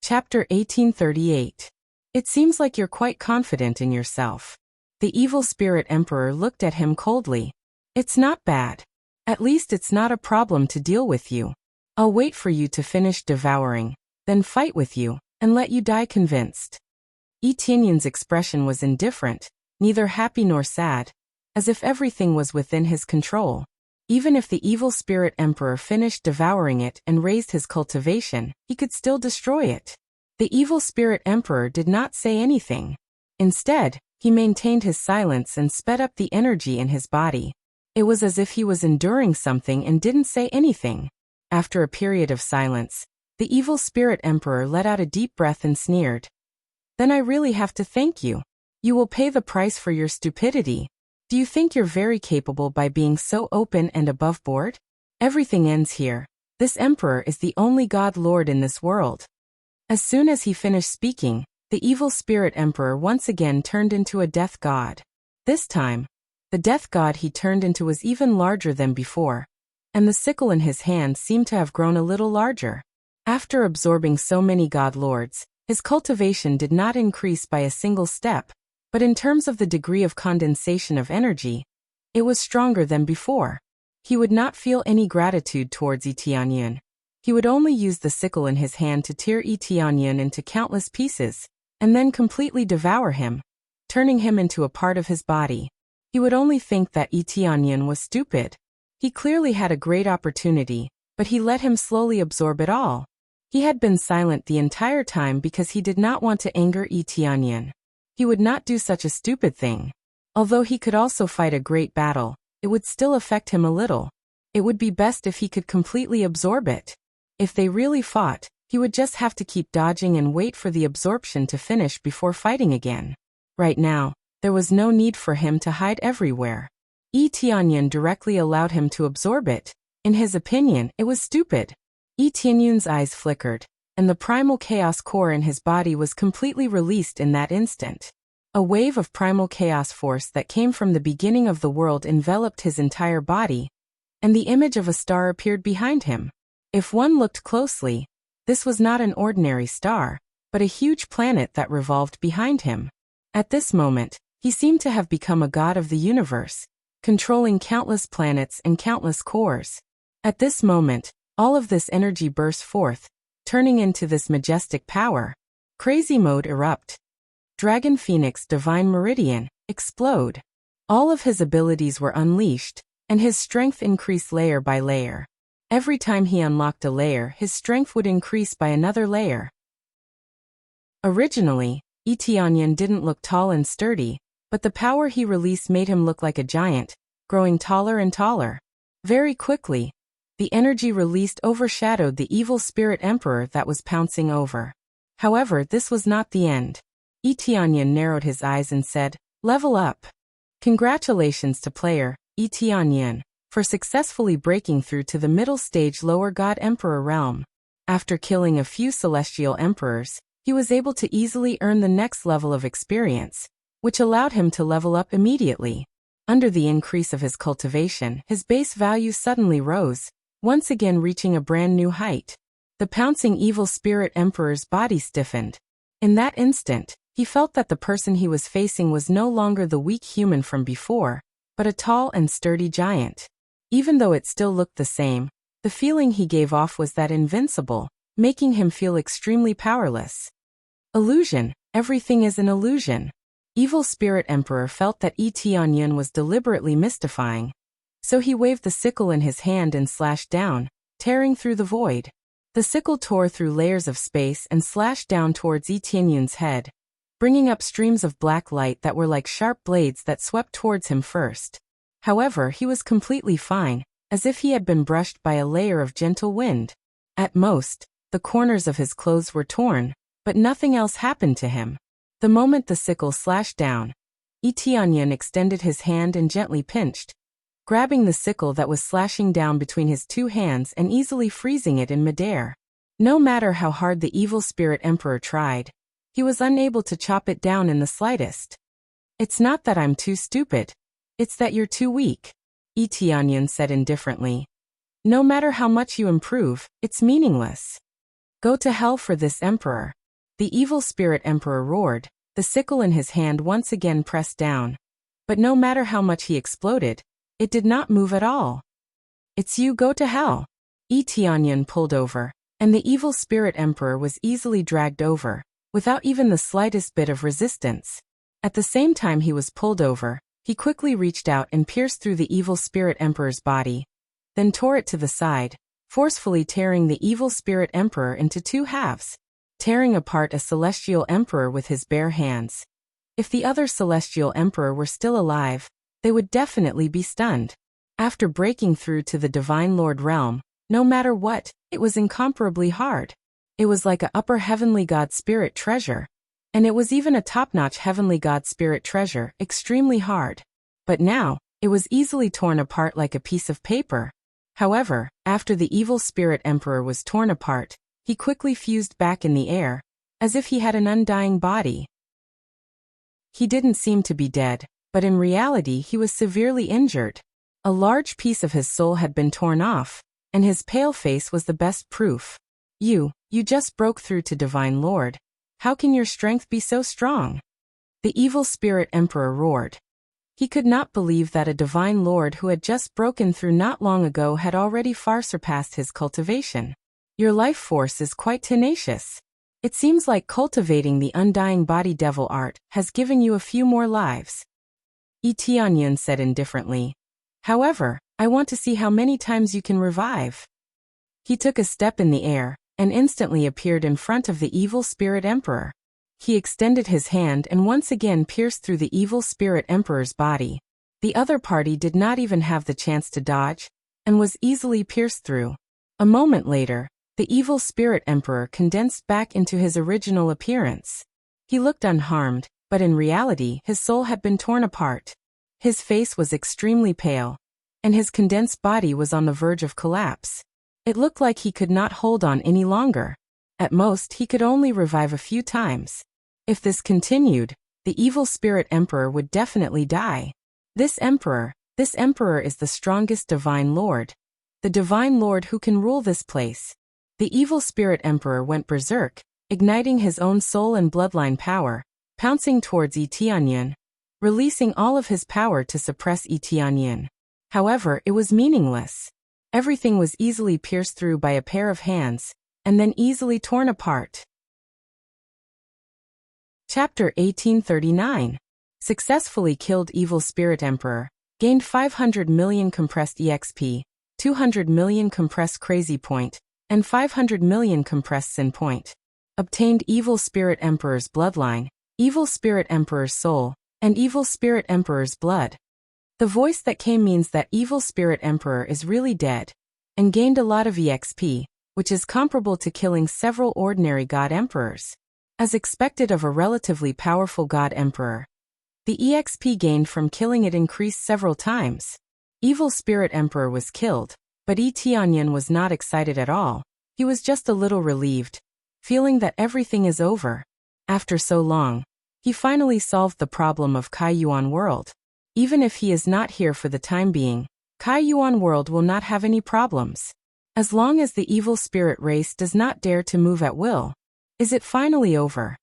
Chapter 1838. It seems like you're quite confident in yourself. The evil spirit emperor looked at him coldly. It's not bad. At least it's not a problem to deal with you. I'll wait for you to finish devouring, then fight with you, and let you die convinced. Yi Tianyun's expression was indifferent, neither happy nor sad, as if everything was within his control. Even if the evil spirit emperor finished devouring it and raised his cultivation, he could still destroy it. The evil spirit emperor did not say anything. Instead, he maintained his silence and sped up the energy in his body. It was as if he was enduring something and didn't say anything. After a period of silence, the evil spirit emperor let out a deep breath and sneered. Then I really have to thank you. You will pay the price for your stupidity. Do you think you're very capable by being so open and above board? Everything ends here. This emperor is the only god lord in this world. As soon as he finished speaking, the evil spirit emperor once again turned into a death god. This time, the death god he turned into was even larger than before, and the sickle in his hand seemed to have grown a little larger. After absorbing so many god lords, his cultivation did not increase by a single step, but in terms of the degree of condensation of energy, it was stronger than before. He would not feel any gratitude towards Yi Tianyun. He would only use the sickle in his hand to tear Yi Tianyun into countless pieces, and then completely devour him, turning him into a part of his body. He would only think that Yi Tianyun was stupid. He clearly had a great opportunity, but he let him slowly absorb it all. He had been silent the entire time because he did not want to anger Yi Tianyun. He would not do such a stupid thing. Although he could also fight a great battle, it would still affect him a little. It would be best if he could completely absorb it. If they really fought, he would just have to keep dodging and wait for the absorption to finish before fighting again. Right now, there was no need for him to hide everywhere. Yi Tianyun directly allowed him to absorb it. In his opinion, it was stupid. Yi Tianyun's eyes flickered, and the primal chaos core in his body was completely released in that instant. A wave of primal chaos force that came from the beginning of the world enveloped his entire body, and the image of a star appeared behind him. If one looked closely, this was not an ordinary star, but a huge planet that revolved behind him. At this moment, he seemed to have become a god of the universe, controlling countless planets and countless cores. At this moment, all of this energy burst forth, turning into this majestic power. Crazy mode erupt. Dragon Phoenix Divine Meridian, explode. All of his abilities were unleashed, and his strength increased layer by layer. Every time he unlocked a layer, his strength would increase by another layer. Originally, Yi Tianyun didn't look tall and sturdy, but the power he released made him look like a giant, growing taller and taller. Very quickly, the energy released overshadowed the evil spirit emperor that was pouncing over. However, this was not the end. Yi Tianyun narrowed his eyes and said, "Level up." Congratulations to player, Yi Tianyun, for successfully breaking through to the middle stage lower god emperor realm. After killing a few celestial emperors, he was able to easily earn the next level of experience, which allowed him to level up immediately. Under the increase of his cultivation, his base value suddenly rose, once again reaching a brand new height. The pouncing evil spirit emperor's body stiffened. In that instant, he felt that the person he was facing was no longer the weak human from before, but a tall and sturdy giant. Even though it still looked the same, the feeling he gave off was that invincible, making him feel extremely powerless. Illusion, everything is an illusion. Evil Spirit Emperor felt that Yi Tianyun was deliberately mystifying. So he waved the sickle in his hand and slashed down, tearing through the void. The sickle tore through layers of space and slashed down towards Yi Tianyun's head, bringing up streams of black light that were like sharp blades that swept towards him first. However, he was completely fine, as if he had been brushed by a layer of gentle wind. At most, the corners of his clothes were torn, but nothing else happened to him. The moment the sickle slashed down, Yi Tianyun extended his hand and gently pinched, grabbing the sickle that was slashing down between his two hands and easily freezing it in midair. No matter how hard the evil spirit emperor tried, he was unable to chop it down in the slightest. "It's not that I'm too stupid. It's that you're too weak," Yi Tianyun said indifferently. "No matter how much you improve, it's meaningless. Go to hell for this emperor." The evil spirit emperor roared, the sickle in his hand once again pressed down. But no matter how much he exploded, it did not move at all. "It's you, go to hell." Tianyan pulled over, and the evil spirit emperor was easily dragged over, without even the slightest bit of resistance. At the same time he was pulled over, he quickly reached out and pierced through the evil spirit emperor's body, then tore it to the side, forcefully tearing the evil spirit emperor into two halves, tearing apart a celestial emperor with his bare hands. If the other celestial emperor were still alive, they would definitely be stunned. After breaking through to the Divine Lord realm, no matter what, it was incomparably hard. It was like a upper heavenly god spirit treasure. And it was even a top-notch heavenly god spirit treasure, extremely hard. But now, it was easily torn apart like a piece of paper. However, after the evil spirit emperor was torn apart, he quickly fused back in the air, as if he had an undying body. He didn't seem to be dead, but in reality he was severely injured. A large piece of his soul had been torn off, and his pale face was the best proof. You just broke through to Divine Lord. How can your strength be so strong?" The evil spirit emperor roared. He could not believe that a Divine Lord who had just broken through not long ago had already far surpassed his cultivation. "Your life force is quite tenacious. It seems like cultivating the undying body devil art has given you a few more lives," Tianyan said indifferently. "However, I want to see how many times you can revive." He took a step in the air, and instantly appeared in front of the evil spirit emperor. He extended his hand and once again pierced through the evil spirit emperor's body. The other party did not even have the chance to dodge, and was easily pierced through. A moment later, the evil spirit emperor condensed back into his original appearance. He looked unharmed, but in reality his soul had been torn apart. His face was extremely pale, and his condensed body was on the verge of collapse. It looked like he could not hold on any longer. At most, he could only revive a few times. If this continued, the evil spirit emperor would definitely die. This emperor is the strongest Divine Lord. The Divine Lord who can rule this place. The evil spirit emperor went berserk, igniting his own soul and bloodline power, pouncing towards Tianyan, releasing all of his power to suppress Tianyan. However, it was meaningless. Everything was easily pierced through by a pair of hands, and then easily torn apart. Chapter 1839. Successfully killed evil spirit emperor, gained 500 million compressed EXP, 200 million compressed crazy point, and 500 million compressed sin point. Obtained evil spirit emperor's bloodline, evil spirit emperor's soul, and evil spirit emperor's blood. The voice that came means that evil spirit emperor is really dead, and gained a lot of EXP, which is comparable to killing several ordinary god emperors. As expected of a relatively powerful god emperor, the EXP gained from killing it increased several times. Evil spirit emperor was killed, but Tianyan was not excited at all. He was just a little relieved, feeling that everything is over. After so long, he finally solved the problem of Kaiyuan world. Even if he is not here for the time being, Kaiyuan world will not have any problems. As long as the evil spirit race does not dare to move at will. Is it finally over?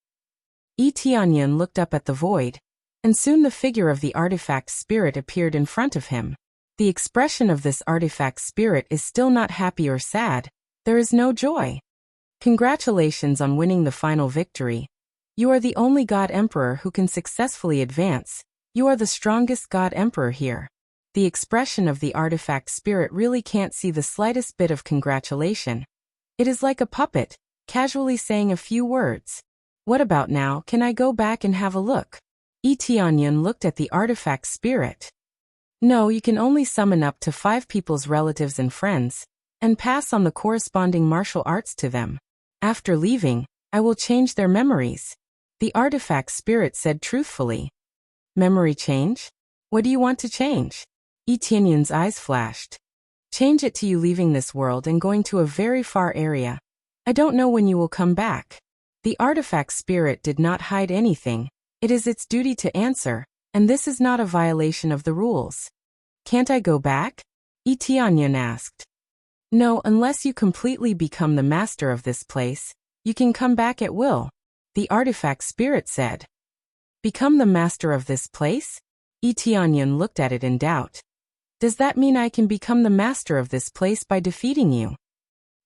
Tianyan looked up at the void, and soon the figure of the artifact spirit appeared in front of him. The expression of this artifact spirit is still not happy or sad. There is no joy. Congratulations on winning the final victory. You are the only god emperor who can successfully advance. You are the strongest god emperor here. The expression of the artifact spirit really can't see the slightest bit of congratulation. It is like a puppet, casually saying a few words. What about now? Can I go back and have a look? Tianyan looked at the artifact spirit. No, you can only summon up to 5 people's relatives and friends, and pass on the corresponding martial arts to them. After leaving, I will change their memories. The artifact spirit said truthfully. Memory change? What do you want to change? Tianyan's eyes flashed. Change it to you leaving this world and going to a very far area. I don't know when you will come back. The artifact spirit did not hide anything. It is its duty to answer, and this is not a violation of the rules. Can't I go back? Tianyan asked. No, unless you completely become the master of this place, you can come back at will. The artifact spirit said. Become the master of this place? Yi Tianyan looked at it in doubt. Does that mean I can become the master of this place by defeating you?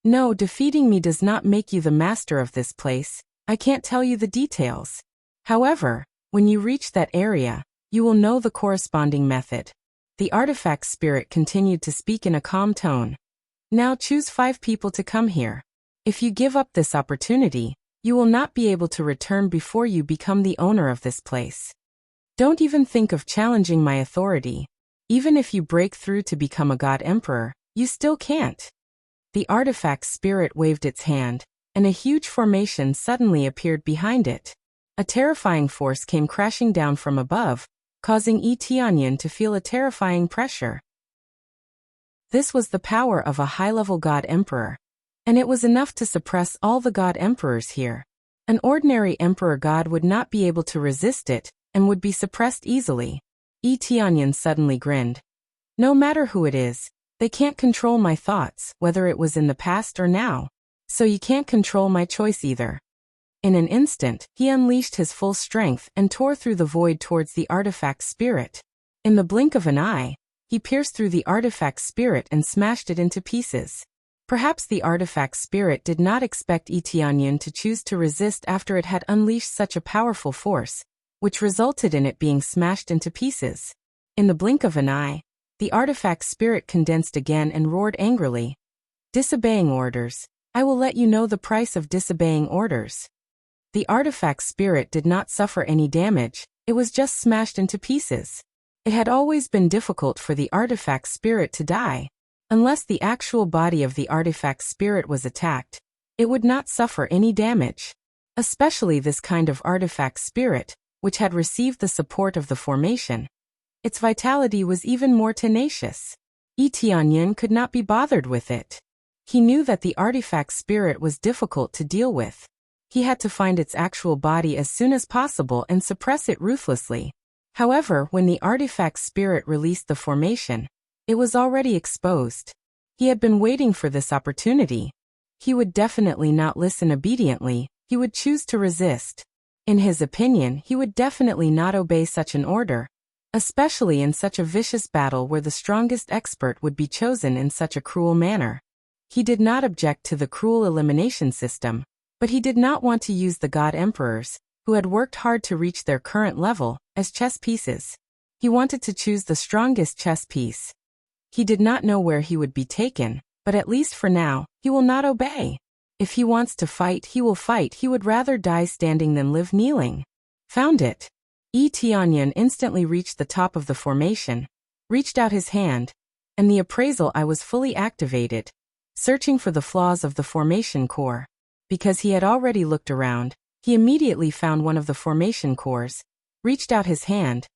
No, defeating me does not make you the master of this place. I can't tell you the details. However, when you reach that area, you will know the corresponding method. The artifact spirit continued to speak in a calm tone. Now choose 5 people to come here. If you give up this opportunity, you will not be able to return before you become the owner of this place. Don't even think of challenging my authority. Even if you break through to become a god emperor, you still can't. The artifact spirit waved its hand, and a huge formation suddenly appeared behind it. A terrifying force came crashing down from above, causing Yi Tianyan to feel a terrifying pressure. This was the power of a high-level god emperor, and it was enough to suppress all the god emperors here. An ordinary emperor god would not be able to resist it, and would be suppressed easily. Yi Tianyan suddenly grinned. No matter who it is, they can't control my thoughts, whether it was in the past or now. So you can't control my choice either. In an instant, he unleashed his full strength and tore through the void towards the artifact spirit. In the blink of an eye, he pierced through the artifact spirit and smashed it into pieces. Perhaps the artifact spirit did not expect Yi Tianyan to choose to resist after it had unleashed such a powerful force, which resulted in it being smashed into pieces. In the blink of an eye, the artifact spirit condensed again and roared angrily. Disobeying orders. I will let you know the price of disobeying orders. The artifact spirit did not suffer any damage, it was just smashed into pieces. It had always been difficult for the artifact spirit to die. Unless the actual body of the artifact spirit was attacked, it would not suffer any damage. Especially this kind of artifact spirit, which had received the support of the formation. Its vitality was even more tenacious. Yi Tianyan could not be bothered with it. He knew that the artifact spirit was difficult to deal with. He had to find its actual body as soon as possible and suppress it ruthlessly. However, when the artifact spirit released the formation, it was already exposed. He had been waiting for this opportunity. He would definitely not listen obediently, he would choose to resist. In his opinion, he would definitely not obey such an order, especially in such a vicious battle where the strongest expert would be chosen in such a cruel manner. He did not object to the cruel elimination system, but he did not want to use the god emperors, who had worked hard to reach their current level, as chess pieces. He wanted to choose the strongest chess piece. He did not know where he would be taken, but at least for now, he will not obey. If he wants to fight, he will fight. He would rather die standing than live kneeling. Found it. Yi Tianyan instantly reached the top of the formation, reached out his hand, and the appraisal eye was fully activated, searching for the flaws of the formation core. Because he had already looked around, he immediately found one of the formation cores, reached out his hand,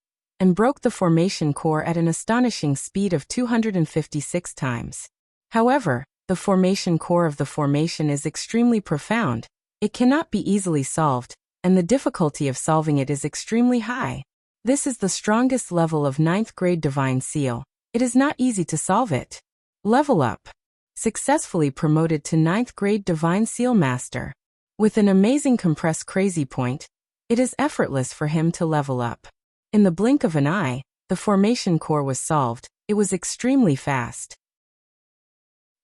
and broke the formation core at an astonishing speed of 256 times. However, the formation core of the formation is extremely profound, it cannot be easily solved, and the difficulty of solving it is extremely high. This is the strongest level of 9th grade Divine Seal. It is not easy to solve it. Level up. Successfully promoted to 9th grade Divine Seal Master. With an amazing compressed crazy point, it is effortless for him to level up. In the blink of an eye, the formation core was solved. It was extremely fast.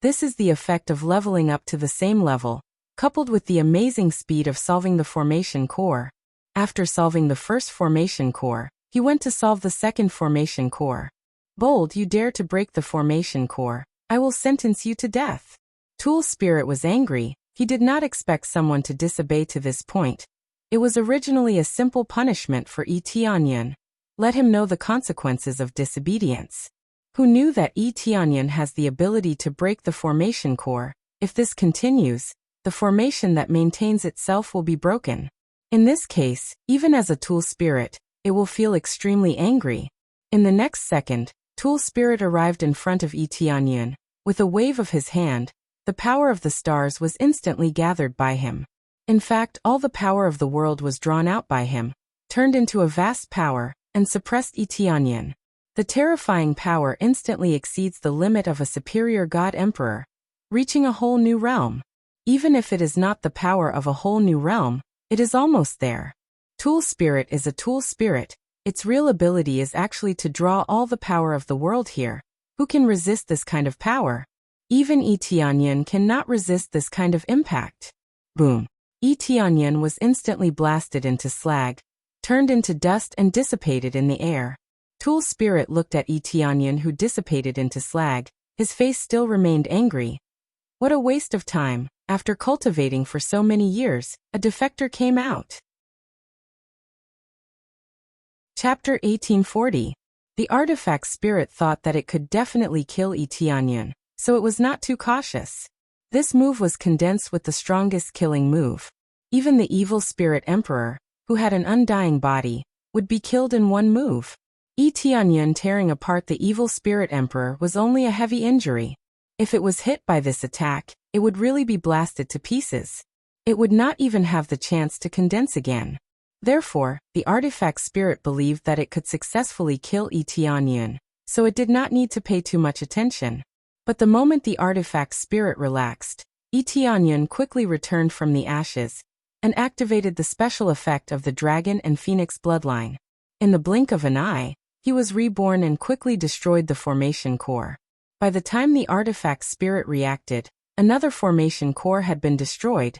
This is the effect of leveling up to the same level, coupled with the amazing speed of solving the formation core. After solving the first formation core, he went to solve the second formation core. Bold, you dare to break the formation core. I will sentence you to death. Tool Spirit was angry. He did not expect someone to disobey to this point. It was originally a simple punishment for Yi Tianyan. Let him know the consequences of disobedience. Who knew that Yi Tianyan has the ability to break the formation core? If this continues, the formation that maintains itself will be broken. In this case, even as a Tool Spirit, it will feel extremely angry. In the next second, Tool Spirit arrived in front of Yi Tianyan. With a wave of his hand, the power of the stars was instantly gathered by him. In fact, all the power of the world was drawn out by him, turned into a vast power, and suppressed Yi Tianyan. The terrifying power instantly exceeds the limit of a superior god emperor, reaching a whole new realm. Even if it is not the power of a whole new realm, It is almost there. Tool spirit is a tool spirit. Its real ability is actually to draw all the power of the world here. Who can resist this kind of power? Even Yi Tianyan cannot resist this kind of impact. Boom. Yi Tianyan was instantly blasted into slag, turned into dust and dissipated in the air. Tool spirit looked at Yi Tianyan, who dissipated into slag. His face still remained angry. What a waste of time. After cultivating for so many years, a defector came out. Chapter 1840. The artifact spirit thought that it could definitely kill Yi Tianyan, so it was not too cautious. This move was condensed with the strongest killing move. Even the evil spirit emperor, who had an undying body, would be killed in one move. Yi Tianyan tearing apart the evil spirit emperor was only a heavy injury. If it was hit by this attack, it would really be blasted to pieces. It would not even have the chance to condense again. Therefore, the artifact spirit believed that it could successfully kill Yi Tianyan, so it did not need to pay too much attention. But the moment the artifact spirit relaxed, Yi Tianyan quickly returned from the ashes and activated the special effect of the dragon and phoenix bloodline. In the blink of an eye, he was reborn and quickly destroyed the formation core. By the time the artifact spirit reacted, another formation core had been destroyed,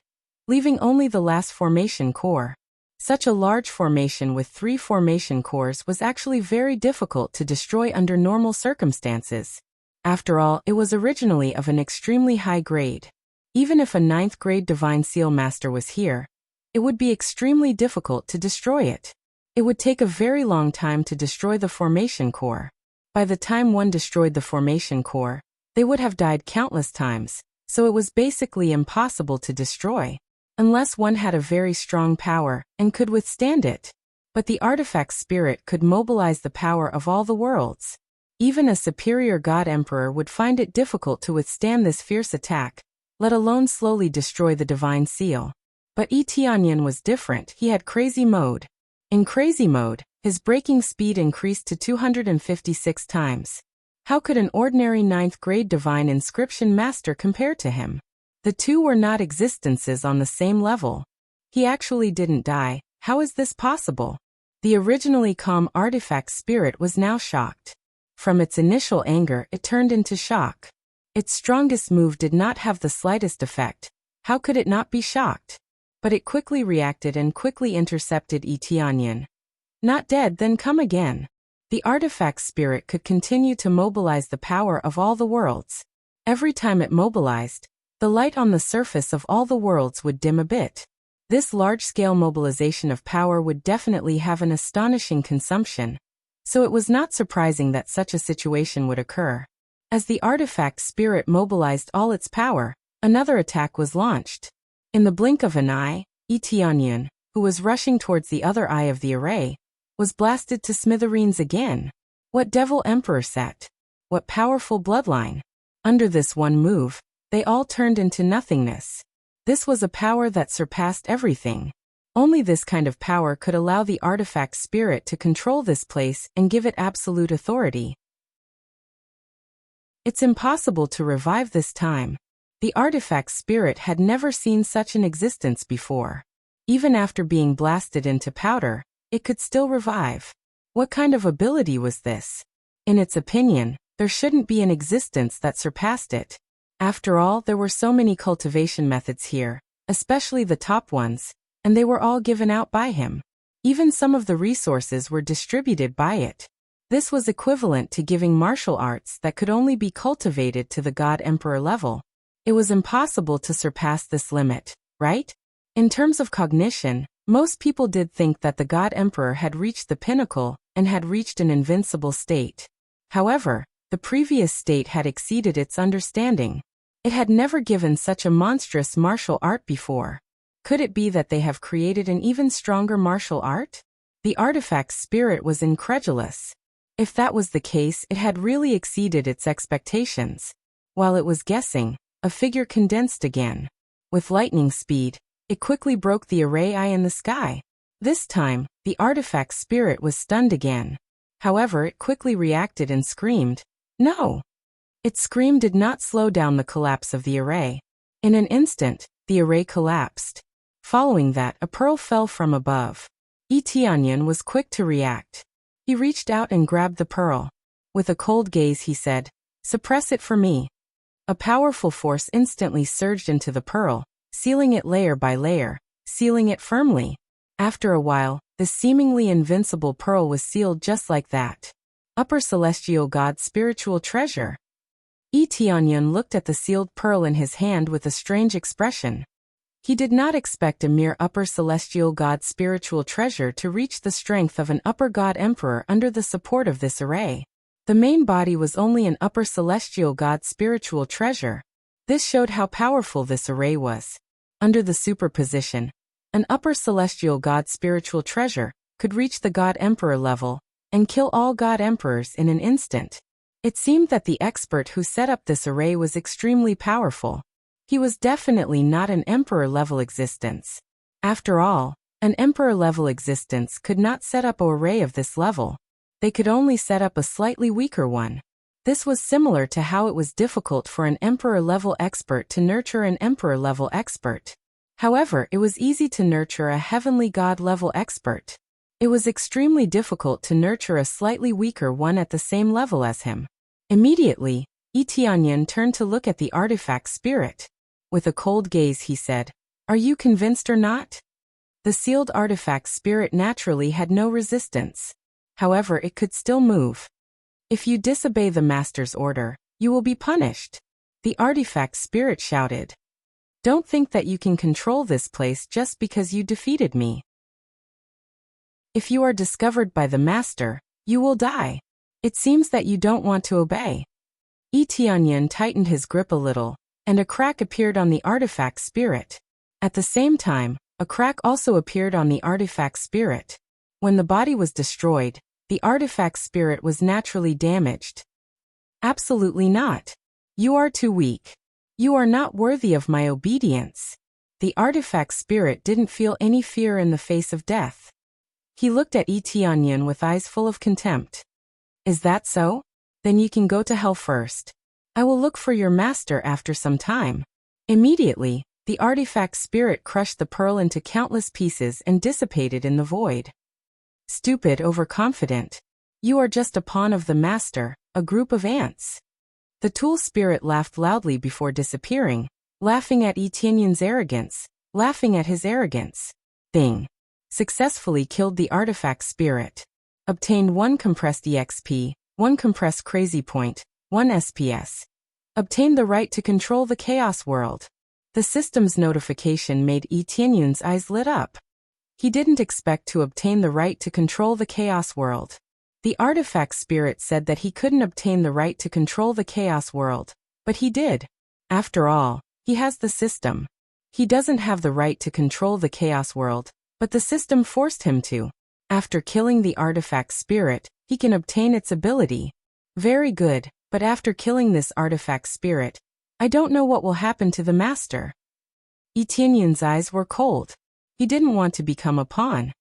leaving only the last formation core. Such a large formation with 3 formation cores was actually very difficult to destroy under normal circumstances. After all, it was originally of an extremely high grade. Even if a 9th grade Divine Seal Master was here, it would be extremely difficult to destroy it. It would take a very long time to destroy the formation core. By the time one destroyed the formation core, they would have died countless times, so it was basically impossible to destroy, unless one had a very strong power and could withstand it. But the artifact spirit could mobilize the power of all the worlds. Even a superior god emperor would find it difficult to withstand this fierce attack, let alone slowly destroy the divine seal. But Yi Tianyan was different. He had crazy mode. In crazy mode, his breaking speed increased to 256 times. How could an ordinary 9th grade divine inscription master compare to him? The two were not existences on the same level. He actually didn't die. How is this possible? The originally calm artifact spirit was now shocked. From its initial anger, it turned into shock. Its strongest move did not have the slightest effect. How could it not be shocked? But it quickly reacted and quickly intercepted Yi Tianyan. Not dead, then come again. The artifact spirit could continue to mobilize the power of all the worlds. Every time it mobilized, the light on the surface of all the worlds would dim a bit. This large-scale mobilization of power would definitely have an astonishing consumption, so it was not surprising that such a situation would occur. As the artifact spirit mobilized all its power, another attack was launched. In the blink of an eye, Yi Tianyan, who was rushing towards the other eye of the array, was blasted to smithereens again. What devil emperor set? What powerful bloodline? Under this one move, they all turned into nothingness. This was a power that surpassed everything. Only this kind of power could allow the artifact spirit to control this place and give it absolute authority. It's impossible to revive this time. The artifact spirit had never seen such an existence before. Even after being blasted into powder, it could still revive. What kind of ability was this? In its opinion, there shouldn't be an existence that surpassed it. After all, there were so many cultivation methods here, especially the top ones, and they were all given out by him. Even some of the resources were distributed by it. This was equivalent to giving martial arts that could only be cultivated to the God Emperor level. It was impossible to surpass this limit, right? In terms of cognition, most people did think that the God Emperor had reached the pinnacle and had reached an invincible state. However, the previous state had exceeded its understanding. It had never given such a monstrous martial art before. Could it be that they have created an even stronger martial art? The artifact spirit was incredulous. If that was the case, it had really exceeded its expectations. While it was guessing, a figure condensed again. With lightning speed, it quickly broke the array eye in the sky. This time, the artifact spirit was stunned again. However, it quickly reacted and screamed, "No!" Its scream did not slow down the collapse of the array. In an instant, the array collapsed. Following that, a pearl fell from above. Tianyan was quick to react. He reached out and grabbed the pearl. With a cold gaze he said, "Suppress it for me." A powerful force instantly surged into the pearl, sealing it layer by layer, sealing it firmly. After a while, the seemingly invincible pearl was sealed just like that. Upper Celestial God's spiritual treasure. Tianyan looked at the sealed pearl in his hand with a strange expression. He did not expect a mere Upper Celestial God spiritual treasure to reach the strength of an Upper God Emperor under the support of this array. The main body was only an Upper Celestial God spiritual treasure. This showed how powerful this array was. Under the superposition, an Upper Celestial God spiritual treasure could reach the God Emperor level and kill all God Emperors in an instant. It seemed that the expert who set up this array was extremely powerful. He was definitely not an Emperor-level existence. After all, an Emperor-level existence could not set up an array of this level. They could only set up a slightly weaker one. This was similar to how it was difficult for an Emperor-level expert to nurture an Emperor-level expert. However, it was easy to nurture a Heavenly God-level expert. It was extremely difficult to nurture a slightly weaker one at the same level as him. Immediately, Tianyan turned to look at the artifact spirit. With a cold gaze he said, "Are you convinced or not?" The sealed artifact spirit naturally had no resistance. However, it could still move. "If you disobey the master's order, you will be punished," the artifact spirit shouted. "Don't think that you can control this place just because you defeated me. If you are discovered by the master, you will die. It seems that you don't want to obey." Tianyan tightened his grip a little, and a crack appeared on the artifact spirit. At the same time, a crack also appeared on the artifact spirit. When the body was destroyed, the artifact spirit was naturally damaged. "Absolutely not. You are too weak. You are not worthy of my obedience." The artifact spirit didn't feel any fear in the face of death. He looked at Tianyan with eyes full of contempt. "Is that so? Then you can go to hell first. I will look for your master after some time." Immediately, the artifact spirit crushed the pearl into countless pieces and dissipated in the void. "Stupid, overconfident. You are just a pawn of the master, a group of ants." The tool spirit laughed loudly before disappearing, laughing at Tianyan's arrogance, laughing at his arrogance. Thing. Successfully killed the artifact spirit. Obtained 1 compressed EXP, 1 compressed crazy point, 1 SPS. Obtained the right to control the chaos world. The system's notification made Tianyan's eyes lit up. He didn't expect to obtain the right to control the chaos world. The artifact spirit said that he couldn't obtain the right to control the chaos world, but he did. After all, he has the system. He doesn't have the right to control the chaos world, but the system forced him to. After killing the artifact spirit, he can obtain its ability. Very good, but after killing this artifact spirit, I don't know what will happen to the master. Tianyan's eyes were cold. He didn't want to become a pawn.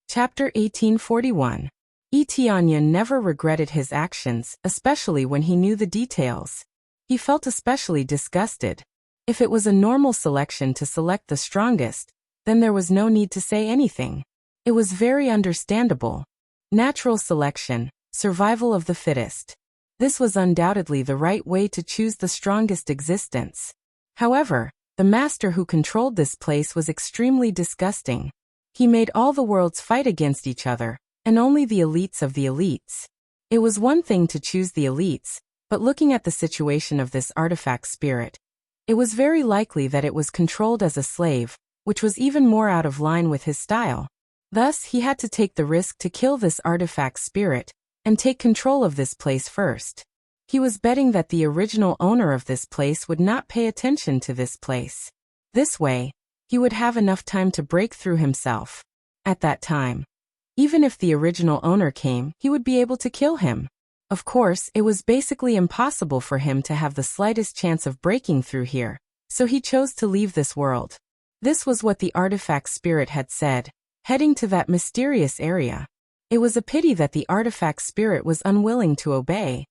Chapter 1841. Tianyan never regretted his actions, especially when he knew the details. He felt especially disgusted. If it was a normal selection to select the strongest, then there was no need to say anything. It was very understandable. Natural selection, survival of the fittest. This was undoubtedly the right way to choose the strongest existence. However, the master who controlled this place was extremely disgusting. He made all the worlds fight against each other, and only the elites of the elites. It was one thing to choose the elites, but looking at the situation of this artifact spirit, it was very likely that it was controlled as a slave, which was even more out of line with his style. Thus, he had to take the risk to kill this artifact spirit, and take control of this place first. He was betting that the original owner of this place would not pay attention to this place. This way, he would have enough time to break through himself. At that time, even if the original owner came, he would be able to kill him. Of course, it was basically impossible for him to have the slightest chance of breaking through here, so he chose to leave this world. This was what the artifact spirit had said, heading to that mysterious area. It was a pity that the artifact spirit was unwilling to obey,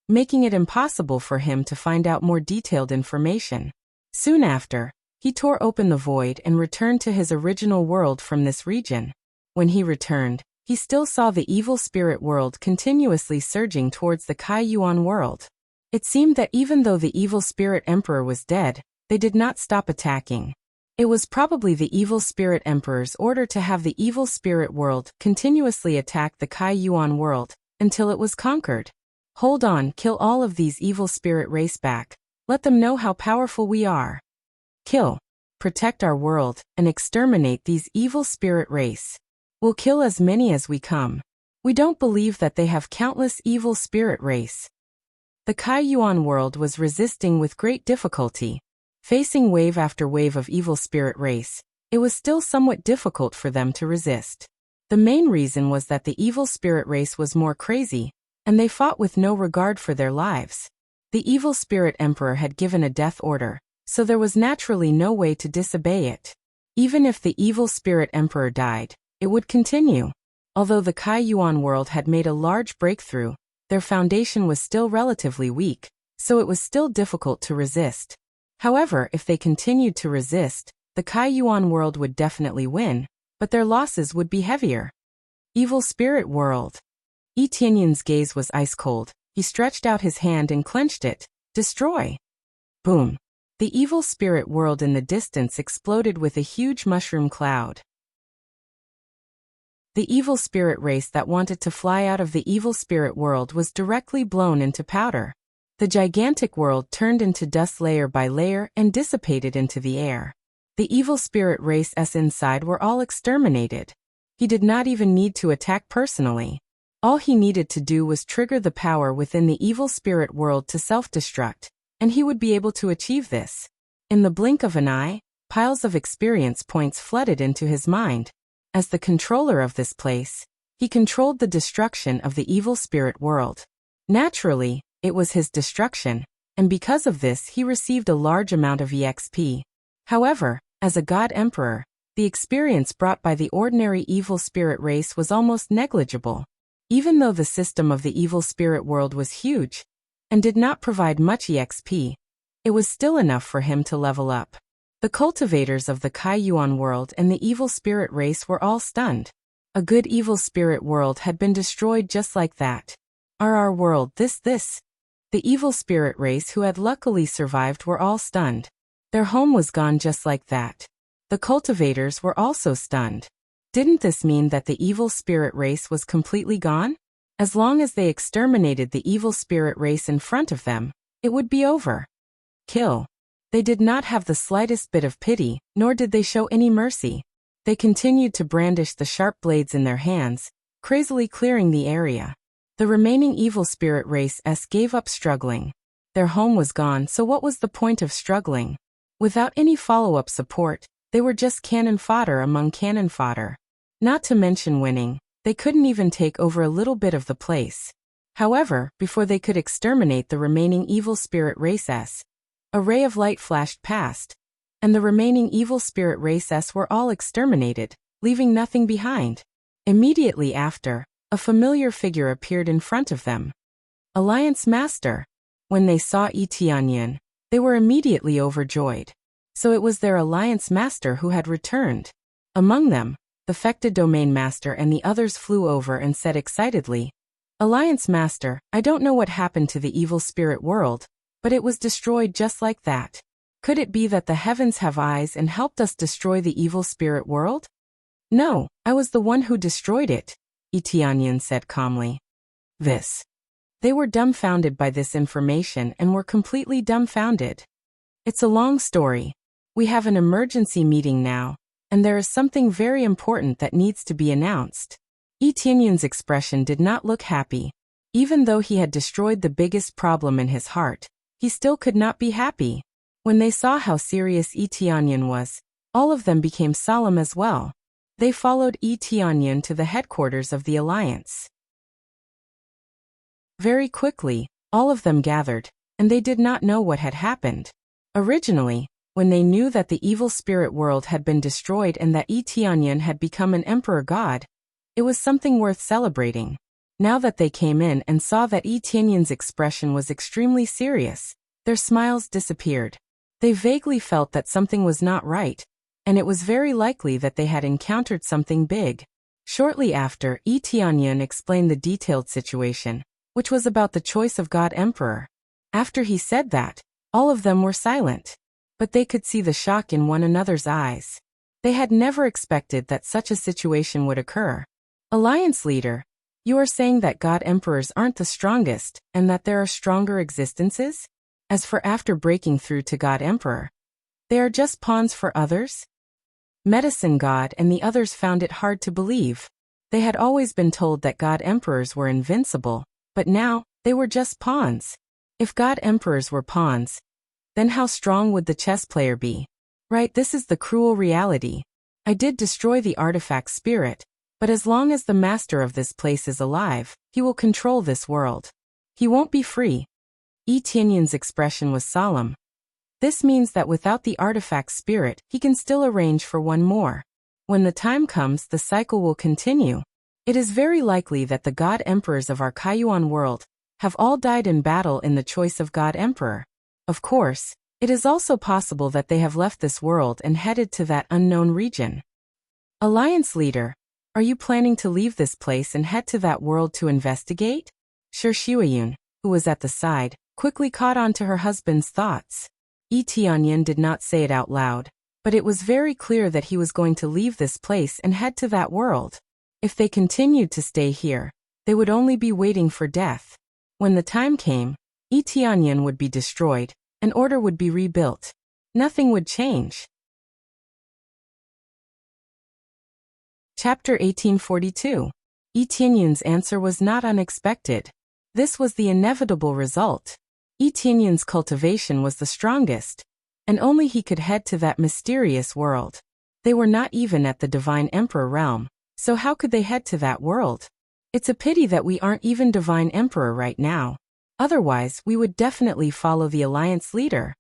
making it impossible for him to find out more detailed information. Soon after, he tore open the void and returned to his original world from this region. When he returned, he still saw the evil spirit world continuously surging towards the Kai Yuan world. It seemed that even though the evil spirit emperor was dead, they did not stop attacking. It was probably the evil spirit emperor's order to have the evil spirit world continuously attack the Kai Yuan world until it was conquered. Hold on, kill all of these evil spirit race back. Let them know how powerful we are. Kill, protect our world, and exterminate these evil spirit race. We'll kill as many as we come. We don't believe that they have countless evil spirit race. The Kai Yuan world was resisting with great difficulty. Facing wave after wave of evil spirit race, it was still somewhat difficult for them to resist. The main reason was that the evil spirit race was more crazy, and they fought with no regard for their lives. The evil spirit emperor had given a death order, so there was naturally no way to disobey it. Even if the evil spirit emperor died, it would continue. Although the Kai Yuan world had made a large breakthrough, their foundation was still relatively weak, so it was still difficult to resist. However, if they continued to resist, the Kai Yuan world would definitely win, but their losses would be heavier. Evil spirit world. Yi Tianyun's gaze was ice cold. He stretched out his hand and clenched it. Destroy! Boom! The evil spirit world in the distance exploded with a huge mushroom cloud. The evil spirit race that wanted to fly out of the evil spirit world was directly blown into powder. The gigantic world turned into dust layer by layer and dissipated into the air. The evil spirit race's inside were all exterminated. He did not even need to attack personally. All he needed to do was trigger the power within the evil spirit world to self-destruct, and he would be able to achieve this. In the blink of an eye, piles of experience points flooded into his mind. As the controller of this place, he controlled the destruction of the evil spirit world. Naturally, it was his destruction, and because of this he received a large amount of EXP. However, as a god emperor, the experience brought by the ordinary evil spirit race was almost negligible. Even though the system of the evil spirit world was huge and did not provide much EXP, it was still enough for him to level up. The cultivators of the Kai Yuan world and the evil spirit race were all stunned. A good evil spirit world had been destroyed just like that. Our world, this. The evil spirit race who had luckily survived were all stunned. Their home was gone just like that. The cultivators were also stunned. Didn't this mean that the evil spirit race was completely gone? As long as they exterminated the evil spirit race in front of them, it would be over. Kill. They did not have the slightest bit of pity, nor did they show any mercy. They continued to brandish the sharp blades in their hands, crazily clearing the area. The remaining evil spirit race gave up struggling. Their home was gone, so what was the point of struggling? Without any follow-up support, they were just cannon fodder among cannon fodder. Not to mention winning, they couldn't even take over a little bit of the place. However, before they could exterminate the remaining evil spirit races, a ray of light flashed past, and the remaining evil spirit races were all exterminated, leaving nothing behind. Immediately after, a familiar figure appeared in front of them. Alliance Master. When they saw Yi Tianyun, they were immediately overjoyed. So it was their Alliance Master who had returned. Among them, the Fecta Domain Master and the others flew over and said excitedly, Alliance Master, I don't know what happened to the evil spirit world, but it was destroyed just like that. Could it be that the heavens have eyes and helped us destroy the evil spirit world? No, I was the one who destroyed it, Yi Tianyun said calmly. They were dumbfounded by this information and were completely dumbfounded. It's a long story. We have an emergency meeting now, and there is something very important that needs to be announced. Yi Tianyun's expression did not look happy. Even though he had destroyed the biggest problem in his heart, he still could not be happy. When they saw how serious Yi Tianyun was, all of them became solemn as well. They followed Yi Tianyun to the headquarters of the Alliance. Very quickly, all of them gathered, and they did not know what had happened. Originally, when they knew that the evil spirit world had been destroyed and that Yi Tianyun had become an emperor god, it was something worth celebrating. Now that they came in and saw that Yi Tianyun's expression was extremely serious, their smiles disappeared. They vaguely felt that something was not right, and it was very likely that they had encountered something big. Shortly after, Tianyan explained the detailed situation, which was about the choice of God Emperor. After he said that, all of them were silent. But they could see the shock in one another's eyes. They had never expected that such a situation would occur. Alliance leader, you are saying that God Emperors aren't the strongest, and that there are stronger existences? As for after breaking through to God Emperor, they are just pawns for others? Medicine God and the others found it hard to believe. They had always been told that God Emperors were invincible, but now, they were just pawns. If God Emperors were pawns, then how strong would the chess player be? Right, this is the cruel reality. I did destroy the artifact spirit, but as long as the master of this place is alive, he will control this world. He won't be free. Tianyan's expression was solemn. This means that without the artifact spirit, he can still arrange for one more. When the time comes, the cycle will continue. It is very likely that the God Emperors of our Kaiyuan world have all died in battle in the choice of God Emperor. Of course, it is also possible that they have left this world and headed to that unknown region. Alliance leader, are you planning to leave this place and head to that world to investigate? Shuiyun, who was at the side, quickly caught on to her husband's thoughts. Tianyan did not say it out loud, but it was very clear that he was going to leave this place and head to that world. If they continued to stay here, they would only be waiting for death. When the time came, Tianyan would be destroyed, an order would be rebuilt. Nothing would change. Chapter 1842. Tianyan's answer was not unexpected. This was the inevitable result. Tianyan's cultivation was the strongest, and only he could head to that mysterious world. They were not even at the Divine Emperor realm, so how could they head to that world? It's a pity that we aren't even Divine Emperor right now. Otherwise, we would definitely follow the alliance leader.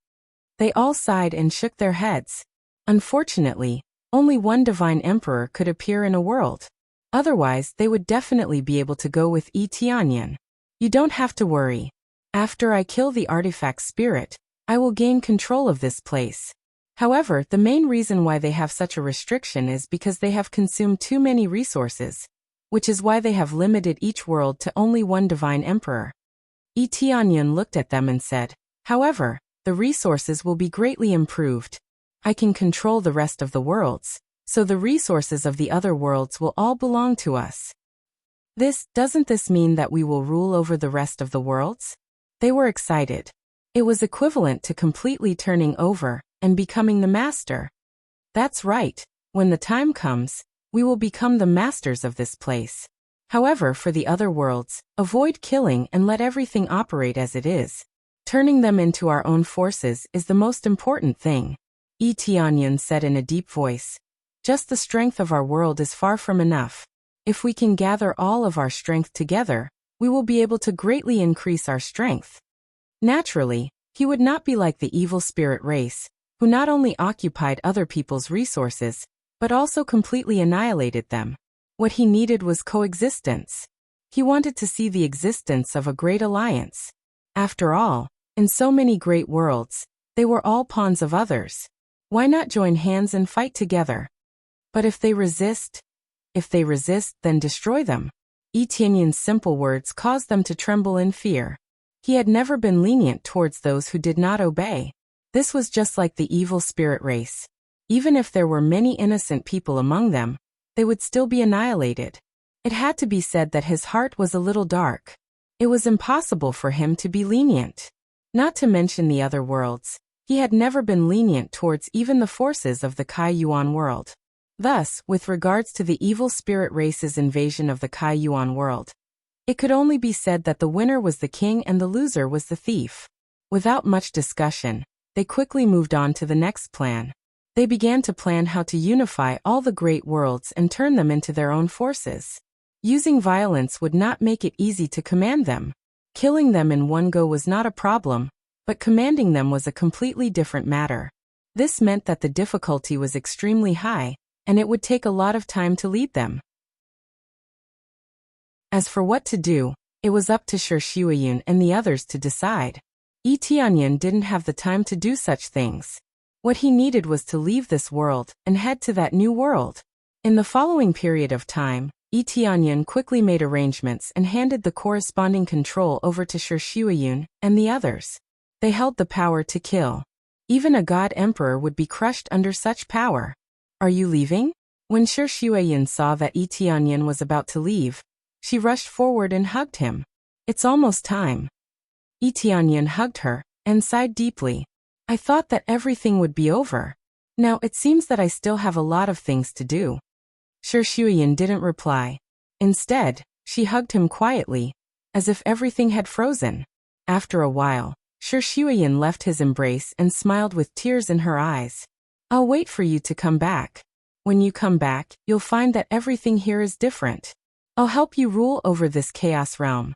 They all sighed and shook their heads. Unfortunately, only one Divine Emperor could appear in a world. Otherwise, they would definitely be able to go with Tianyan. You don't have to worry. After I kill the artifact spirit, I will gain control of this place. However, the main reason why they have such a restriction is because they have consumed too many resources, which is why they have limited each world to only one Divine Emperor. Tianyan looked at them and said, however, the resources will be greatly improved. I can control the rest of the worlds, so the resources of the other worlds will all belong to us. Doesn't this mean that we will rule over the rest of the worlds? They were excited. It was equivalent to completely turning over and becoming the master. That's right, when the time comes, we will become the masters of this place. However, for the other worlds, avoid killing and let everything operate as it is. Turning them into our own forces is the most important thing. Tianyan said in a deep voice. Just the strength of our world is far from enough. If we can gather all of our strength together, we will be able to greatly increase our strength. Naturally, he would not be like the evil spirit race, who not only occupied other people's resources, but also completely annihilated them. What he needed was coexistence. He wanted to see the existence of a great alliance. After all, in so many great worlds, they were all pawns of others. Why not join hands and fight together? But if they resist, then destroy them. Tianyan's simple words caused them to tremble in fear. He had never been lenient towards those who did not obey. This was just like the evil spirit race. Even if there were many innocent people among them, they would still be annihilated. It had to be said that his heart was a little dark. It was impossible for him to be lenient. Not to mention the other worlds, he had never been lenient towards even the forces of the Kaiyuan world. Thus, with regards to the evil spirit race's invasion of the Kaiyuan world, it could only be said that the winner was the king and the loser was the thief. Without much discussion, they quickly moved on to the next plan. They began to plan how to unify all the great worlds and turn them into their own forces. Using violence would not make it easy to command them. Killing them in one go was not a problem, but commanding them was a completely different matter. This meant that the difficulty was extremely high, and it would take a lot of time to lead them. As for what to do, it was up to Shuiyun and the others to decide. Yi Tianyan didn't have the time to do such things. What he needed was to leave this world and head to that new world. In the following period of time, Yi Tianyan quickly made arrangements and handed the corresponding control over to Shi Shuiyun and the others. They held the power to kill. Even a god emperor would be crushed under such power. Are you leaving? When Shi Shuiyun saw that Yi Tianyan was about to leave, she rushed forward and hugged him. It's almost time. Yi Tianyan hugged her and sighed deeply. I thought that everything would be over. Now it seems that I still have a lot of things to do. Shi Shuiyun didn't reply. Instead, she hugged him quietly, as if everything had frozen. After a while, Shi Shuiyun left his embrace and smiled with tears in her eyes. I'll wait for you to come back. When you come back, you'll find that everything here is different. I'll help you rule over this chaos realm.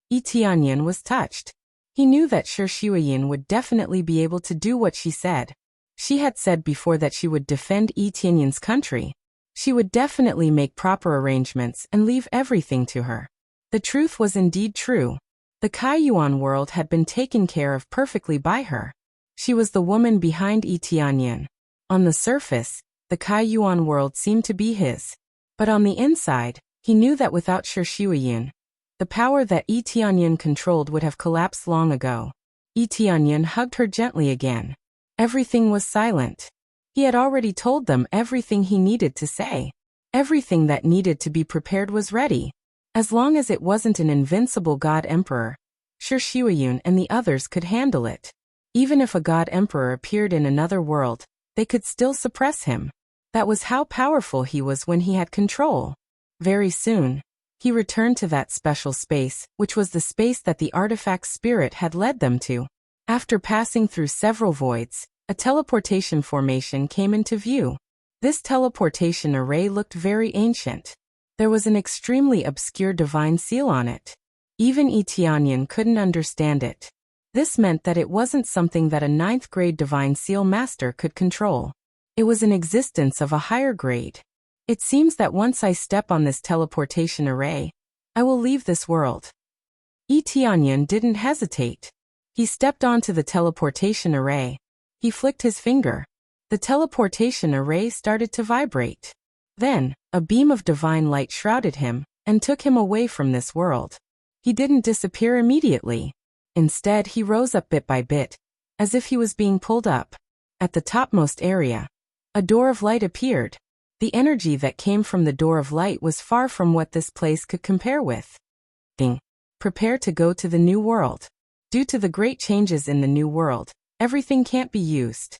Yi Tianyan was touched. He knew that Shi Shuiyun would definitely be able to do what she said. She had said before that she would defend Yi Tianyan's country. She would definitely make proper arrangements and leave everything to her. The truth was indeed true. The Kaiyuan world had been taken care of perfectly by her. She was the woman behind Yi Tianyan. On the surface, the Kaiyuan world seemed to be his. But on the inside, he knew that without Shi Shuiyun, the power that Yi Tianyan controlled would have collapsed long ago. Yi Tianyan hugged her gently again. Everything was silent. He had already told them everything he needed to say. Everything that needed to be prepared was ready. As long as it wasn't an invincible god emperor, Shi Shuiyun and the others could handle it. Even if a god emperor appeared in another world, they could still suppress him. That was how powerful he was when he had control. Very soon, he returned to that special space, which was the space that the artifact spirit had led them to. After passing through several voids, a teleportation formation came into view. This teleportation array looked very ancient. There was an extremely obscure divine seal on it. Even Yi Tianyan couldn't understand it. This meant that it wasn't something that a 9th grade divine seal master could control. It was an existence of a higher grade. It seems that once I step on this teleportation array, I will leave this world. Yi Tianyan didn't hesitate. He stepped onto the teleportation array. He flicked his finger. The teleportation array started to vibrate. Then, a beam of divine light shrouded him and took him away from this world. He didn't disappear immediately. Instead, he rose up bit by bit, as if he was being pulled up. At the topmost area, a door of light appeared. The energy that came from the door of light was far from what this place could compare with. Prepare to go to the new world. Due to the great changes in the new world, everything can't be used.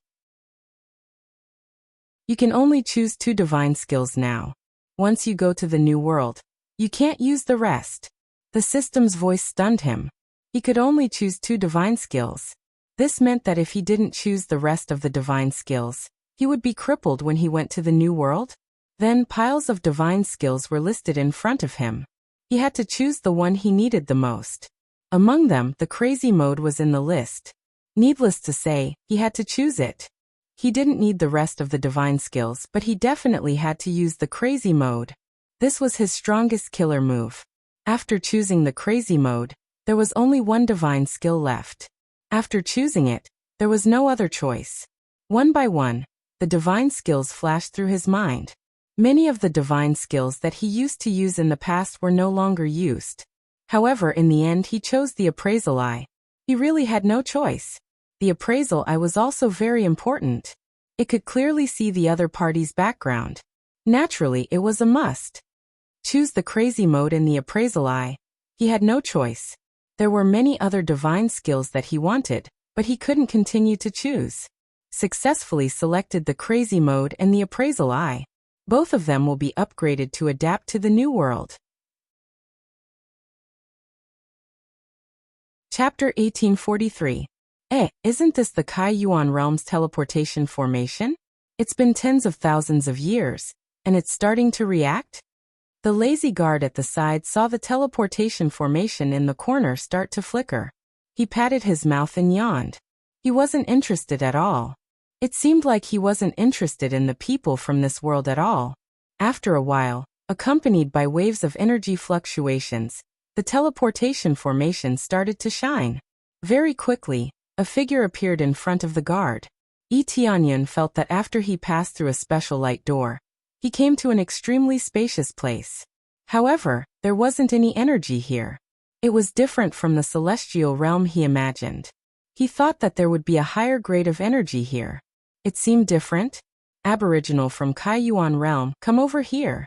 You can only choose 2 divine skills now. Once you go to the new world, you can't use the rest. The system's voice stunned him. He could only choose 2 divine skills. This meant that if he didn't choose the rest of the divine skills, he would be crippled when he went to the new world. Then piles of divine skills were listed in front of him. He had to choose the one he needed the most. Among them, the crazy mode was in the list. Needless to say, he had to choose it. He didn't need the rest of the divine skills, but he definitely had to use the crazy mode. This was his strongest killer move. After choosing the crazy mode, there was only one divine skill left. After choosing it, there was no other choice. One by one, the divine skills flashed through his mind. Many of the divine skills that he used to use in the past were no longer used. However, in the end he chose the appraisal eye. He really had no choice. The appraisal eye was also very important. It could clearly see the other party's background. Naturally, it was a must. Choose the crazy mode in the appraisal eye. He had no choice. There were many other divine skills that he wanted, but he couldn't continue to choose. Successfully selected the crazy mode and the appraisal eye. Both of them will be upgraded to adapt to the new world. Chapter 1843. Isn't this the Kaiyuan realm's teleportation formation? It's been tens of thousands of years, and it's starting to react? The lazy guard at the side saw the teleportation formation in the corner start to flicker. He patted his mouth and yawned. He wasn't interested at all. It seemed like he wasn't interested in the people from this world at all. After a while, accompanied by waves of energy fluctuations, the teleportation formation started to shine. Very quickly, a figure appeared in front of the guard. Yi Tianyan felt that after he passed through a special light door, he came to an extremely spacious place. However, there wasn't any energy here. It was different from the celestial realm he imagined. He thought that there would be a higher grade of energy here. It seemed different. Aboriginal from Kaiyuan realm, come over here.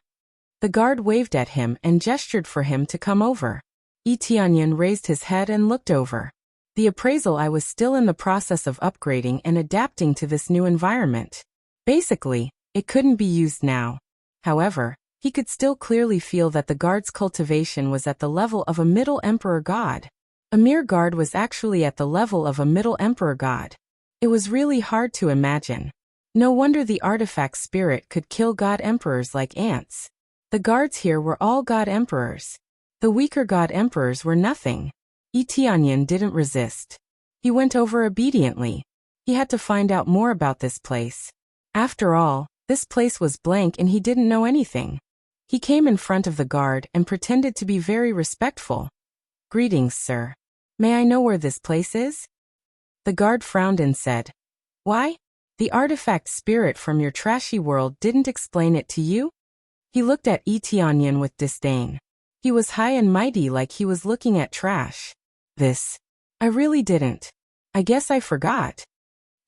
The guard waved at him and gestured for him to come over. Yi Tianyan raised his head and looked over. The appraisal eye was still in the process of upgrading and adapting to this new environment. Basically, it couldn't be used now. However, he could still clearly feel that the guard's cultivation was at the level of a middle emperor god. A mere guard was actually at the level of a middle emperor god. It was really hard to imagine. No wonder the artifact spirit could kill god emperors like ants. The guards here were all god emperors. The weaker god emperors were nothing. Yi Tianyan didn't resist. He went over obediently. He had to find out more about this place. After all, this place was blank and he didn't know anything. He came in front of the guard and pretended to be very respectful. "Greetings, sir. May I know where this place is?" The guard frowned and said, "Why? The artifact spirit from your trashy world didn't explain it to you?" He looked at Yi Tianyan with disdain. He was high and mighty like he was looking at trash. I really didn't. I guess I forgot."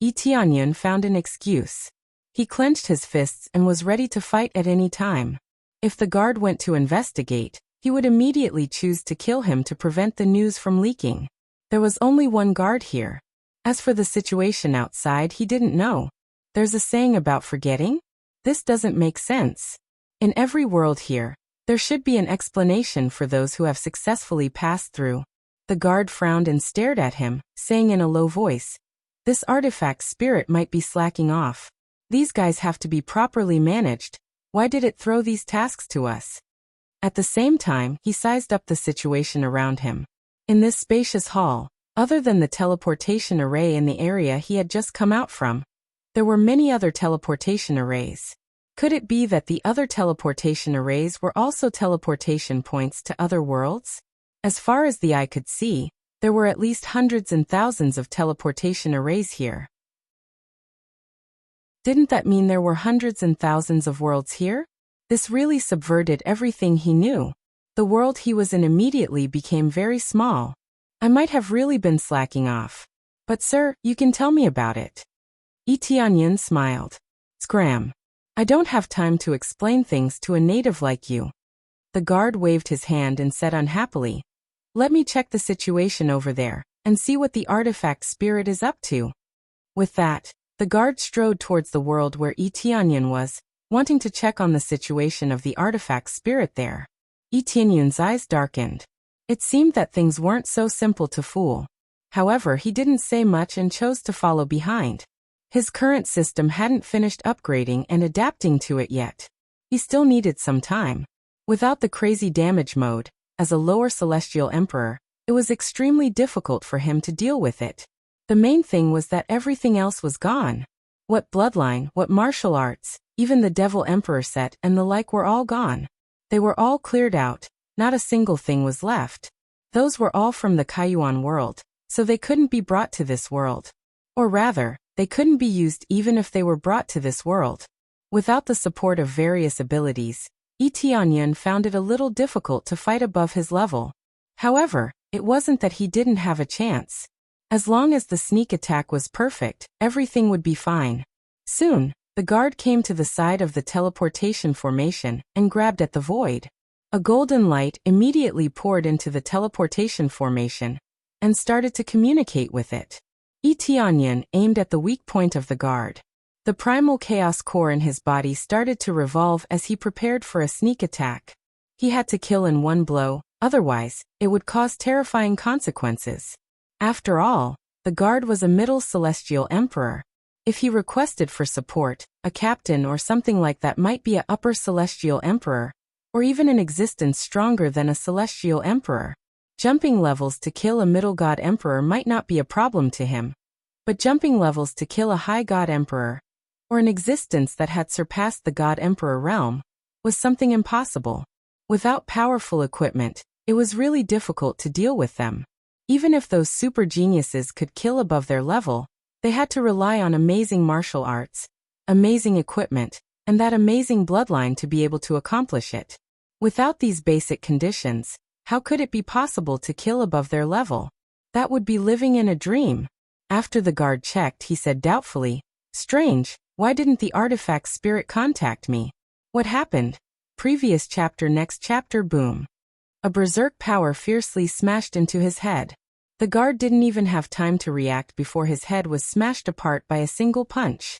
Yi Tianyan found an excuse. He clenched his fists and was ready to fight at any time. If the guard went to investigate, he would immediately choose to kill him to prevent the news from leaking. There was only one guard here. As for the situation outside, he didn't know. There's a saying about forgetting? This doesn't make sense. In every world here, there should be an explanation for those who have successfully passed through. The guard frowned and stared at him, saying in a low voice, "This artifact spirit might be slacking off. These guys have to be properly managed. Why did it throw these tasks to us?" At the same time, he sized up the situation around him. In this spacious hall, other than the teleportation array in the area he had just come out from, there were many other teleportation arrays. Could it be that the other teleportation arrays were also teleportation points to other worlds? As far as the eye could see, there were at least hundreds and thousands of teleportation arrays here. Didn't that mean there were hundreds and thousands of worlds here? This really subverted everything he knew. The world he was in immediately became very small. I might have really been slacking off. But sir, you can tell me about it. Yi Tianyan smiled. Scram. I don't have time to explain things to a native like you. The guard waved his hand and said unhappily, "Let me check the situation over there, and see what the artifact spirit is up to." With that, the guard strode towards the world where Yi Tianyan was, wanting to check on the situation of the artifact spirit there. Yi Tianyan's eyes darkened. It seemed that things weren't so simple to fool. However, he didn't say much and chose to follow behind. His current system hadn't finished upgrading and adapting to it yet. He still needed some time. Without the crazy damage mode, as a lower celestial emperor, it was extremely difficult for him to deal with it. The main thing was that everything else was gone. What bloodline, what martial arts, even the Devil Emperor set and the like were all gone. They were all cleared out, not a single thing was left. Those were all from the Kaiyuan world, so they couldn't be brought to this world. Or rather, they couldn't be used even if they were brought to this world. Without the support of various abilities, Yi Tianyan found it a little difficult to fight above his level. However, it wasn't that he didn't have a chance. As long as the sneak attack was perfect, everything would be fine. Soon, the guard came to the side of the teleportation formation and grabbed at the void. A golden light immediately poured into the teleportation formation and started to communicate with it. Yi Tianyan aimed at the weak point of the guard. The primal chaos core in his body started to revolve as he prepared for a sneak attack. He had to kill in one blow, otherwise, it would cause terrifying consequences. After all, the guard was a middle celestial emperor. If he requested for support, a captain or something like that might be a upper celestial emperor, or even an existence stronger than a celestial emperor. Jumping levels to kill a middle god emperor might not be a problem to him. But jumping levels to kill a high god emperor, or an existence that had surpassed the god emperor realm, was something impossible. Without powerful equipment, it was really difficult to deal with them. Even if those super geniuses could kill above their level, they had to rely on amazing martial arts, amazing equipment, and that amazing bloodline to be able to accomplish it. Without these basic conditions, how could it be possible to kill above their level? That would be living in a dream. After the guard checked, he said doubtfully, "Strange, why didn't the artifact spirit contact me? What happened?" Previous chapter. Next chapter. Boom. A berserk power fiercely smashed into his head. The guard didn't even have time to react before his head was smashed apart by a single punch.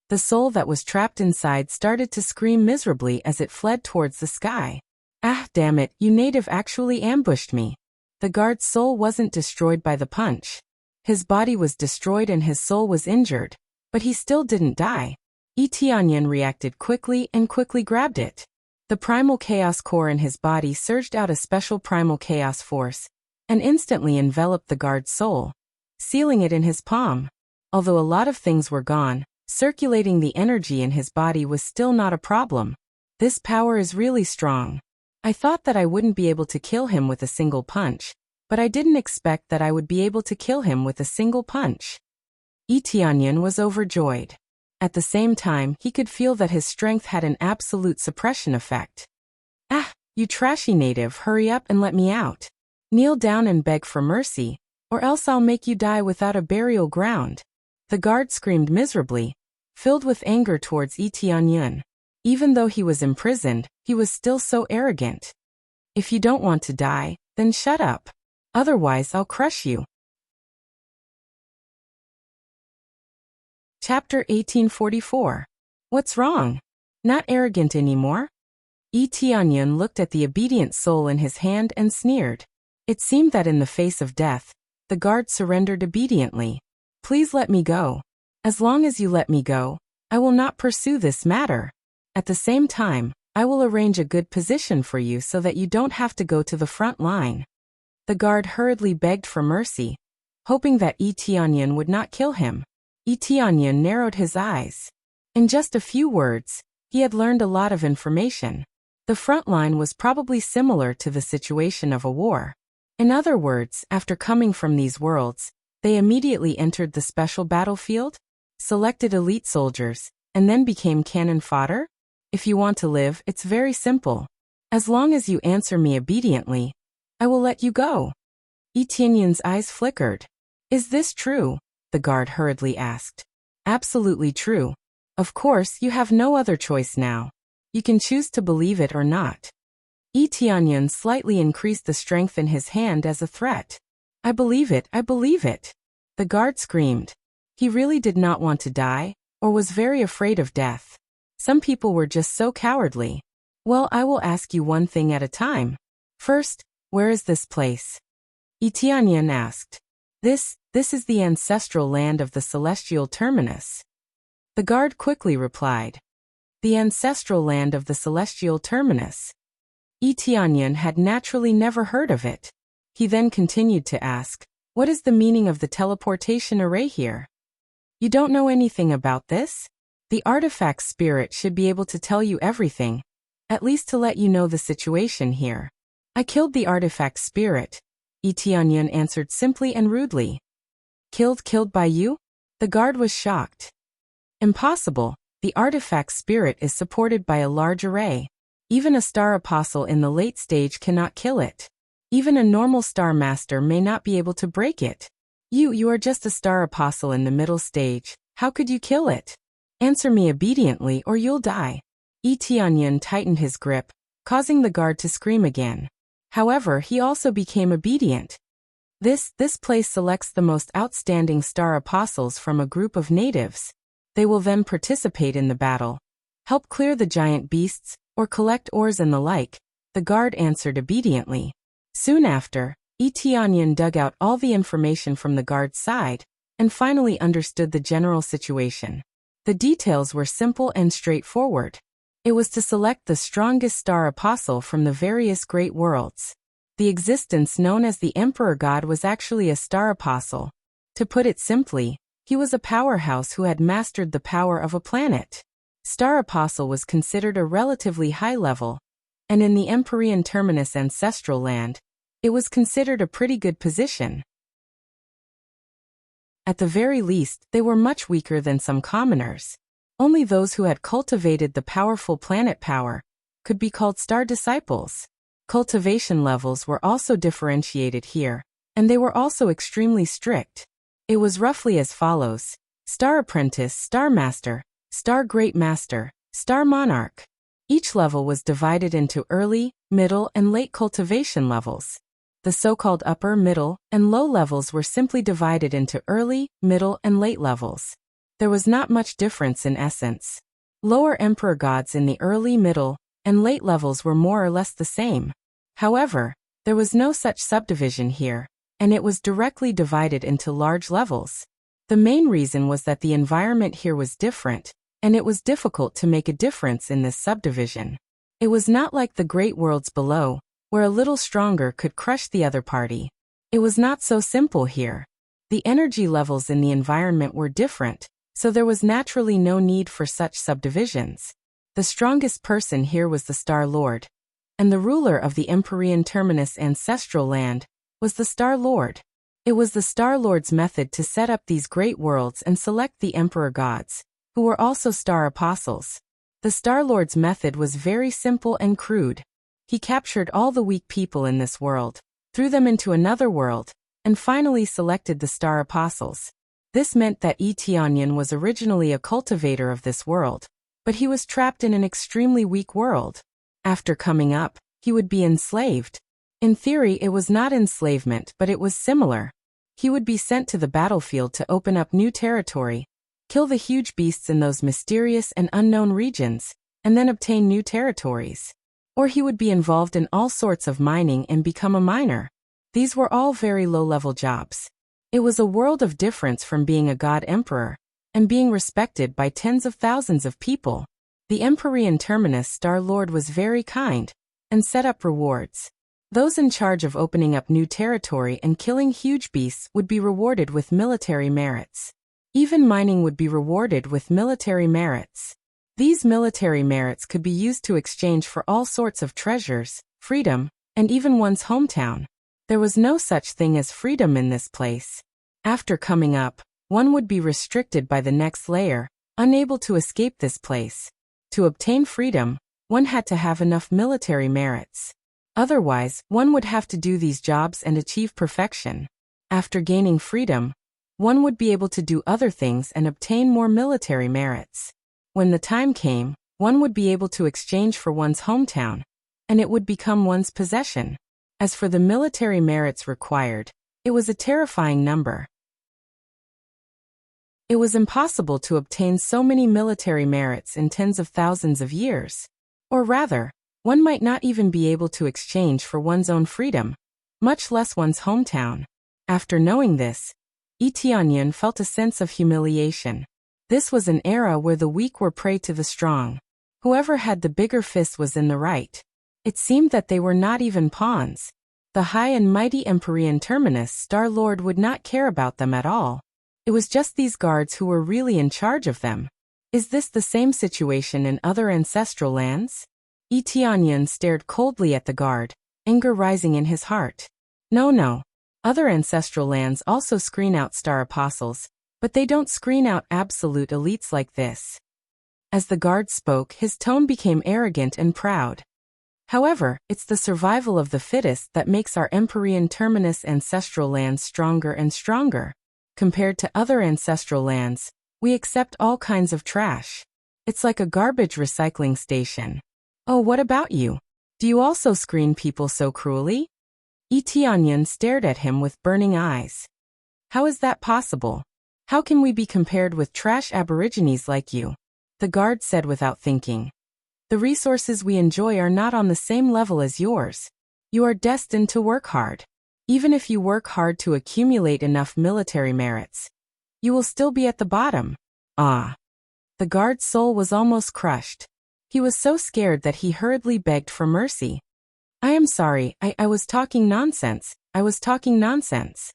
The soul that was trapped inside started to scream miserably as it fled towards the sky. "Ah, damn it, you native actually ambushed me." The guard's soul wasn't destroyed by the punch. His body was destroyed and his soul was injured, but he still didn't die. Tianyan reacted quickly and quickly grabbed it. The primal chaos core in his body surged out a special primal chaos force, and instantly enveloped the guard's soul, sealing it in his palm. Although a lot of things were gone, circulating the energy in his body was still not a problem. This power is really strong. I thought that I wouldn't be able to kill him with a single punch, but I didn't expect that I would be able to kill him with a single punch. Tianyan was overjoyed. At the same time, he could feel that his strength had an absolute suppression effect. "Ah, you trashy native, hurry up and let me out. Kneel down and beg for mercy, or else I'll make you die without a burial ground." The guard screamed miserably, filled with anger towards Tianyan. Even though he was imprisoned, he was still so arrogant. "If you don't want to die, then shut up. Otherwise I'll crush you." Chapter 1844. What's wrong? Not arrogant anymore? Tianyan looked at the obedient soul in his hand and sneered. It seemed that in the face of death, the guard surrendered obediently. "Please let me go. As long as you let me go, I will not pursue this matter. At the same time, I will arrange a good position for you so that you don't have to go to the front line." The guard hurriedly begged for mercy, hoping that Tianyan would not kill him. Tianyan narrowed his eyes. In just a few words, he had learned a lot of information. The front line was probably similar to the situation of a war. In other words, after coming from these worlds, they immediately entered the special battlefield, selected elite soldiers, and then became cannon fodder? If you want to live, it's very simple. As long as you answer me obediently, I will let you go. Tianyan's eyes flickered. "Is this true?" the guard hurriedly asked. "Absolutely true. Of course, you have no other choice now. You can choose to believe it or not." Tianyan slightly increased the strength in his hand as a threat. "I believe it, I believe it." The guard screamed. He really did not want to die, or was very afraid of death. Some people were just so cowardly. "Well, I will ask you one thing at a time. First, where is this place?" Tianyan asked. This is the ancestral land of the celestial terminus." The guard quickly replied. "The ancestral land of the celestial terminus." Tianyan had naturally never heard of it. He then continued to ask, "What is the meaning of the teleportation array here? You don't know anything about this? The artifact spirit should be able to tell you everything, at least to let you know the situation here." "I killed the artifact spirit," Tianyan answered simply and rudely. Killed by you?" The guard was shocked. "Impossible. The artifact spirit is supported by a large array. Even a star apostle in the late stage cannot kill it. Even a normal star master may not be able to break it. You are just a star apostle in the middle stage. How could you kill it? Answer me obediently or you'll die." Tianyan tightened his grip, causing the guard to scream again. However, he also became obedient. This place selects the most outstanding star apostles from a group of natives. They will then participate in the battle, help clear the giant beasts, or collect ores and the like. The guard answered obediently. Soon after, Tianyan dug out all the information from the guard's side, and finally understood the general situation. The details were simple and straightforward. It was to select the strongest star apostle from the various great worlds. The existence known as the Emperor God was actually a star apostle. To put it simply, he was a powerhouse who had mastered the power of a planet. Star apostle was considered a relatively high level, and in the Empyrean Terminus ancestral land, It was considered a pretty good position. At the very least, they were much weaker than some commoners. Only those who had cultivated the powerful planet power could be called star disciples. Cultivation levels were also differentiated here, and they were also extremely strict. It was roughly as follows: Star Apprentice, Star Master, Star Great Master, Star Monarch. Each level was divided into early, middle, and late cultivation levels. The so-called upper, middle, and low levels were simply divided into early, middle, and late levels. There was not much difference in essence. Lower emperor gods in the early, middle, and late levels were more or less the same. However, there was no such subdivision here, and it was directly divided into large levels. The main reason was that the environment here was different, and it was difficult to make a difference in this subdivision. It was not like the great worlds below, where a little stronger could crush the other party. It was not so simple here. The energy levels in the environment were different, so there was naturally no need for such subdivisions. The strongest person here was the Star Lord, and the ruler of the Empyrean Terminus ancestral land was the Star Lord. It was the Star Lord's method to set up these great worlds and select the emperor gods, who were also star apostles. The Star Lord's method was very simple and crude. He captured all the weak people in this world, threw them into another world, and finally selected the star apostles. This meant that Tianyan was originally a cultivator of this world, but he was trapped in an extremely weak world. After coming up, he would be enslaved. In theory, it was not enslavement, but it was similar. He would be sent to the battlefield to open up new territory, kill the huge beasts in those mysterious and unknown regions, and then obtain new territories. Or he would be involved in all sorts of mining and become a miner. These were all very low-level jobs. It was a world of difference from being a god emperor and being respected by tens of thousands of people. The Empyrean Terminus Star Lord was very kind and set up rewards. Those in charge of opening up new territory and killing huge beasts would be rewarded with military merits. Even mining would be rewarded with military merits. These military merits could be used to exchange for all sorts of treasures, freedom, and even one's hometown. There was no such thing as freedom in this place. After coming up, one would be restricted by the next layer, unable to escape this place. To obtain freedom, one had to have enough military merits. Otherwise, one would have to do these jobs and achieve perfection. After gaining freedom, one would be able to do other things and obtain more military merits. When the time came, one would be able to exchange for one's hometown, and it would become one's possession. As for the military merits required, it was a terrifying number. It was impossible to obtain so many military merits in tens of thousands of years. Or rather, one might not even be able to exchange for one's own freedom, much less one's hometown. After knowing this, Tianyan felt a sense of humiliation. This was an era where the weak were prey to the strong. Whoever had the bigger fist was in the right. It seemed that they were not even pawns. The high and mighty Empyrean Terminus Star Lord would not care about them at all. It was just these guards who were really in charge of them. Is this the same situation in other ancestral lands? Tianyan stared coldly at the guard, anger rising in his heart. No. Other ancestral lands also screen out star apostles, but they don't screen out absolute elites like this. As the guard spoke, his tone became arrogant and proud. However, it's the survival of the fittest that makes our Empyrean Terminus ancestral lands stronger and stronger. Compared to other ancestral lands, we accept all kinds of trash. It's like a garbage recycling station. Oh, what about you? Do you also screen people so cruelly? Tianyan stared at him with burning eyes. How is that possible? How can we be compared with trash aborigines like you? The guard said without thinking. The resources we enjoy are not on the same level as yours. You are destined to work hard. Even if you work hard to accumulate enough military merits, you will still be at the bottom. Ah. The guard's soul was almost crushed. He was so scared that he hurriedly begged for mercy. I am sorry, I was talking nonsense. I was talking nonsense.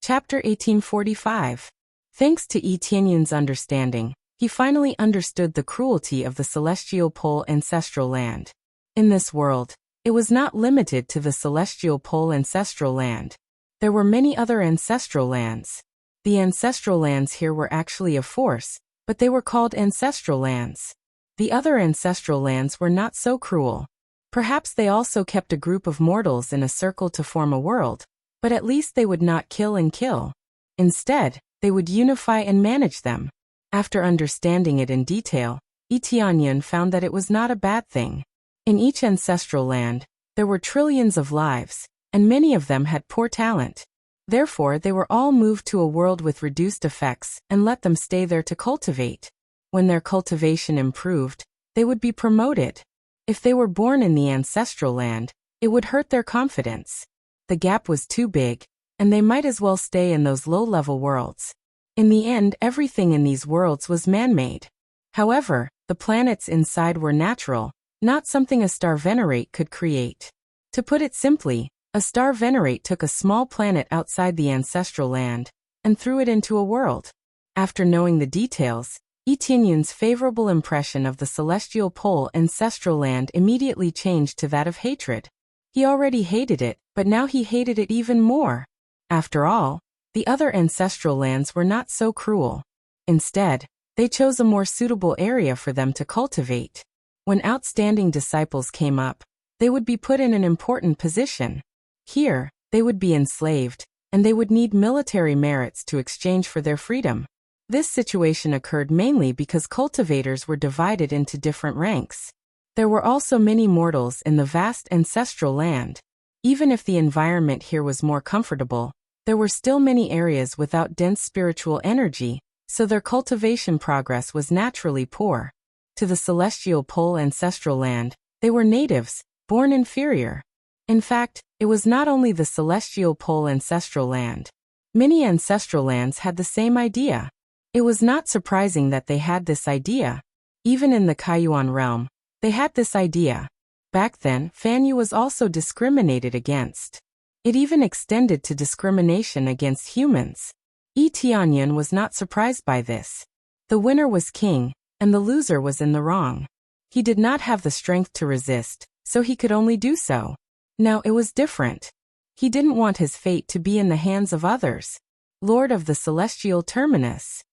Chapter 1845. Thanks to Tianyan's understanding, he finally understood the cruelty of the celestial pole ancestral land. In this world, it was not limited to the celestial pole ancestral land. There were many other ancestral lands. The ancestral lands here were actually a force, but they were called ancestral lands. The other ancestral lands were not so cruel. Perhaps they also kept a group of mortals in a circle to form a world, but at least they would not kill and kill. Instead, they would unify and manage them. After understanding it in detail, Tianyun found that it was not a bad thing. In each ancestral land, there were trillions of lives, and many of them had poor talent. Therefore, they were all moved to a world with reduced effects and let them stay there to cultivate. When their cultivation improved, they would be promoted. If they were born in the ancestral land, it would hurt their confidence. The gap was too big, and they might as well stay in those low-level worlds. In the end, everything in these worlds was man-made. However, the planets inside were natural, not something a star venerate could create. To put it simply, a star venerate took a small planet outside the ancestral land and threw it into a world. After knowing the details, Tianyun's favorable impression of the celestial pole ancestral land immediately changed to that of hatred. He already hated it, but now he hated it even more. After all, the other ancestral lands were not so cruel. Instead, they chose a more suitable area for them to cultivate. When outstanding disciples came up, they would be put in an important position. Here, they would be enslaved, and they would need military merits to exchange for their freedom. This situation occurred mainly because cultivators were divided into different ranks. There were also many mortals in the vast ancestral land. Even if the environment here was more comfortable, there were still many areas without dense spiritual energy, so their cultivation progress was naturally poor. To the celestial pole ancestral land, they were natives, born inferior. In fact, it was not only the celestial pole ancestral land. Many ancestral lands had the same idea. It was not surprising that they had this idea. Even in the Kaiyuan realm, they had this idea. Back then, Fanyu was also discriminated against. It even extended to discrimination against humans. Tianyun was not surprised by this. The winner was king, and the loser was in the wrong. He did not have the strength to resist, so he could only do so. Now it was different. He didn't want his fate to be in the hands of others. Lord of the celestial terminus.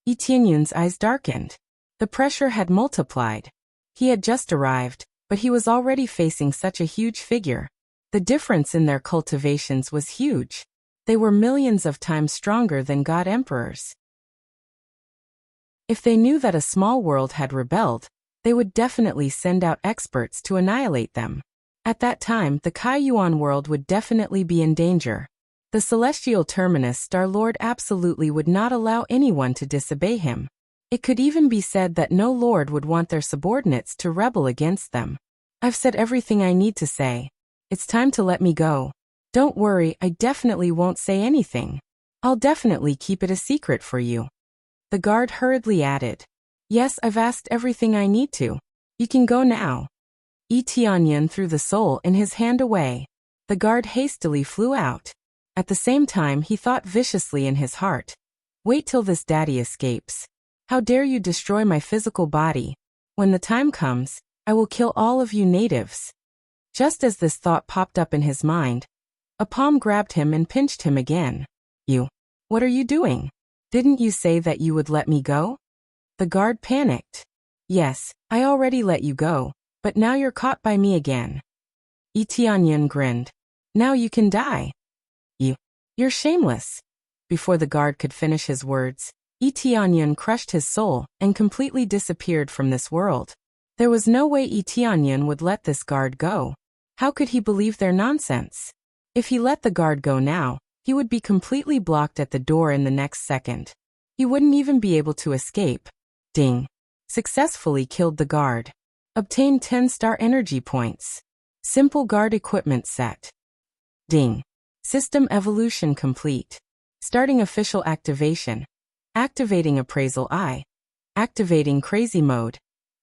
Tianyun's eyes darkened. The pressure had multiplied. He had just arrived, but he was already facing such a huge figure. The difference in their cultivations was huge. They were millions of times stronger than God emperors. If they knew that a small world had rebelled, they would definitely send out experts to annihilate them. At that time, the Kaiyuan world would definitely be in danger. The celestial terminus Star Lord absolutely would not allow anyone to disobey him. It could even be said that no lord would want their subordinates to rebel against them. I've said everything I need to say. It's time to let me go. Don't worry, I definitely won't say anything. I'll definitely keep it a secret for you. The guard hurriedly added. Yes, I've asked everything I need to. You can go now. Tianyun threw the soul in his hand away. The guard hastily flew out. At the same time, he thought viciously in his heart. Wait till this daddy escapes. How dare you destroy my physical body? When the time comes, I will kill all of you natives. Just as this thought popped up in his mind, a palm grabbed him and pinched him again. You. What are you doing? Didn't you say that you would let me go? The guard panicked. Yes, I already let you go, but now you're caught by me again. Tianyun grinned. Now you can die. You're shameless. Before the guard could finish his words, Tianyun crushed his soul and completely disappeared from this world. There was no way Tianyun would let this guard go. How could he believe their nonsense? If he let the guard go now, he would be completely blocked at the door in the next second. He wouldn't even be able to escape. Ding. Successfully killed the guard. Obtained 10-star energy points. Simple guard equipment set. Ding. System evolution complete. Starting official activation. Activating appraisal eye. Activating crazy mode.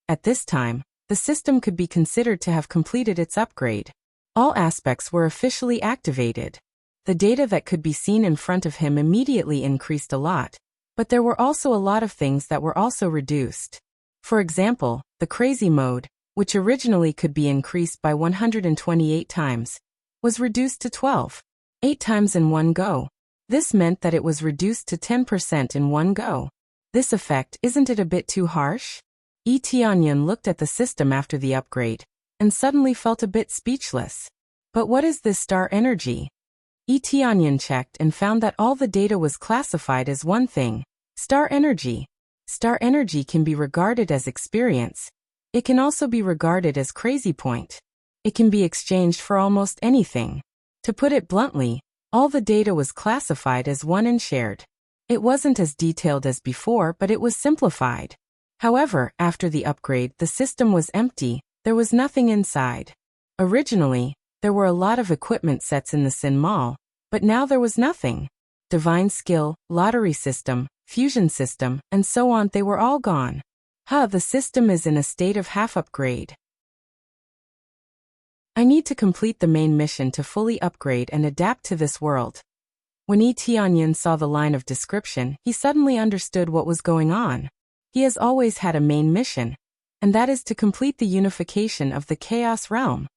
At this time, the system could be considered to have completed its upgrade. All aspects were officially activated. The data that could be seen in front of him immediately increased a lot, but there were also a lot of things that were also reduced. For example, the crazy mode, which originally could be increased by 128 times, was reduced to 12, 8 times in one go. This meant that it was reduced to 10% in one go. This effect, isn't it a bit too harsh? Tianyan looked at the system after the upgrade, and suddenly felt a bit speechless. But what is this star energy? Tianyan checked and found that all the data was classified as one thing: star energy. Star energy can be regarded as experience. It can also be regarded as crazy point. It can be exchanged for almost anything. To put it bluntly, all the data was classified as one and shared. It wasn't as detailed as before, but it was simplified. However, after the upgrade, the system was empty. There was nothing inside. Originally, there were a lot of equipment sets in the Sin Mall, but now there was nothing. Divine skill, lottery system, fusion system, and so on, they were all gone. The system is in a state of half upgrade. I need to complete the main mission to fully upgrade and adapt to this world. When Tianyan saw the line of description, he suddenly understood what was going on. He has always had a main mission, and that is to complete the unification of the Chaos Realm.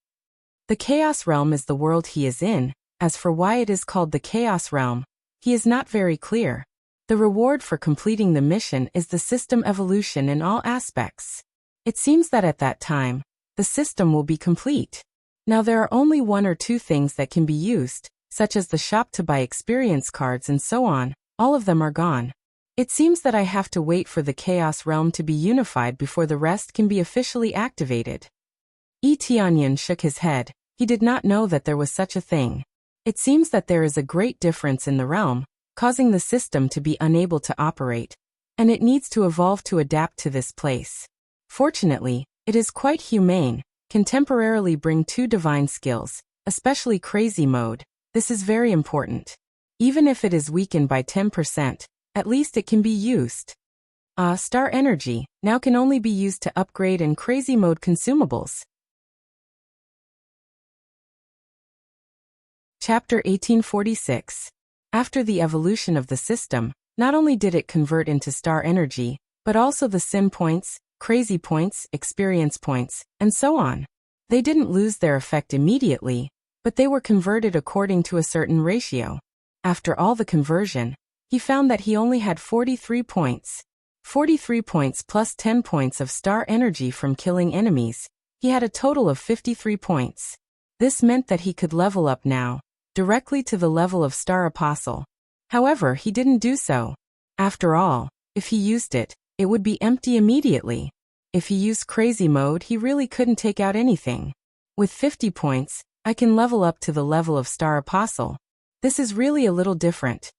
The Chaos Realm is the world he is in. As for why it is called the Chaos Realm, he is not very clear. The reward for completing the mission is the system evolution in all aspects. It seems that at that time, the system will be complete. Now there are only one or two things that can be used, such as the shop to buy experience cards and so on. All of them are gone. It seems that I have to wait for the Chaos Realm to be unified before the rest can be officially activated. Tianyan shook his head. He did not know that there was such a thing. It seems that there is a great difference in the realm, causing the system to be unable to operate, and it needs to evolve to adapt to this place. Fortunately, it is quite humane, can temporarily bring 2 divine skills, especially crazy mode. This is very important. Even if it is weakened by 10%, at least it can be used. Star energy now can only be used to upgrade and crazy mode consumables. Chapter 1846. After the evolution of the system, not only did it convert into star energy, but also the sin points, crazy points, experience points, and so on. They didn't lose their effect immediately, but they were converted according to a certain ratio. After all the conversion, he found that he only had 43 points. 43 points plus 10 points of star energy from killing enemies. He had a total of 53 points. This meant that he could level up now, directly to the level of Star Apostle. However, he didn't do so. After all, if he used it, it would be empty immediately. If he used crazy mode, he really couldn't take out anything. With 50 points, I can level up to the level of Star Apostle. This is really a little different.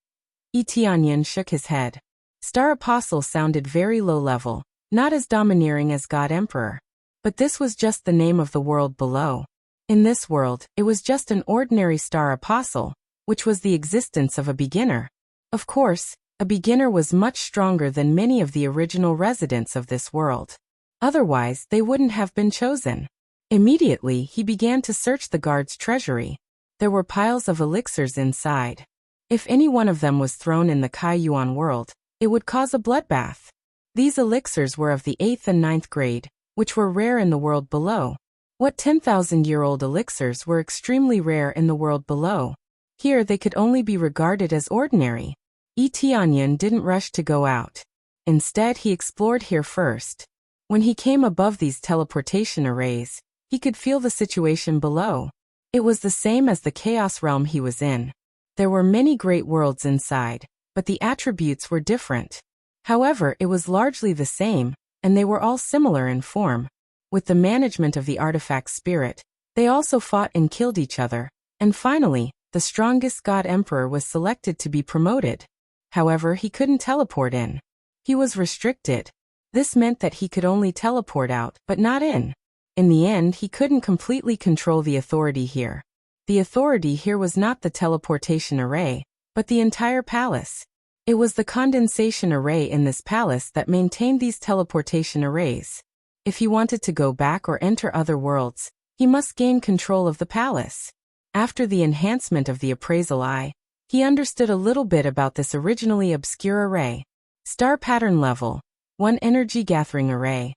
Tianyan shook his head. Star Apostle sounded very low level, not as domineering as God Emperor. But this was just the name of the world below. In this world, it was just an ordinary Star Apostle, which was the existence of a beginner. Of course, a beginner was much stronger than many of the original residents of this world. Otherwise, they wouldn't have been chosen. Immediately, he began to search the guard's treasury. There were piles of elixirs inside. If any one of them was thrown in the Kai Yuan world, it would cause a bloodbath. These elixirs were of the 8th and 9th grade, which were rare in the world below. What 10,000-year-old elixirs were extremely rare in the world below. Here they could only be regarded as ordinary. Tianyan didn't rush to go out. Instead, he explored here first. When he came above these teleportation arrays, he could feel the situation below. It was the same as the Chaos Realm he was in. There were many great worlds inside, but the attributes were different. However, it was largely the same, and they were all similar in form. With the management of the artifact spirit, they also fought and killed each other, and finally, the strongest God Emperor was selected to be promoted. However, he couldn't teleport in. He was restricted. This meant that he could only teleport out, but not in. In the end, he couldn't completely control the authority here. The authority here was not the teleportation array, but the entire palace. It was the condensation array in this palace that maintained these teleportation arrays. If he wanted to go back or enter other worlds, he must gain control of the palace. After the enhancement of the appraisal eye, he understood a little bit about this originally obscure array. Star pattern level, 1 energy gathering array.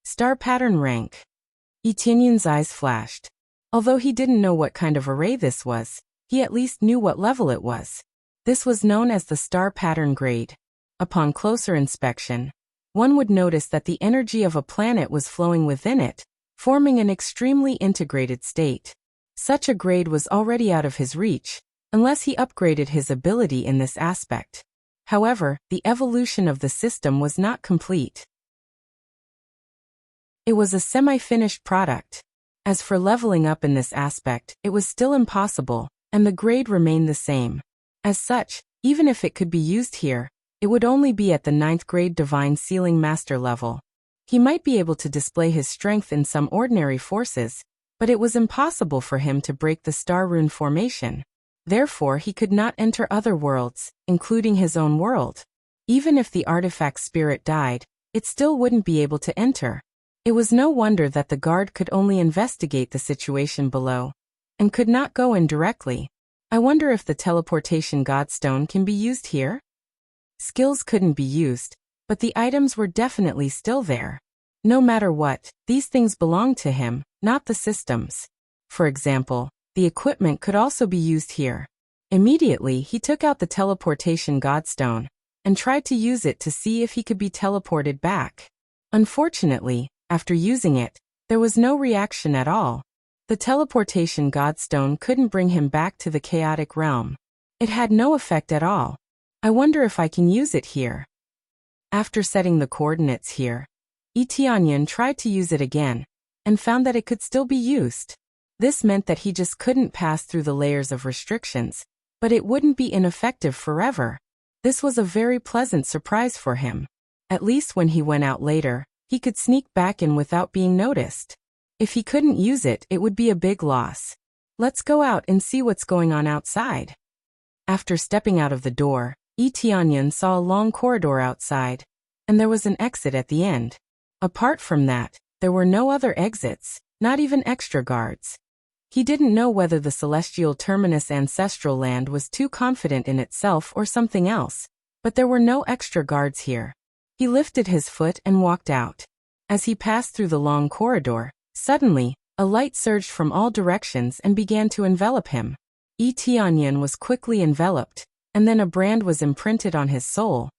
Star pattern rank. Etienne's eyes flashed. Although he didn't know what kind of array this was, he at least knew what level it was. This was known as the star pattern grade. Upon closer inspection, one would notice that the energy of a planet was flowing within it, forming an extremely integrated state. Such a grade was already out of his reach, unless he upgraded his ability in this aspect. However, the evolution of the system was not complete. It was a semi-finished product. As for leveling up in this aspect, it was still impossible, and the grade remained the same. As such, even if it could be used here, it would only be at the 9th grade Divine Sealing Master level. He might be able to display his strength in some ordinary forces, but it was impossible for him to break the star rune formation. Therefore, he could not enter other worlds, including his own world. Even if the artifact spirit died, it still wouldn't be able to enter. It was no wonder that the guard could only investigate the situation below, and could not go in directly. I wonder if the teleportation godstone can be used here? Skills couldn't be used, but the items were definitely still there. No matter what, these things belonged to him, not the systems. For example, the equipment could also be used here. Immediately, he took out the teleportation godstone, and tried to use it to see if he could be teleported back. Unfortunately, after using it, there was no reaction at all. The teleportation godstone couldn't bring him back to the chaotic realm. It had no effect at all. I wonder if I can use it here. After setting the coordinates here, Etienne tried to use it again, and found that it could still be used. This meant that he just couldn't pass through the layers of restrictions, but it wouldn't be ineffective forever. This was a very pleasant surprise for him. At least when he went out later, he could sneak back in without being noticed. If he couldn't use it, it would be a big loss. Let's go out and see what's going on outside. After stepping out of the door, Etienne saw a long corridor outside, and there was an exit at the end. Apart from that, there were no other exits, not even extra guards. He didn't know whether the celestial terminus ancestral land was too confident in itself or something else, but there were no extra guards here. He lifted his foot and walked out. As he passed through the long corridor, suddenly, a light surged from all directions and began to envelop him. Etienne was quickly enveloped, and then a brand was imprinted on his soul.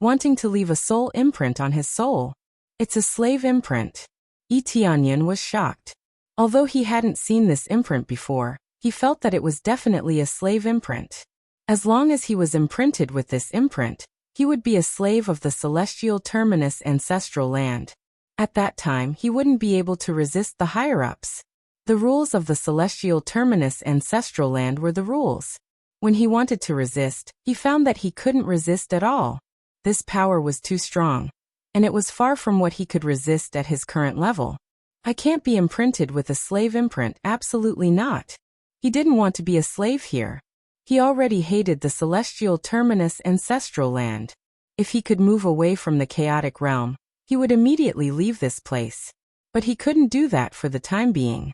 Wanting to leave a soul imprint on his soul. It's a slave imprint. Etienne was shocked. Although he hadn't seen this imprint before, he felt that it was definitely a slave imprint. As long as he was imprinted with this imprint, he would be a slave of the celestial terminus ancestral land. At that time, he wouldn't be able to resist the higher-ups. The rules of the celestial terminus ancestral land were the rules. When he wanted to resist, he found that he couldn't resist at all. This power was too strong, and it was far from what he could resist at his current level. I can't be imprinted with a slave imprint, absolutely not. He didn't want to be a slave here. He already hated the celestial terminus ancestral land. If he could move away from the chaotic realm, he would immediately leave this place. But he couldn't do that for the time being.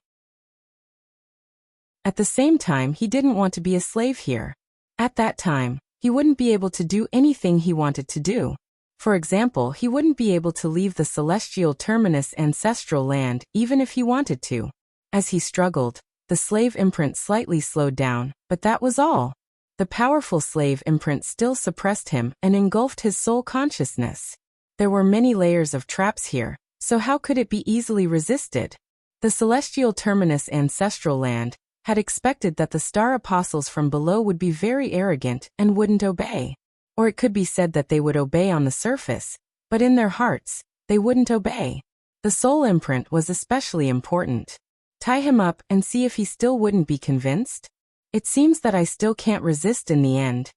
At the same time, he didn't want to be a slave here. At that time, he wouldn't be able to do anything he wanted to do. For example, he wouldn't be able to leave the celestial terminus ancestral land even if he wanted to. As he struggled, the slave imprint slightly slowed down, but that was all. The powerful slave imprint still suppressed him and engulfed his soul consciousness. There were many layers of traps here, so how could it be easily resisted? The celestial terminus ancestral land had expected that the star apostles from below would be very arrogant and wouldn't obey. Or it could be said that they would obey on the surface, but in their hearts, they wouldn't obey. The soul imprint was especially important. Tie him up and see if he still wouldn't be convinced? It seems that I still can't resist in the end.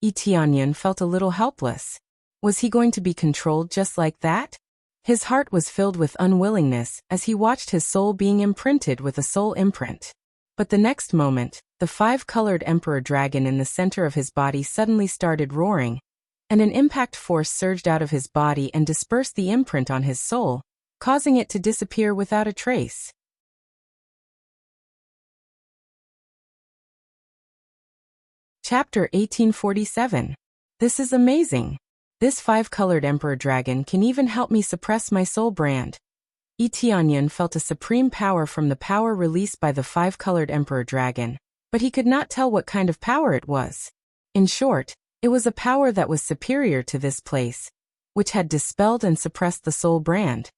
Etienne felt a little helpless. Was he going to be controlled just like that? His heart was filled with unwillingness as he watched his soul being imprinted with a soul imprint. But the next moment, the 5-colored emperor dragon in the center of his body suddenly started roaring, and an impact force surged out of his body and dispersed the imprint on his soul, causing it to disappear without a trace. Chapter 1847. This is amazing. This 5-colored emperor dragon can even help me suppress my soul brand. Tianyan felt a supreme power from the power released by the five-colored Emperor Dragon, but he could not tell what kind of power it was. In short, it was a power that was superior to this place, which had dispelled and suppressed the soul brand.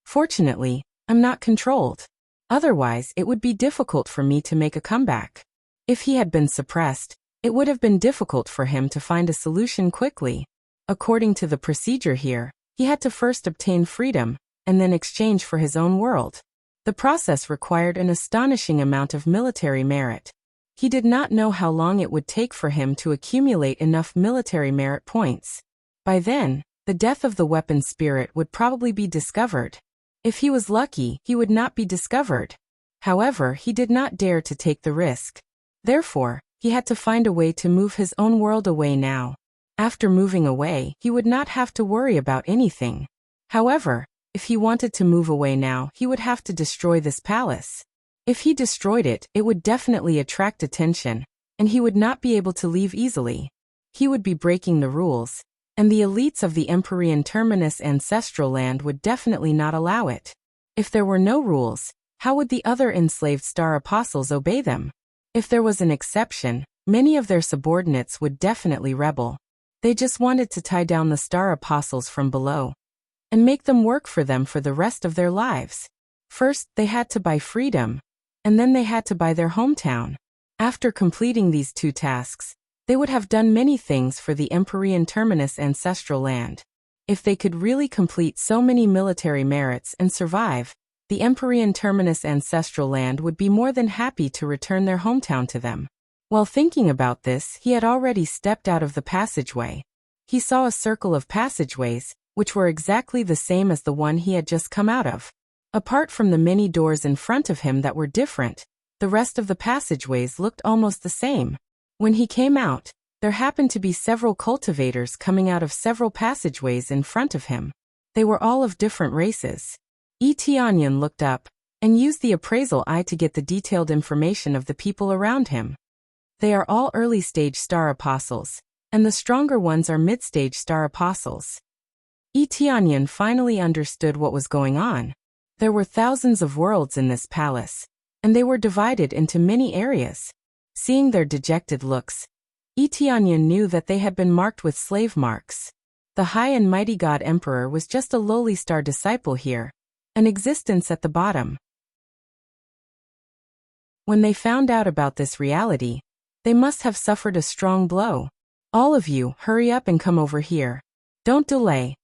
Fortunately, I'm not controlled. Otherwise, it would be difficult for me to make a comeback. If he had been suppressed, it would have been difficult for him to find a solution quickly. According to the procedure here, he had to first obtain freedom, and then exchange for his own world. The process required an astonishing amount of military merit. He did not know how long it would take for him to accumulate enough military merit points. By then, the death of the weapon spirit would probably be discovered. If he was lucky, he would not be discovered. However, he did not dare to take the risk. Therefore, he had to find a way to move his own world away now. After moving away, he would not have to worry about anything. However, if he wanted to move away now, he would have to destroy this palace. If he destroyed it, it would definitely attract attention, and he would not be able to leave easily. He would be breaking the rules, and the elites of the Empyrean Terminus ancestral land would definitely not allow it. If there were no rules, how would the other enslaved star apostles obey them? If there was an exception, many of their subordinates would definitely rebel. They just wanted to tie down the star apostles from below and make them work for them for the rest of their lives. First, they had to buy freedom, and then they had to buy their hometown. After completing these two tasks, they would have done many things for the Empyrean Terminus ancestral land. If they could really complete so many military merits and survive, the Empyrean Terminus ancestral land would be more than happy to return their hometown to them. While thinking about this, he had already stepped out of the passageway. He saw a circle of passageways, which were exactly the same as the one he had just come out of. Apart from the many doors in front of him that were different, the rest of the passageways looked almost the same. When he came out, there happened to be several cultivators coming out of several passageways in front of him. They were all of different races. Tianyan looked up and used the appraisal eye to get the detailed information of the people around him. They are all early-stage star apostles, and the stronger ones are mid-stage star apostles. Tianyan finally understood what was going on. There were thousands of worlds in this palace, and they were divided into many areas. Seeing their dejected looks, Tianyan knew that they had been marked with slave marks. The high and mighty God Emperor was just a lowly star disciple here, an existence at the bottom. When they found out about this reality, they must have suffered a strong blow. All of you, hurry up and come over here. Don't delay.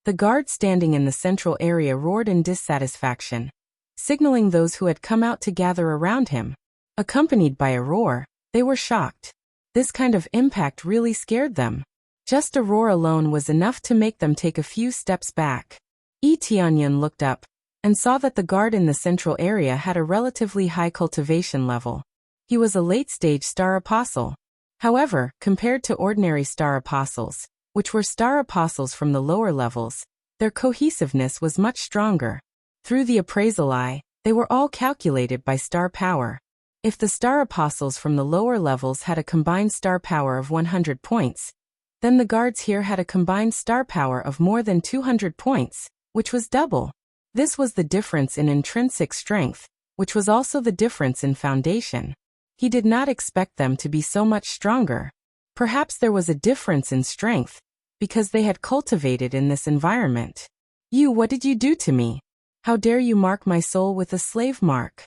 The guard standing in the central area roared in dissatisfaction, signaling those who had come out to gather around him. Accompanied by a roar, they were shocked. This kind of impact really scared them. Just a roar alone was enough to make them take a few steps back. Tianyan looked up and saw that the guard in the central area had a relatively high cultivation level. He was a late-stage star apostle. However, compared to ordinary star apostles, which were star apostles from the lower levels, their cohesiveness was much stronger. Through the appraisal eye, they were all calculated by star power. If the star apostles from the lower levels had a combined star power of 100 points, then the guards here had a combined star power of more than 200 points, which was double. This was the difference in intrinsic strength, which was also the difference in foundation. He did not expect them to be so much stronger. Perhaps there was a difference in strength, because they had cultivated in this environment. You, what did you do to me? How dare you mark my soul with a slave mark?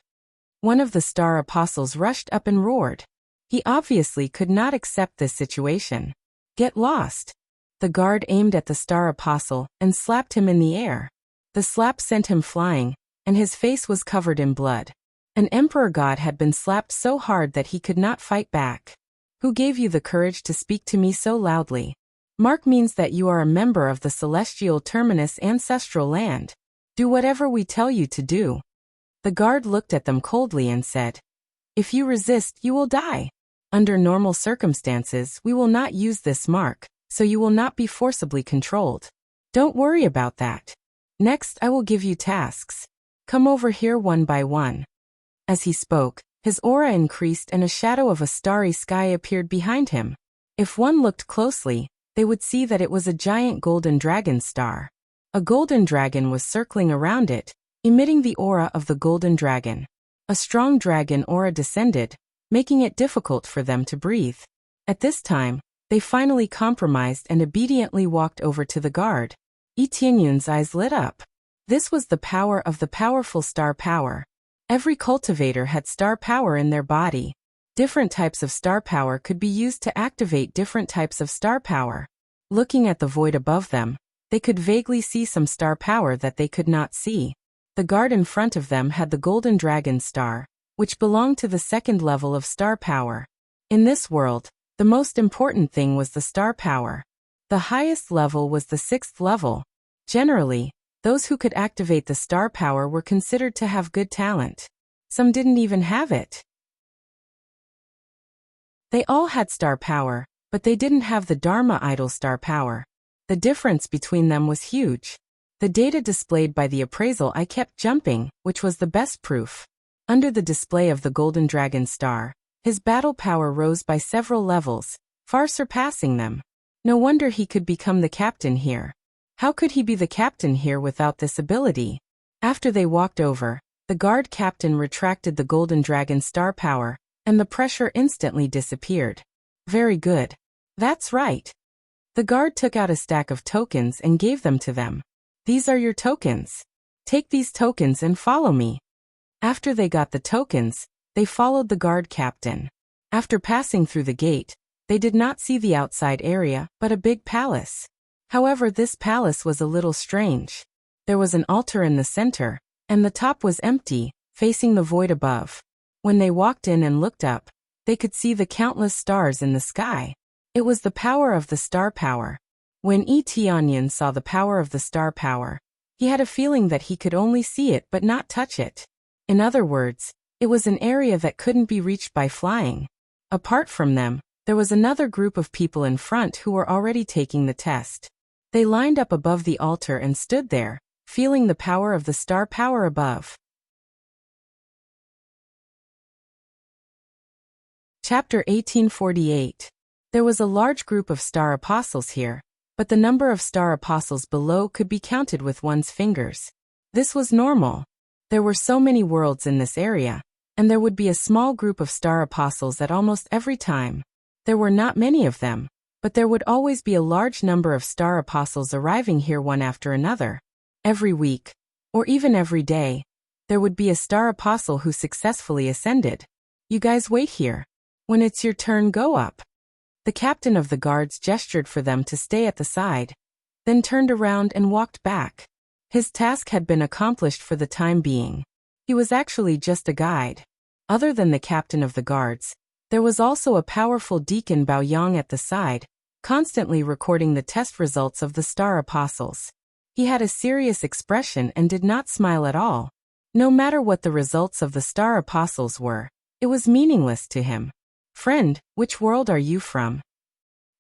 One of the star apostles rushed up and roared. He obviously could not accept this situation. Get lost. The guard aimed at the star apostle and slapped him in the air. The slap sent him flying, and his face was covered in blood. An emperor god had been slapped so hard that he could not fight back. Who gave you the courage to speak to me so loudly? Mark means that you are a member of the celestial terminus ancestral land. Do whatever we tell you to do. The guard looked at them coldly and said, if you resist, you will die. Under normal circumstances, we will not use this mark, so you will not be forcibly controlled. Don't worry about that. Next, I will give you tasks. Come over here one by one. As he spoke, his aura increased and a shadow of a starry sky appeared behind him. If one looked closely, they would see that it was a giant golden dragon star. A golden dragon was circling around it, emitting the aura of the golden dragon. A strong dragon aura descended, making it difficult for them to breathe. At this time, they finally compromised and obediently walked over to the guard. Yi Tianyun's eyes lit up. This was the power of the powerful star power. Every cultivator had star power in their body. Different types of star power could be used to activate different types of star power. Looking at the void above them, they could vaguely see some star power that they could not see. The guard in front of them had the golden dragon star, which belonged to the second level of star power. In this world, the most important thing was the star power. The highest level was the sixth level. Generally, those who could activate the star power were considered to have good talent. Some didn't even have it. They all had star power, but they didn't have the Dharma idol star power. The difference between them was huge. The data displayed by the appraisal eye kept jumping, which was the best proof. Under the display of the golden dragon star, his battle power rose by several levels, far surpassing them. No wonder he could become the captain here. How could he be the captain here without this ability? After they walked over, the guard captain retracted the golden dragon star power, and the pressure instantly disappeared. Very good. That's right. The guard took out a stack of tokens and gave them to them. These are your tokens. Take these tokens and follow me. After they got the tokens, they followed the guard captain. After passing through the gate, they did not see the outside area, but a big palace. However, this palace was a little strange. There was an altar in the center, and the top was empty, facing the void above. When they walked in and looked up, they could see the countless stars in the sky. It was the power of the star power. When Yi Tianyun saw the power of the star power, he had a feeling that he could only see it but not touch it. In other words, it was an area that couldn't be reached by flying. Apart from them, there was another group of people in front who were already taking the test. They lined up above the altar and stood there, feeling the power of the star power above. Chapter 1848. There was a large group of star apostles here, but the number of star apostles below could be counted with one's fingers. This was normal. There were so many worlds in this area, and there would be a small group of star apostles at almost every time. There were not many of them, but there would always be a large number of star apostles arriving here one after another. Every week, or even every day, there would be a star apostle who successfully ascended. You guys wait here. When it's your turn, go up. The captain of the guards gestured for them to stay at the side, then turned around and walked back. His task had been accomplished for the time being. He was actually just a guide. Other than the captain of the guards, there was also a powerful deacon Baoyang at the side, constantly recording the test results of the star apostles. He had a serious expression and did not smile at all. No matter what the results of the star apostles were, it was meaningless to him. Friend, which world are you from?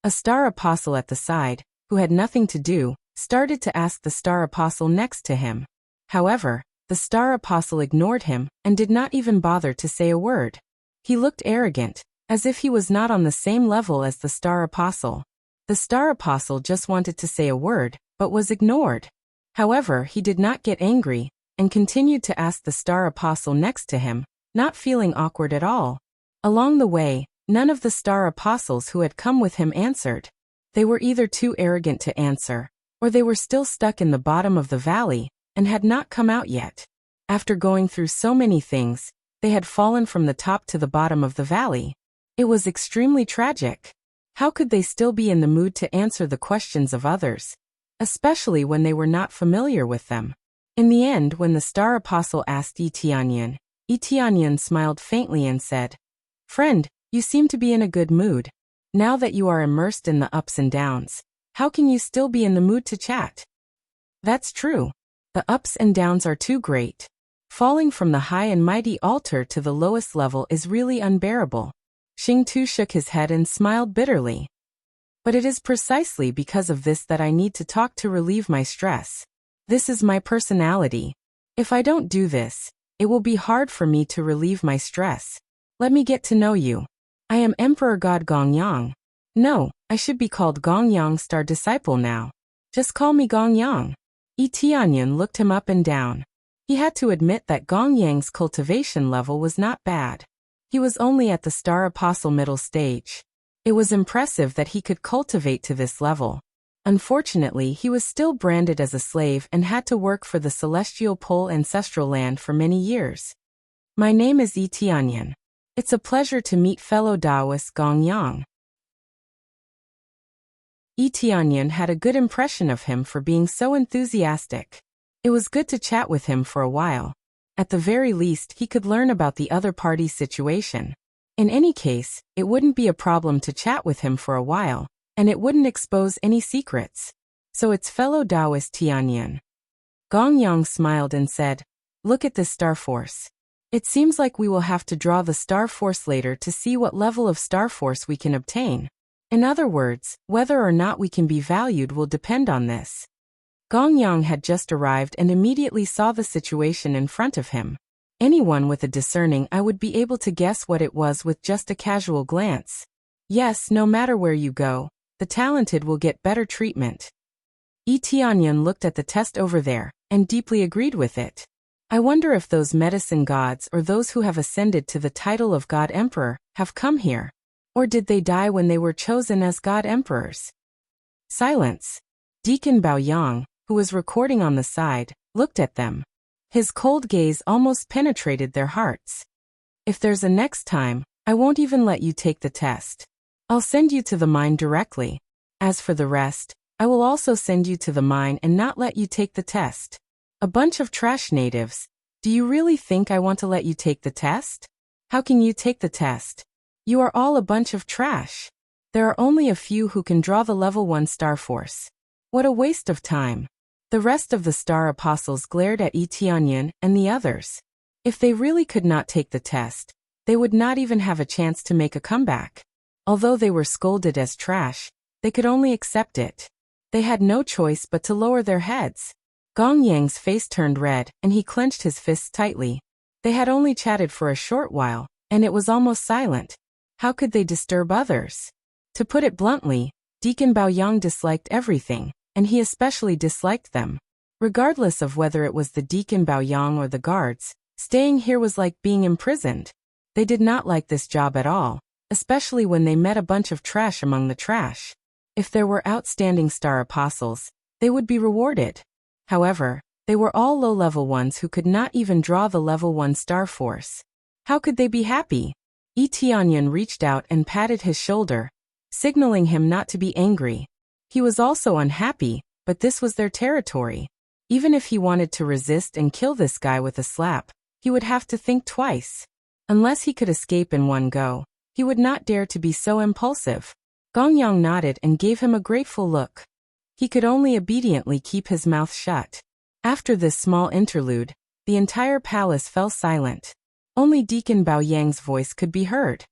A star apostle at the side, who had nothing to do, started to ask the star apostle next to him. However, the star apostle ignored him and did not even bother to say a word. He looked arrogant, as if he was not on the same level as the star apostle. The star apostle just wanted to say a word, but was ignored. However, he did not get angry, and continued to ask the star apostle next to him, not feeling awkward at all. Along the way, none of the star apostles who had come with him answered. They were either too arrogant to answer, or they were still stuck in the bottom of the valley, and had not come out yet. After going through so many things, they had fallen from the top to the bottom of the valley. It was extremely tragic. How could they still be in the mood to answer the questions of others, especially when they were not familiar with them? In the end, when the star apostle asked Yi Tianyun smiled faintly and said, "Friend, you seem to be in a good mood. Now that you are immersed in the ups and downs, how can you still be in the mood to chat?" That's true. The ups and downs are too great. Falling from the high and mighty altar to the lowest level is really unbearable. Xing Tu shook his head and smiled bitterly. But it is precisely because of this that I need to talk to relieve my stress. This is my personality. If I don't do this, it will be hard for me to relieve my stress. Let me get to know you. I am Emperor God Gongyang. No, I should be called Gongyang Star Disciple now. Just call me Gongyang. Yi Tianyun looked him up and down. He had to admit that Gong Yang's cultivation level was not bad. He was only at the Star Apostle middle stage. It was impressive that he could cultivate to this level. Unfortunately, he was still branded as a slave and had to work for the Celestial Pole ancestral land for many years. My name is Yi Tianyan. It's a pleasure to meet fellow Taoist Gong Yang. Yi Tianyan had a good impression of him for being so enthusiastic. It was good to chat with him for a while. At the very least, he could learn about the other party's situation. In any case, it wouldn't be a problem to chat with him for a while, and it wouldn't expose any secrets. So it's fellow Taoist Tianyan. Gong Yang smiled and said, "Look at this star force. It seems like we will have to draw the star force later to see what level of star force we can obtain. In other words, whether or not we can be valued will depend on this." Gong Yang had just arrived and immediately saw the situation in front of him. Anyone with a discerning eye would be able to guess what it was with just a casual glance. Yes, no matter where you go, the talented will get better treatment. Yi Tianyan looked at the test over there, and deeply agreed with it. I wonder if those medicine gods or those who have ascended to the title of God Emperor have come here. Or did they die when they were chosen as God Emperors? Silence. Deacon Baoyang, who was recording on the side, looked at them. His cold gaze almost penetrated their hearts. If there's a next time, I won't even let you take the test. I'll send you to the mine directly. As for the rest, I will also send you to the mine and not let you take the test. A bunch of trash natives. Do you really think I want to let you take the test? How can you take the test? You are all a bunch of trash. There are only a few who can draw the level 1 star force. What a waste of time. The rest of the Star Apostles glared at Yi Tianyan and the others. If they really could not take the test, they would not even have a chance to make a comeback. Although they were scolded as trash, they could only accept it. They had no choice but to lower their heads. Gong Yang's face turned red and he clenched his fists tightly. They had only chatted for a short while, and it was almost silent. How could they disturb others? To put it bluntly, Deacon Baoyang disliked everything, and he especially disliked them. Regardless of whether it was the Deacon Baoyang or the guards, staying here was like being imprisoned. They did not like this job at all, especially when they met a bunch of trash among the trash. If there were outstanding Star Apostles, they would be rewarded. However, they were all low-level ones who could not even draw the level 1 star force. How could they be happy? Yi Tianyan reached out and patted his shoulder, signaling him not to be angry. He was also unhappy, but this was their territory. Even if he wanted to resist and kill this guy with a slap, he would have to think twice. Unless he could escape in one go, he would not dare to be so impulsive. Gong Yang nodded and gave him a grateful look. He could only obediently keep his mouth shut. After this small interlude, the entire palace fell silent. Only Deacon Baoyang's voice could be heard.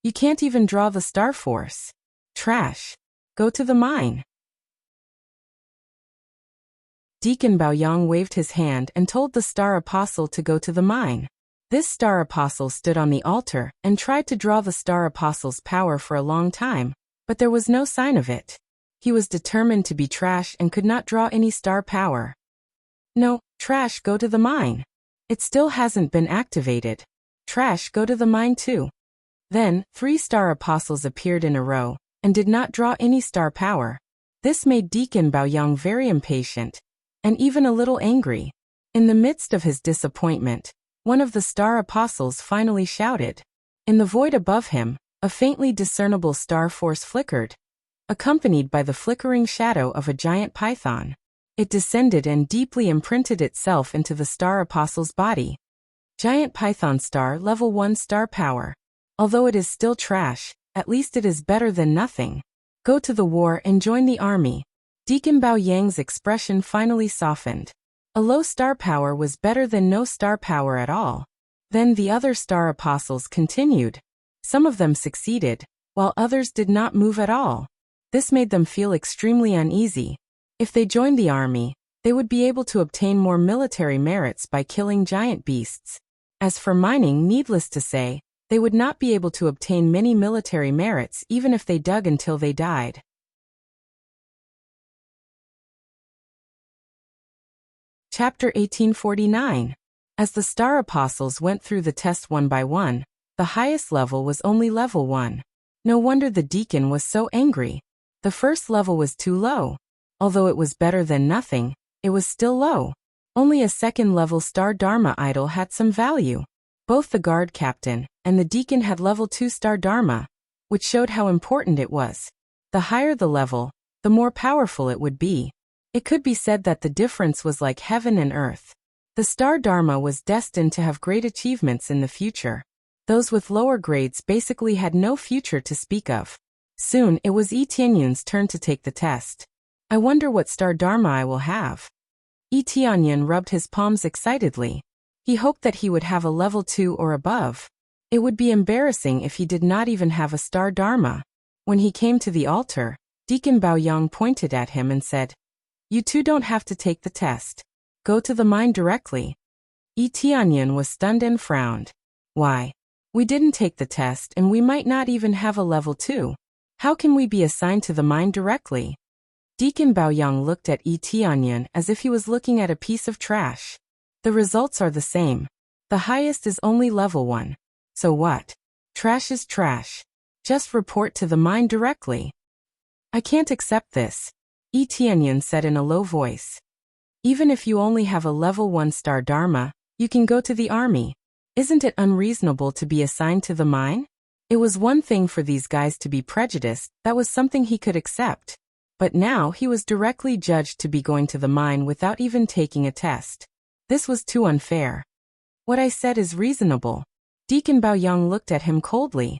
You can't even draw the star force. Trash. Go to the mine. Deacon Baoyang waved his hand and told the Star Apostle to go to the mine. This Star Apostle stood on the altar and tried to draw the Star Apostle's power for a long time, but there was no sign of it. He was determined to be trash and could not draw any star power. No, trash, go to the mine. It still hasn't been activated. Trash, go to the mine too. Then, 3 Star Apostles appeared in a row, and did not draw any star power. This made Deacon Baoyang very impatient, and even a little angry. In the midst of his disappointment, one of the Star Apostles finally shouted. In the void above him, a faintly discernible star force flickered, accompanied by the flickering shadow of a giant python. It descended and deeply imprinted itself into the Star Apostle's body. Giant Python Star Level 1 Star Power. Although it is still trash, at least it is better than nothing. Go to the war and join the army. Deacon Baoyang's expression finally softened. A low star power was better than no star power at all. Then the other Star Apostles continued. Some of them succeeded, while others did not move at all. This made them feel extremely uneasy. If they joined the army, they would be able to obtain more military merits by killing giant beasts. As for mining, needless to say, they would not be able to obtain many military merits even if they dug until they died. Chapter 1849. As the star apostles went through the test one by one, the highest level was only level 1. No wonder the deacon was so angry. The first level was too low. Although it was better than nothing, it was still low. Only a second-level star Dharma idol had some value. Both the guard captain and the deacon had level 2 star Dharma, which showed how important it was. The higher the level, the more powerful it would be. It could be said that the difference was like heaven and earth. The star Dharma was destined to have great achievements in the future. Those with lower grades basically had no future to speak of. Soon it was Yi Tianyun's turn to take the test. I wonder what star Dharma I will have. Yi Tianyun rubbed his palms excitedly. He hoped that he would have a level 2 or above. It would be embarrassing if he did not even have a star Dharma. When he came to the altar, Deacon Baoyang pointed at him and said, "You two don't have to take the test. Go to the mine directly." Yi Tianyun was stunned and frowned. "Why? We didn't take the test and we might not even have a level 2. How can we be assigned to the mine directly?" Deacon Baoyang looked at Yi Tianyun as if he was looking at a piece of trash. The results are the same. The highest is only level 1. So what? Trash is trash. Just report to the mine directly. "I can't accept this," Yi Tianyun said in a low voice. "Even if you only have a level 1 star Dharma, you can go to the army. Isn't it unreasonable to be assigned to the mine?" It was one thing for these guys to be prejudiced, that was something he could accept. But now he was directly judged to be going to the mine without even taking a test. This was too unfair. "What I said is reasonable." Deacon Baoyang looked at him coldly.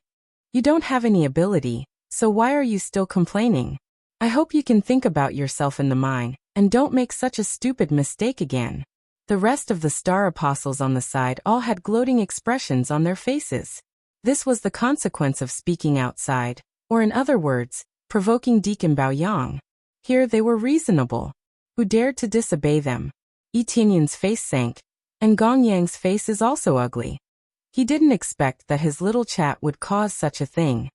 "You don't have any ability, so why are you still complaining? I hope you can think about yourself in the mine, and don't make such a stupid mistake again." The rest of the star apostles on the side all had gloating expressions on their faces. This was the consequence of speaking outside, or in other words, provoking Deacon Baoyang. Here they were reasonable. Who dared to disobey them? Yi Tianyun's face sank, and Gong Yang's face is also ugly. He didn't expect that his little chat would cause such a thing.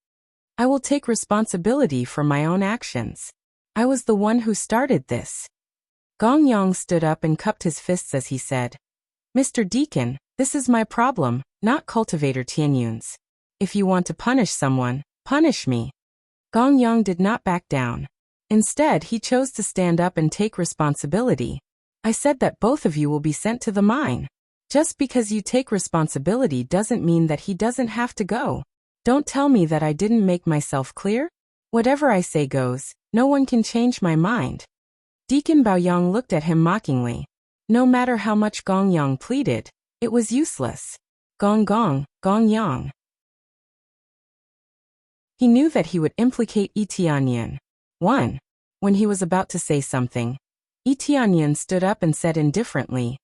"I will take responsibility for my own actions. I was the one who started this." Gong Yang stood up and cupped his fists as he said, "Mr. Deacon, this is my problem, not Cultivator Tianyun's. If you want to punish someone, punish me." Gong Yang did not back down. Instead, he chose to stand up and take responsibility. "I said that both of you will be sent to the mine. Just because you take responsibility doesn't mean that he doesn't have to go. Don't tell me that I didn't make myself clear. Whatever I say goes, no one can change my mind." Deacon Baoyang looked at him mockingly. No matter how much Gong Yang pleaded, it was useless. Gong Gong, Gong Yang. He knew that he would implicate Yi Tianyun. 1. When he was about to say something, Yi Tianyun stood up and said indifferently,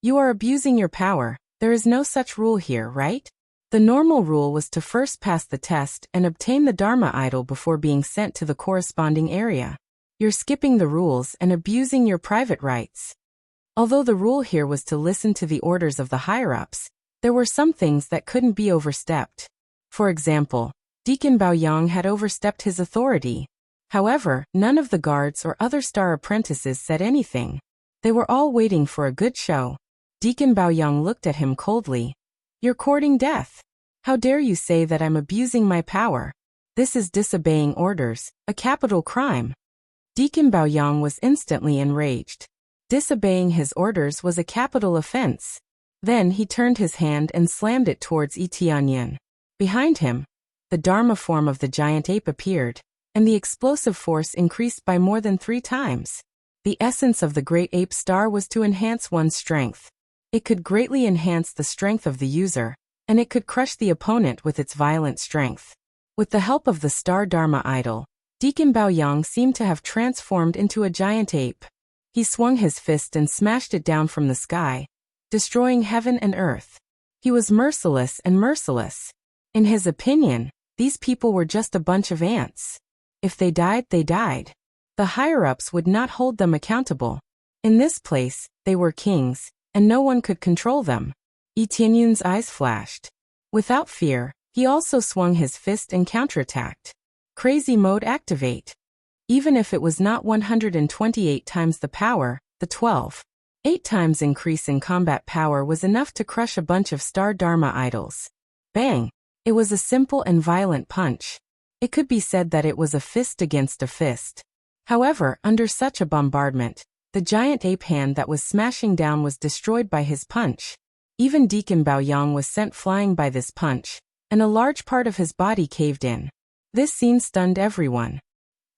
"You are abusing your power. There is no such rule here, right? The normal rule was to first pass the test and obtain the Dharma idol before being sent to the corresponding area. You're skipping the rules and abusing your private rights." Although the rule here was to listen to the orders of the higher-ups, there were some things that couldn't be overstepped. For example, Deacon Baoyang had overstepped his authority. However, none of the guards or other star apprentices said anything. They were all waiting for a good show. Deacon Baoyang looked at him coldly. "You're courting death. How dare you say that I'm abusing my power? This is disobeying orders, a capital crime." Deacon Baoyang was instantly enraged. Disobeying his orders was a capital offense. Then he turned his hand and slammed it towards Yi Tianyun. Behind him, the Dharma form of the giant ape appeared, and the explosive force increased by more than 3 times. The essence of the great ape star was to enhance one's strength. It could greatly enhance the strength of the user, and it could crush the opponent with its violent strength. With the help of the star Dharma idol, Deacon Baoyang seemed to have transformed into a giant ape. He swung his fist and smashed it down from the sky, destroying heaven and earth. He was merciless and merciless. In his opinion, these people were just a bunch of ants. If they died, they died. The higher-ups would not hold them accountable. In this place, they were kings, and no one could control them. Yi Tianyun's eyes flashed. Without fear, he also swung his fist and counterattacked. Crazy mode activate. Even if it was not 128 times the power, the 12. 8 times increase in combat power was enough to crush a bunch of Star Dharma idols. Bang! It was a simple and violent punch. It could be said that it was a fist against a fist. However, under such a bombardment, the giant ape hand that was smashing down was destroyed by his punch. Even Deacon Baoyang was sent flying by this punch, and a large part of his body caved in. This scene stunned everyone.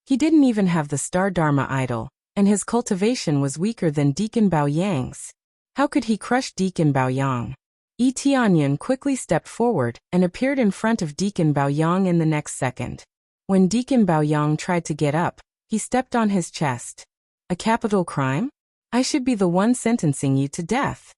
He didn't even have the Star Dharma idol, and his cultivation was weaker than Deacon Baoyang's. How could he crush Deacon Baoyang? Yi Tianyan quickly stepped forward and appeared in front of Deacon Baoyang in the next second. When Deacon Baoyang tried to get up, he stepped on his chest. A capital crime? I should be the one sentencing you to death.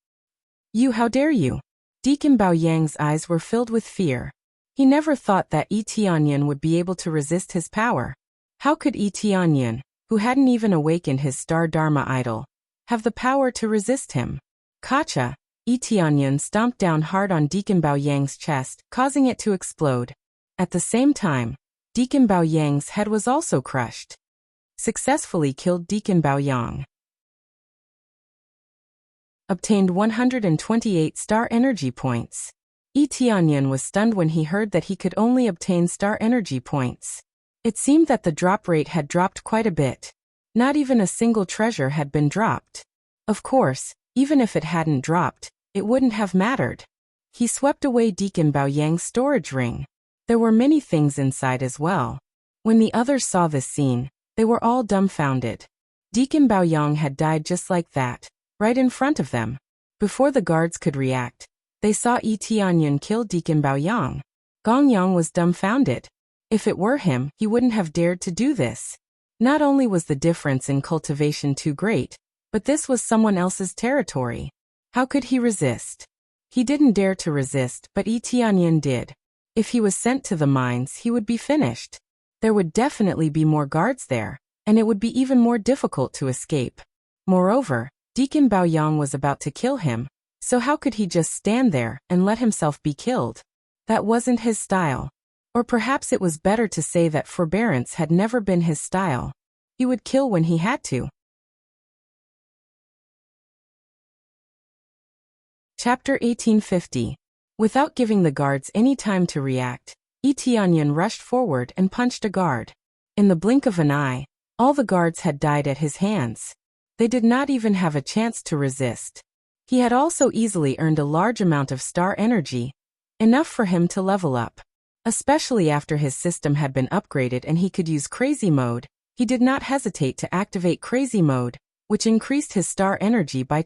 You, how dare you? Deacon Baoyang's eyes were filled with fear. He never thought that Yi Tianyan would be able to resist his power. How could Yi Tianyan, who hadn't even awakened his Star Dharma idol, have the power to resist him? Kacha! Yi Tianyan stomped down hard on Deacon Baoyang's chest, causing it to explode. At the same time, Deacon Baoyang's head was also crushed. Successfully killed Deacon Baoyang. Obtained 128 star energy points. Yi Tianyan was stunned when he heard that he could only obtain star energy points. It seemed that the drop rate had dropped quite a bit. Not even a single treasure had been dropped. Of course, even if it hadn't dropped, it wouldn't have mattered. He swept away Deacon Baoyang's storage ring. There were many things inside as well. When the others saw this scene, they were all dumbfounded. Deacon Baoyang had died just like that, right in front of them. Before the guards could react, they saw Yi Tianyan kill Deacon Baoyang. Gong Yang was dumbfounded. If it were him, he wouldn't have dared to do this. Not only was the difference in cultivation too great, but this was someone else's territory. How could he resist? He didn't dare to resist, but Yi Tianyan did. If he was sent to the mines, he would be finished. There would definitely be more guards there, and it would be even more difficult to escape. Moreover, Deacon Baoyang was about to kill him, so how could he just stand there and let himself be killed? That wasn't his style. Or perhaps it was better to say that forbearance had never been his style. He would kill when he had to. Chapter 1850. Without giving the guards any time to react, Yi Tianyan rushed forward and punched a guard. In the blink of an eye, all the guards had died at his hands. They did not even have a chance to resist. He had also easily earned a large amount of star energy, enough for him to level up. Especially after his system had been upgraded and he could use crazy mode, he did not hesitate to activate crazy mode, which increased his star energy by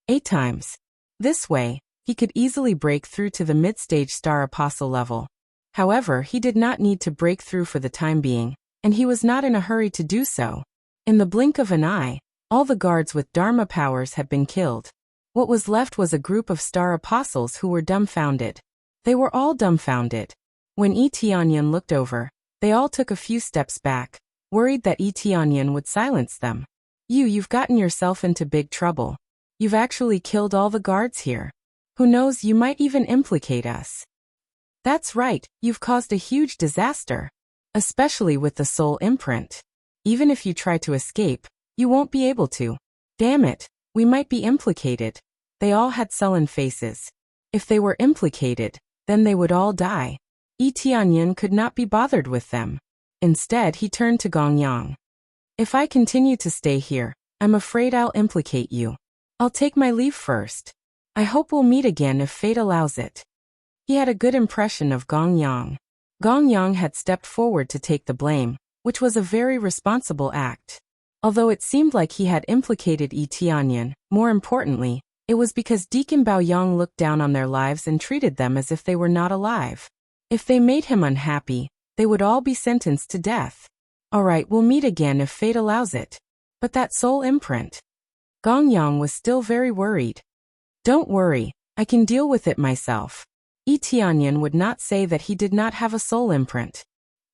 8 times. This way, he could easily break through to the mid-stage star apostle level. However, he did not need to break through for the time being, and he was not in a hurry to do so. In the blink of an eye, all the guards with Dharma powers had been killed. What was left was a group of star apostles who were dumbfounded. They were all dumbfounded. When Yi Tianyan looked over, they all took a few steps back, worried that Yi Tianyan would silence them. You've gotten yourself into big trouble. You've actually killed all the guards here. Who knows, you might even implicate us. That's right, you've caused a huge disaster. Especially with the soul imprint. Even if you try to escape, you won't be able to. Damn it, we might be implicated. They all had sullen faces. If they were implicated, then they would all die. Yi Tianyan could not be bothered with them. Instead, he turned to Gong Yang. If I continue to stay here, I'm afraid I'll implicate you. I'll take my leave first. I hope we'll meet again if fate allows it. He had a good impression of Gong Yang. Gong Yang had stepped forward to take the blame, which was a very responsible act. Although it seemed like he had implicated Yi Tianyan, more importantly, it was because Deacon Baoyang looked down on their lives and treated them as if they were not alive. If they made him unhappy, they would all be sentenced to death. Alright, we'll meet again if fate allows it. But that soul imprint. Gong Yang was still very worried. Don't worry, I can deal with it myself. Yi Tianyan would not say that he did not have a soul imprint.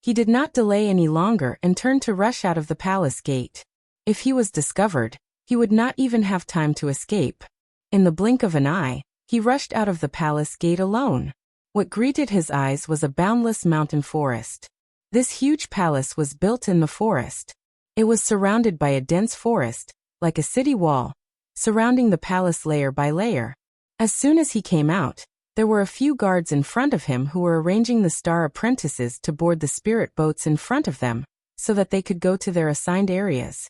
He did not delay any longer and turned to rush out of the palace gate. If he was discovered, he would not even have time to escape. In the blink of an eye, he rushed out of the palace gate alone. What greeted his eyes was a boundless mountain forest. This huge palace was built in the forest. It was surrounded by a dense forest, like a city wall, surrounding the palace layer by layer. As soon as he came out, there were a few guards in front of him who were arranging the star apprentices to board the spirit boats in front of them, so that they could go to their assigned areas.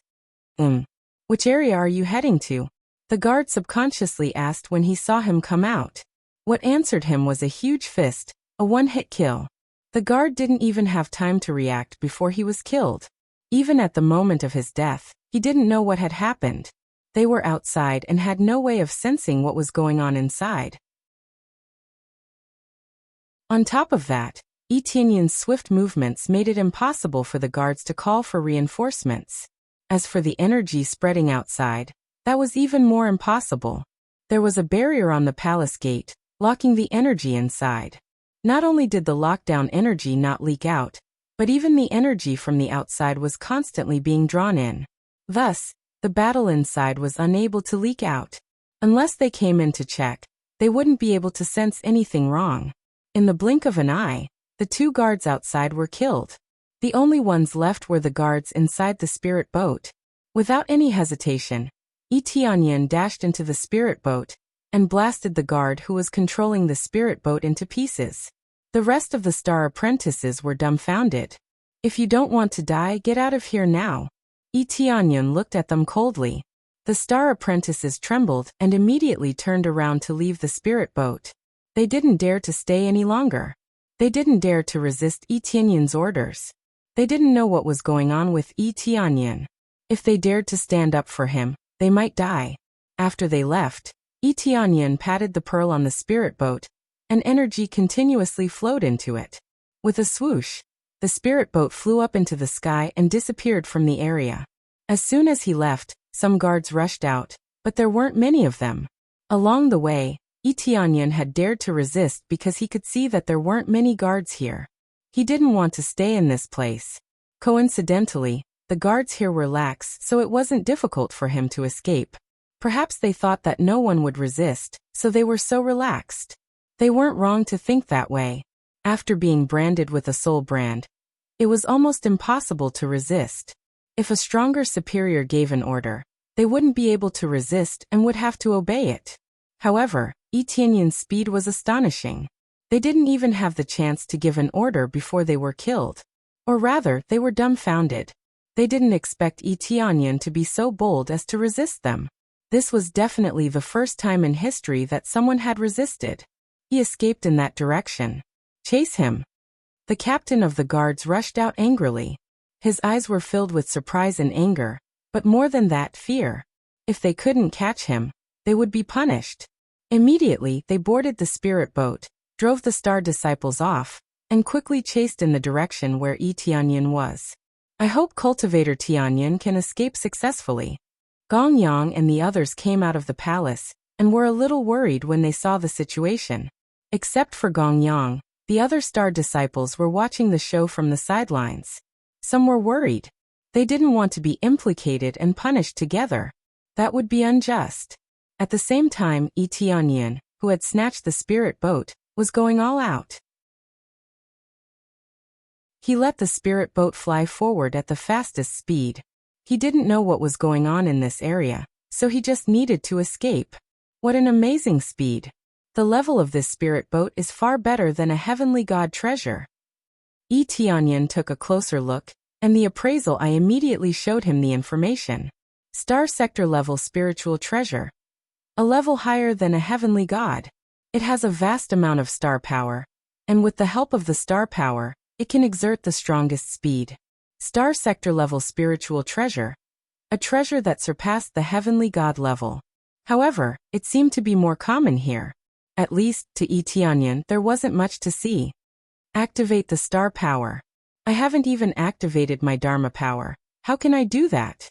Which area are you heading to? The guard subconsciously asked when he saw him come out. What answered him was a huge fist, a one-hit kill. The guard didn't even have time to react before he was killed. Even at the moment of his death, he didn't know what had happened. They were outside and had no way of sensing what was going on inside. On top of that, Etienne's swift movements made it impossible for the guards to call for reinforcements. As for the energy spreading outside, that was even more impossible. There was a barrier on the palace gate, locking the energy inside. Not only did the lockdown energy not leak out, but even the energy from the outside was constantly being drawn in. Thus, the battle inside was unable to leak out. Unless they came in to check, they wouldn't be able to sense anything wrong. In the blink of an eye, the two guards outside were killed. The only ones left were the guards inside the spirit boat. Without any hesitation, Etienne dashed into the spirit boat and blasted the guard who was controlling the spirit boat into pieces. The rest of the star apprentices were dumbfounded. If you don't want to die, get out of here now. Etienne looked at them coldly. The star apprentices trembled and immediately turned around to leave the spirit boat. They didn't dare to stay any longer. They didn't dare to resist Etienne's orders. They didn't know what was going on with Etienne. If they dared to stand up for him, they might die. After they left, Etienne patted the pearl on the spirit boat, and energy continuously flowed into it. With a swoosh, the spirit boat flew up into the sky and disappeared from the area. As soon as he left, some guards rushed out, but there weren't many of them. Along the way, Etienne had dared to resist because he could see that there weren't many guards here. He didn't want to stay in this place. Coincidentally, the guards here were lax, so it wasn't difficult for him to escape. Perhaps they thought that no one would resist, so they were so relaxed. They weren't wrong to think that way. After being branded with a soul brand, it was almost impossible to resist. If a stronger superior gave an order, they wouldn't be able to resist and would have to obey it. However, Etienne's speed was astonishing. They didn't even have the chance to give an order before they were killed. Or rather, they were dumbfounded. They didn't expect Etienne to be so bold as to resist them. This was definitely the first time in history that someone had resisted. He escaped in that direction. Chase him. The captain of the guards rushed out angrily. His eyes were filled with surprise and anger, but more than that, fear. If they couldn't catch him, they would be punished. Immediately, they boarded the spirit boat, drove the star disciples off, and quickly chased in the direction where Etienne was. I hope Cultivator Tianyan can escape successfully. Gong Yang and the others came out of the palace, and were a little worried when they saw the situation. Except for Gong Yang, the other star disciples were watching the show from the sidelines. Some were worried. They didn't want to be implicated and punished together. That would be unjust. At the same time, Etienne, who had snatched the spirit boat, was going all out. He let the spirit boat fly forward at the fastest speed. He didn't know what was going on in this area, so he just needed to escape. What an amazing speed! The level of this spirit boat is far better than a heavenly god treasure. Etienne took a closer look, and the appraisal I immediately showed him the information. Star sector level spiritual treasure. A level higher than a heavenly god. It has a vast amount of star power, and with the help of the star power, it can exert the strongest speed. Star sector level spiritual treasure. A treasure that surpassed the heavenly god level. However, it seemed to be more common here. At least, to Etienne, there wasn't much to see. Activate the star power. I haven't even activated my Dharma power. How can I do that?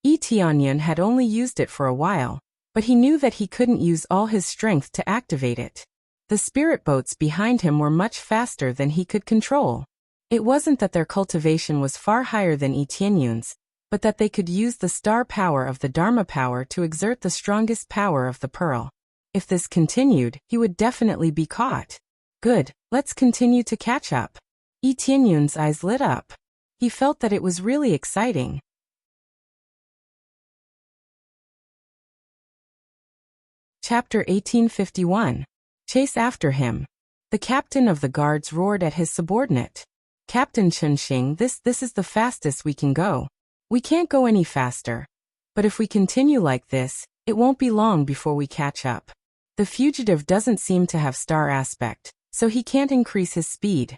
Etienne had only used it for a while, but he knew that he couldn't use all his strength to activate it. The spirit boats behind him were much faster than he could control. It wasn't that their cultivation was far higher than Etienne's, but that they could use the star power of the Dharma power to exert the strongest power of the pearl. If this continued, he would definitely be caught. Good, let's continue to catch up. Etienne's eyes lit up. He felt that it was really exciting. Chapter 1851. Chase after him. The captain of the guards roared at his subordinate. Captain Chunxing, this is the fastest we can go. We can't go any faster. But if we continue like this, it won't be long before we catch up. The fugitive doesn't seem to have star aspect, so he can't increase his speed.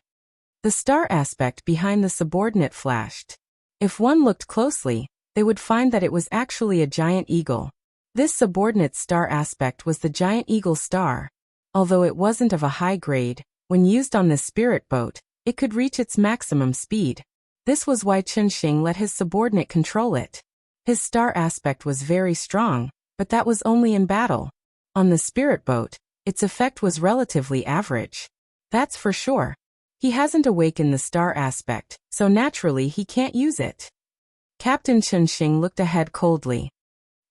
The star aspect behind the subordinate flashed. If one looked closely, they would find that it was actually a giant eagle. This subordinate's star aspect was the giant eagle star. Although it wasn't of a high grade, when used on this spirit boat, it could reach its maximum speed. This was why Chunxing let his subordinate control it. His star aspect was very strong, but that was only in battle. On the spirit boat, its effect was relatively average. That's for sure. He hasn't awakened the star aspect, so naturally he can't use it. Captain Chunxing looked ahead coldly.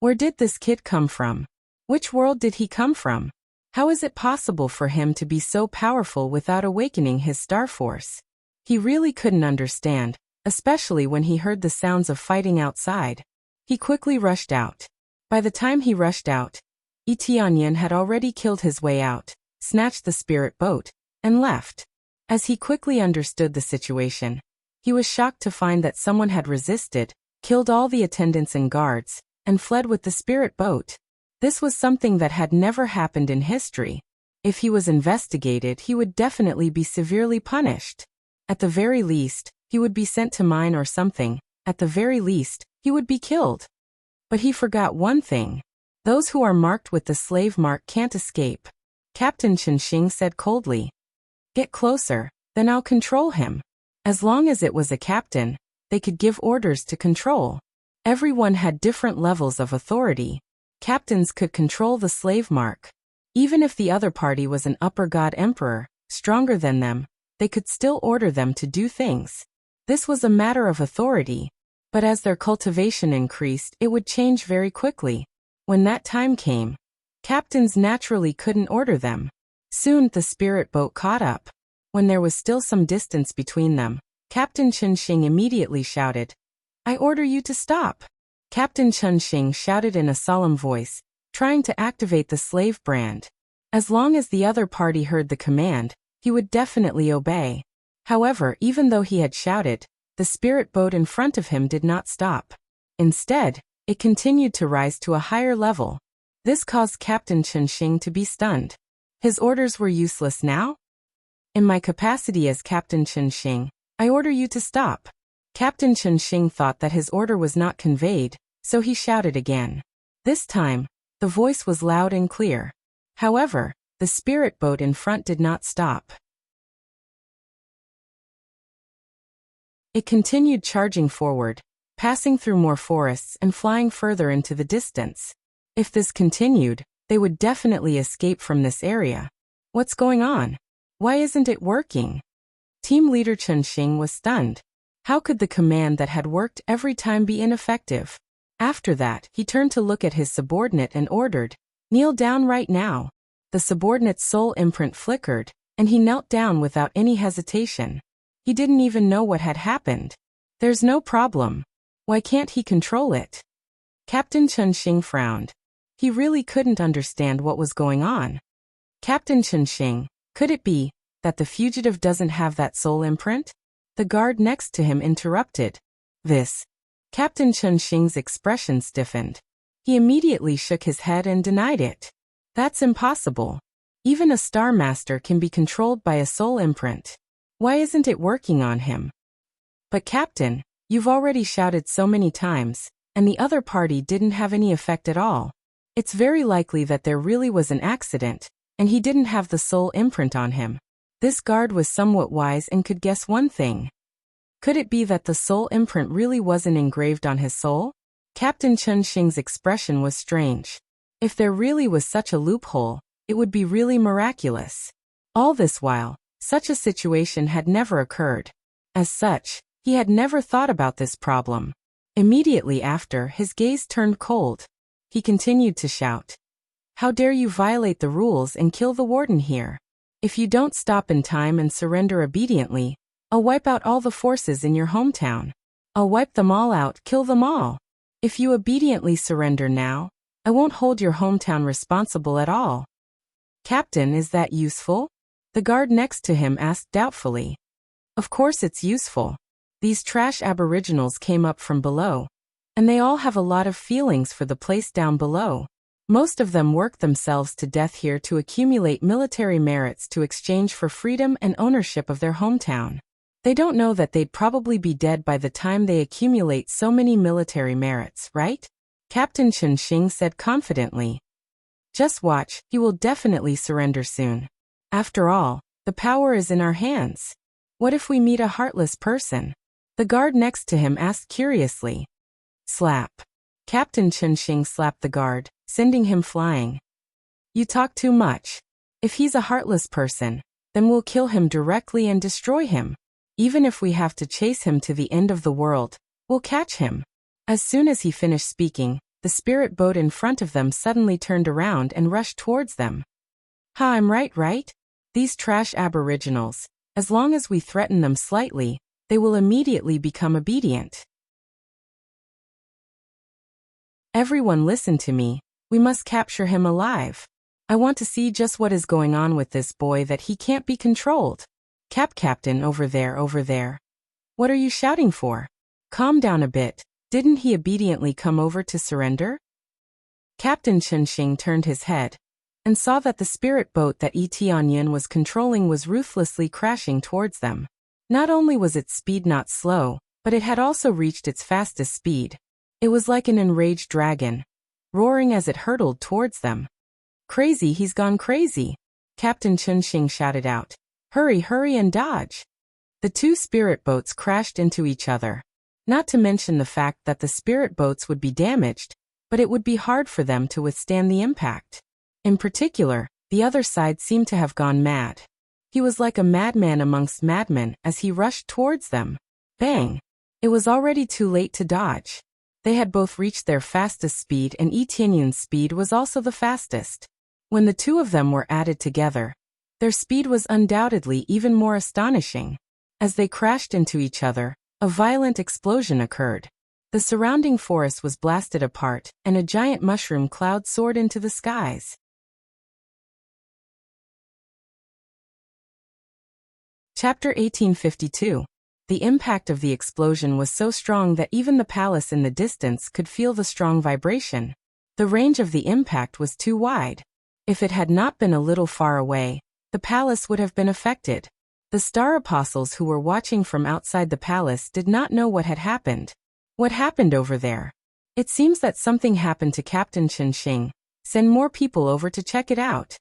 Where did this kid come from? Which world did he come from? How is it possible for him to be so powerful without awakening his star force? He really couldn't understand, especially when he heard the sounds of fighting outside. He quickly rushed out. By the time he rushed out, Yi Tianyan had already killed his way out, snatched the spirit boat, and left. As he quickly understood the situation, he was shocked to find that someone had resisted, killed all the attendants and guards, and fled with the spirit boat. This was something that had never happened in history. If he was investigated, he would definitely be severely punished. At the very least, he would be sent to mine or something. At the very least, he would be killed. But he forgot one thing. Those who are marked with the slave mark can't escape. Captain Chunxing said coldly. Get closer, then I'll control him. As long as it was a captain, they could give orders to control. Everyone had different levels of authority. Captains could control the slave mark. Even if the other party was an upper god emperor, stronger than them, they could still order them to do things. This was a matter of authority. But as their cultivation increased, it would change very quickly. When that time came, captains naturally couldn't order them. Soon the spirit boat caught up. When there was still some distance between them, Captain Chunxing immediately shouted, I order you to stop. Captain Chunxing shouted in a solemn voice, trying to activate the slave brand. As long as the other party heard the command, he would definitely obey. However, even though he had shouted, the spirit boat in front of him did not stop. Instead, it continued to rise to a higher level. This caused Captain Chunxing to be stunned. His orders were useless now? In my capacity as Captain Chunxing, I order you to stop. Captain Chunxing thought that his order was not conveyed, so he shouted again. This time, the voice was loud and clear. However, the spirit boat in front did not stop. It continued charging forward, passing through more forests and flying further into the distance. If this continued, they would definitely escape from this area. What's going on? Why isn't it working? Team leader Chunxing was stunned. How could the command that had worked every time be ineffective? After that, he turned to look at his subordinate and ordered, kneel down right now. The subordinate's soul imprint flickered, and he knelt down without any hesitation. He didn't even know what had happened. There's no problem. Why can't he control it? Captain Chunxing frowned. He really couldn't understand what was going on. Captain Chunxing, could it be that the fugitive doesn't have that soul imprint? The guard next to him interrupted. This. Captain Chunxing's expression stiffened. He immediately shook his head and denied it. That's impossible. Even a Star Master can be controlled by a soul imprint. Why isn't it working on him? But Captain, you've already shouted so many times, and the other party didn't have any effect at all. It's very likely that there really was an accident, and he didn't have the soul imprint on him. This guard was somewhat wise and could guess one thing. Could it be that the soul imprint really wasn't engraved on his soul? Captain Chunxing's expression was strange. If there really was such a loophole, it would be really miraculous. All this while, such a situation had never occurred. As such, he had never thought about this problem. Immediately after, his gaze turned cold. He continued to shout. How dare you violate the rules and kill the warden here? If you don't stop in time and surrender obediently, I'll wipe out all the forces in your hometown. I'll wipe them all out, kill them all. If you obediently surrender now, I won't hold your hometown responsible at all. Captain, is that useful? The guard next to him asked doubtfully. Of course it's useful. These trash aboriginals came up from below, and they all have a lot of feelings for the place down below. Most of them worked themselves to death here to accumulate military merits to exchange for freedom and ownership of their hometown. They don't know that they'd probably be dead by the time they accumulate so many military merits, right? Captain Chen Xing said confidently. Just watch, he will definitely surrender soon. After all, the power is in our hands. What if we meet a heartless person? The guard next to him asked curiously. Slap. Captain Chen Xing slapped the guard, sending him flying. You talk too much. If he's a heartless person, then we'll kill him directly and destroy him. Even if we have to chase him to the end of the world, we'll catch him. As soon as he finished speaking, the spirit boat in front of them suddenly turned around and rushed towards them. Ha, I'm right? These trash aboriginals, as long as we threaten them slightly, they will immediately become obedient. Everyone listen to me, we must capture him alive. I want to see just what is going on with this boy that he can't be controlled. Captain, over there. What are you shouting for? Calm down a bit, didn't he obediently come over to surrender? Captain Chen Xing turned his head, and saw that the spirit boat that Tianyin was controlling was ruthlessly crashing towards them. Not only was its speed not slow, but it had also reached its fastest speed. It was like an enraged dragon, roaring as it hurtled towards them. Crazy, he's gone crazy, Captain Chen Xing shouted out. Hurry and dodge. The two spirit boats crashed into each other. Not to mention the fact that the spirit boats would be damaged, but it would be hard for them to withstand the impact. In particular, the other side seemed to have gone mad. He was like a madman amongst madmen as he rushed towards them. Bang! It was already too late to dodge. They had both reached their fastest speed and Tianyun's speed was also the fastest. When the two of them were added together, their speed was undoubtedly even more astonishing. As they crashed into each other, a violent explosion occurred. The surrounding forest was blasted apart, and a giant mushroom cloud soared into the skies. Chapter 1852. The impact of the explosion was so strong that even the palace in the distance could feel the strong vibration. The range of the impact was too wide. If it had not been a little far away, the palace would have been affected. The star apostles who were watching from outside the palace did not know what had happened. What happened over there? It seems that something happened to Captain Chen Xing. Send more people over to check it out.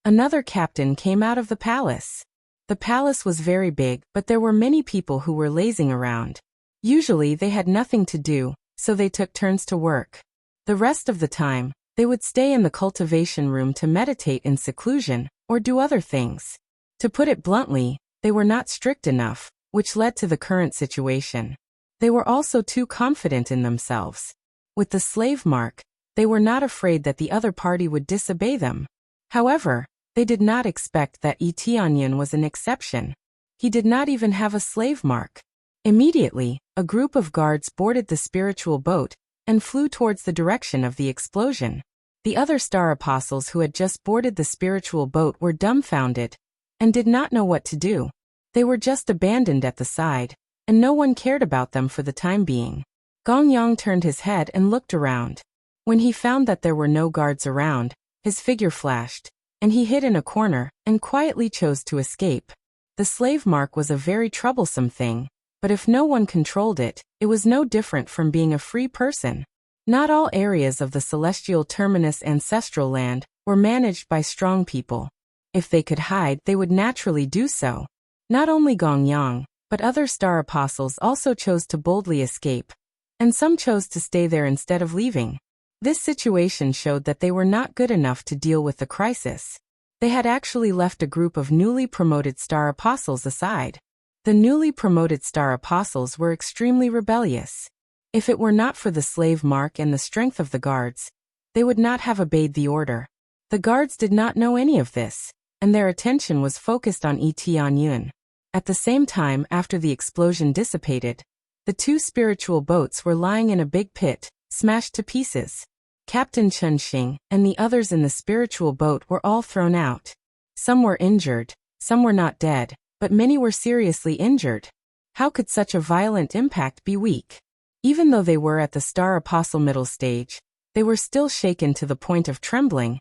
Another captain came out of the palace. The palace was very big, but there were many people who were lazing around. Usually they had nothing to do, so they took turns to work. The rest of the time, they would stay in the cultivation room to meditate in seclusion, or do other things. To put it bluntly, they were not strict enough, which led to the current situation. They were also too confident in themselves. With the slave mark, they were not afraid that the other party would disobey them. However, they did not expect that Tianyin was an exception. He did not even have a slave mark. Immediately, a group of guards boarded the spiritual boat and flew towards the direction of the explosion. The other star apostles who had just boarded the spiritual boat were dumbfounded and did not know what to do. They were just abandoned at the side, and no one cared about them for the time being. Gong Yang turned his head and looked around. When he found that there were no guards around, his figure flashed, and he hid in a corner and quietly chose to escape. The slave mark was a very troublesome thing, but if no one controlled it, it was no different from being a free person. Not all areas of the celestial terminus ancestral land were managed by strong people. If they could hide, they would naturally do so. Not only Gong Yang, but other star apostles also chose to boldly escape, and some chose to stay there instead of leaving. This situation showed that they were not good enough to deal with the crisis. They had actually left a group of newly promoted star apostles aside. The newly promoted star apostles were extremely rebellious. If it were not for the slave mark and the strength of the guards, they would not have obeyed the order. The guards did not know any of this, and their attention was focused on Tianyun. At the same time, after the explosion dissipated, the two spiritual boats were lying in a big pit, smashed to pieces. Captain Chunxing and the others in the spiritual boat were all thrown out. Some were injured, some were not dead, but many were seriously injured. How could such a violent impact be weak? Even though they were at the Star Apostle middle stage, they were still shaken to the point of trembling,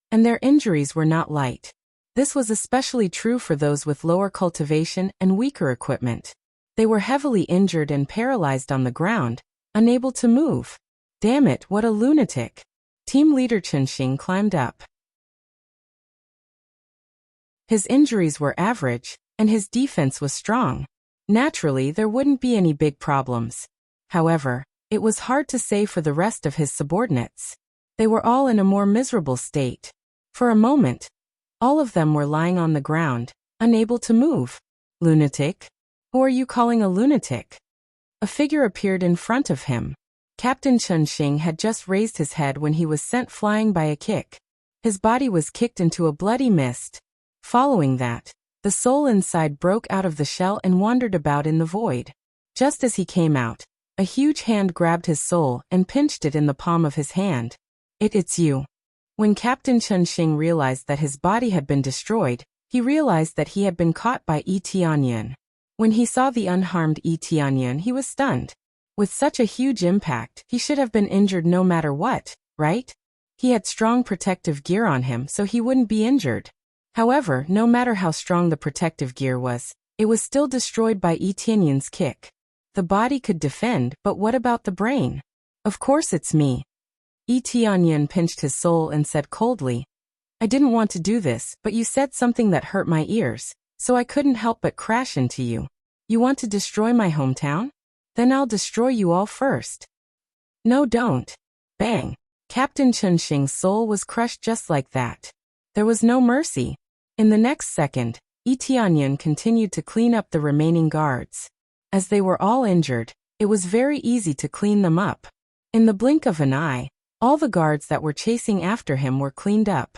and their injuries were not light. This was especially true for those with lower cultivation and weaker equipment. They were heavily injured and paralyzed on the ground, unable to move. Damn it, what a lunatic. Team leader Chunxing climbed up. His injuries were average, and his defense was strong. Naturally, there wouldn't be any big problems. However, it was hard to say for the rest of his subordinates. They were all in a more miserable state. For a moment, all of them were lying on the ground, unable to move. Lunatic? Who are you calling a lunatic? A figure appeared in front of him. Captain Chunxing had just raised his head when he was sent flying by a kick. His body was kicked into a bloody mist. Following that, the soul inside broke out of the shell and wandered about in the void. Just as he came out, a huge hand grabbed his soul and pinched it in the palm of his hand. It's you. When Captain Chunxing realized that his body had been destroyed, he realized that he had been caught by Yi Tianyun. When he saw the unharmed Yi Tianyun, he was stunned. With such a huge impact, he should have been injured no matter what, right? He had strong protective gear on him, so he wouldn't be injured. However, no matter how strong the protective gear was, it was still destroyed by Yi Tianyun's kick. The body could defend, but what about the brain? Of course it's me. Yi Tianyun pinched his soul and said coldly, I didn't want to do this, but you said something that hurt my ears, so I couldn't help but crash into you. You want to destroy my hometown? Then I'll destroy you all first. No, don't. Bang. Captain Chunxing's soul was crushed just like that. There was no mercy. In the next second, Yi Tianyun continued to clean up the remaining guards. As they were all injured, it was very easy to clean them up. In the blink of an eye, all the guards that were chasing after him were cleaned up.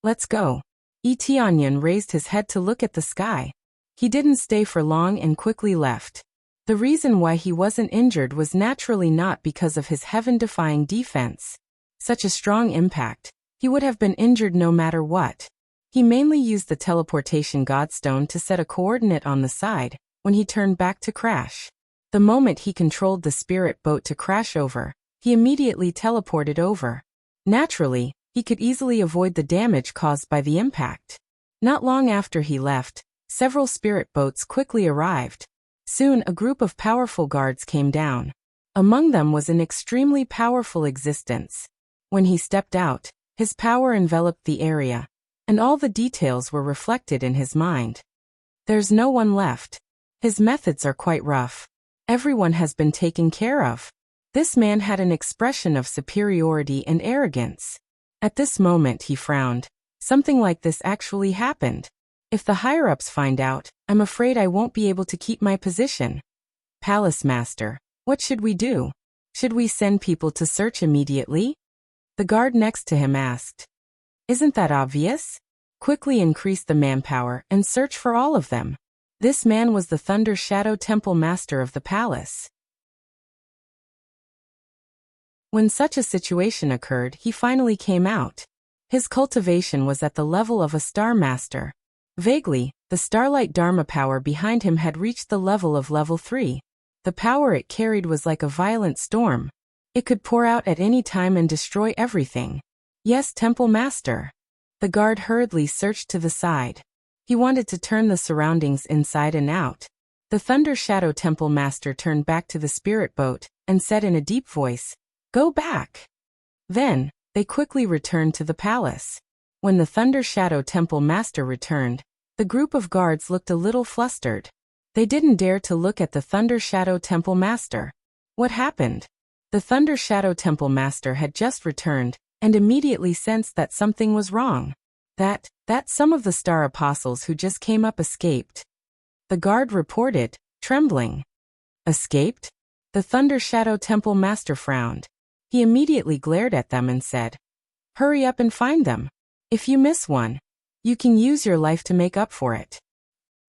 Let's go. Yi Tianyun raised his head to look at the sky. He didn't stay for long and quickly left. The reason why he wasn't injured was naturally not because of his heaven-defying defense. Such a strong impact, he would have been injured no matter what. He mainly used the teleportation godstone to set a coordinate on the side when he turned back to crash. The moment he controlled the spirit boat to crash over, he immediately teleported over. Naturally, he could easily avoid the damage caused by the impact. Not long after he left, several spirit boats quickly arrived. Soon a group of powerful guards came down. Among them was an extremely powerful existence. When he stepped out, his power enveloped the area, and all the details were reflected in his mind. There's no one left. His methods are quite rough. Everyone has been taken care of. This man had an expression of superiority and arrogance. At this moment he frowned. Something like this actually happened. If the higher-ups find out, I'm afraid I won't be able to keep my position. Palace Master, what should we do? Should we send people to search immediately? The guard next to him asked. Isn't that obvious? Quickly increase the manpower and search for all of them. This man was the Thunder Shadow Temple Master of the palace. When such a situation occurred, he finally came out. His cultivation was at the level of a Star Master. Vaguely, the Starlight Dharma power behind him had reached the level of level 3. The power it carried was like a violent storm. It could pour out at any time and destroy everything. Yes, Temple Master. The guard hurriedly searched to the side. He wanted to turn the surroundings inside and out. The Thunder Shadow Temple Master turned back to the spirit boat and said in a deep voice, Go back. Then, they quickly returned to the palace. When the Thunder Shadow Temple Master returned, the group of guards looked a little flustered. They didn't dare to look at the Thunder Shadow Temple Master. What happened? The Thunder Shadow Temple Master had just returned and immediately sensed that something was wrong. That some of the Star Apostles who just came up escaped. The guard reported, trembling. Escaped? The Thunder Shadow Temple Master frowned. He immediately glared at them and said, Hurry up and find them. If you miss one, you can use your life to make up for it.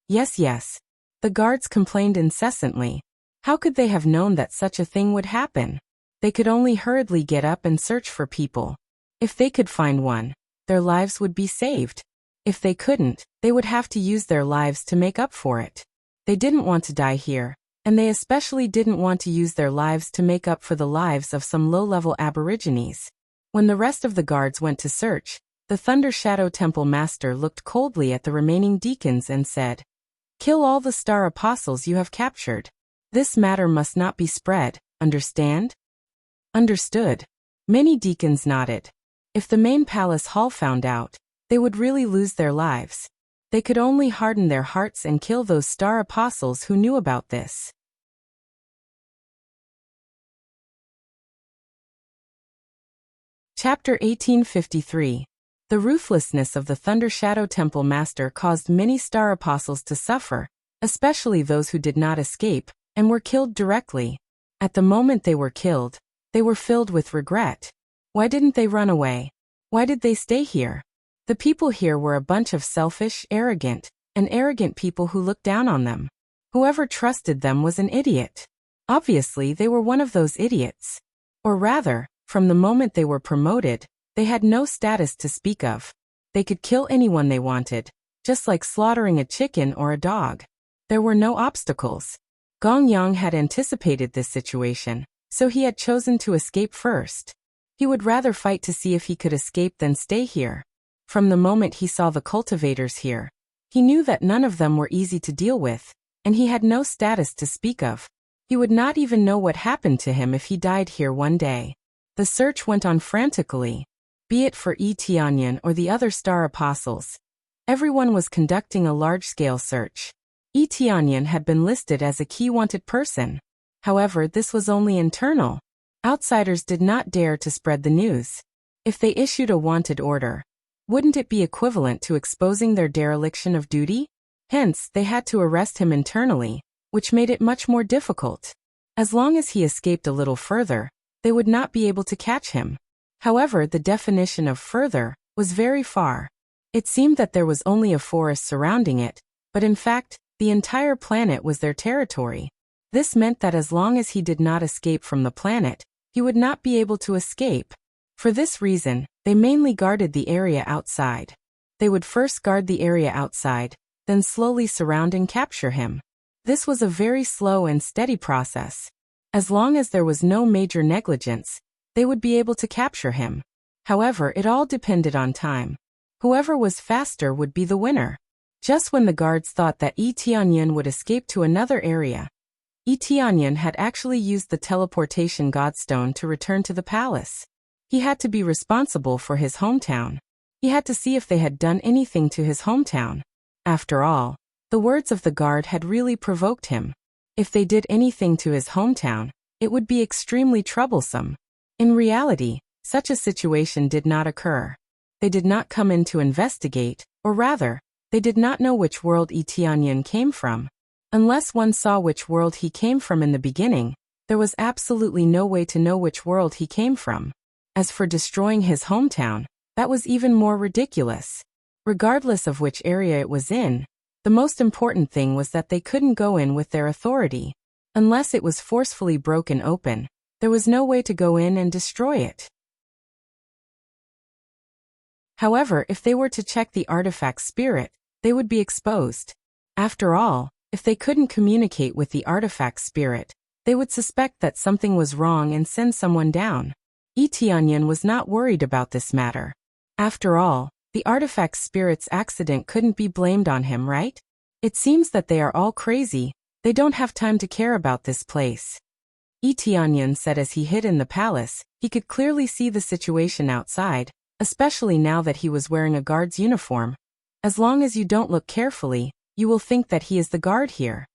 Yes. The guards complained incessantly. How could they have known that such a thing would happen? They could only hurriedly get up and search for people. If they could find one, their lives would be saved. If they couldn't, they would have to use their lives to make up for it. They didn't want to die here, and they especially didn't want to use their lives to make up for the lives of some low-level aborigines. When the rest of the guards went to search, the Thunder Shadow Temple Master looked coldly at the remaining deacons and said, "Kill all the Star Apostles you have captured. This matter must not be spread, understand?" Understood. Many deacons nodded. If the main palace hall found out, they would really lose their lives. They could only harden their hearts and kill those Star Apostles who knew about this. Chapter 1853. The ruthlessness of the Thunder Shadow Temple Master caused many Star Apostles to suffer, especially those who did not escape, and were killed directly. At the moment they were killed, they were filled with regret. Why didn't they run away? Why did they stay here? The people here were a bunch of selfish, arrogant people who looked down on them. Whoever trusted them was an idiot. Obviously, they were one of those idiots. Or rather, from the moment they were promoted, they had no status to speak of. They could kill anyone they wanted, just like slaughtering a chicken or a dog. There were no obstacles. Gong Yang had anticipated this situation, so he had chosen to escape first. He would rather fight to see if he could escape than stay here. From the moment he saw the cultivators here, he knew that none of them were easy to deal with, and he had no status to speak of. He would not even know what happened to him if he died here one day. The search went on frantically. Be it for Yi Tianyan or the other Star Apostles, everyone was conducting a large-scale search. Yi Tianyan had been listed as a key wanted person. However, this was only internal. Outsiders did not dare to spread the news. If they issued a wanted order, wouldn't it be equivalent to exposing their dereliction of duty? Hence, they had to arrest him internally, which made it much more difficult. As long as he escaped a little further, they would not be able to catch him. However, the definition of further was very far. It seemed that there was only a forest surrounding it, but in fact, the entire planet was their territory. This meant that as long as he did not escape from the planet, he would not be able to escape. For this reason, they mainly guarded the area outside. They would first guard the area outside, then slowly surround and capture him. This was a very slow and steady process. As long as there was no major negligence, they would be able to capture him. However, it all depended on time. Whoever was faster would be the winner. Just when the guards thought that Yi Tianyan would escape to another area, Yi Tianyan had actually used the teleportation godstone to return to the palace. He had to be responsible for his hometown. He had to see if they had done anything to his hometown. After all, the words of the guard had really provoked him. If they did anything to his hometown, it would be extremely troublesome. In reality, such a situation did not occur. They did not come in to investigate, or rather, they did not know which world Yi Tianyan came from. Unless one saw which world he came from in the beginning, there was absolutely no way to know which world he came from. As for destroying his hometown, that was even more ridiculous. Regardless of which area it was in, the most important thing was that they couldn't go in with their authority. Unless it was forcefully broken open, there was no way to go in and destroy it. However, if they were to check the artifact spirit, they would be exposed. After all, if they couldn't communicate with the artifact spirit, they would suspect that something was wrong and send someone down. Yi Tianyan was not worried about this matter. After all, the artifact spirit's accident couldn't be blamed on him, right? It seems that they are all crazy. They don't have time to care about this place. Yi Tianyan said as he hid in the palace, he could clearly see the situation outside, especially now that he was wearing a guard's uniform. As long as you don't look carefully, you will think that he is the guard here.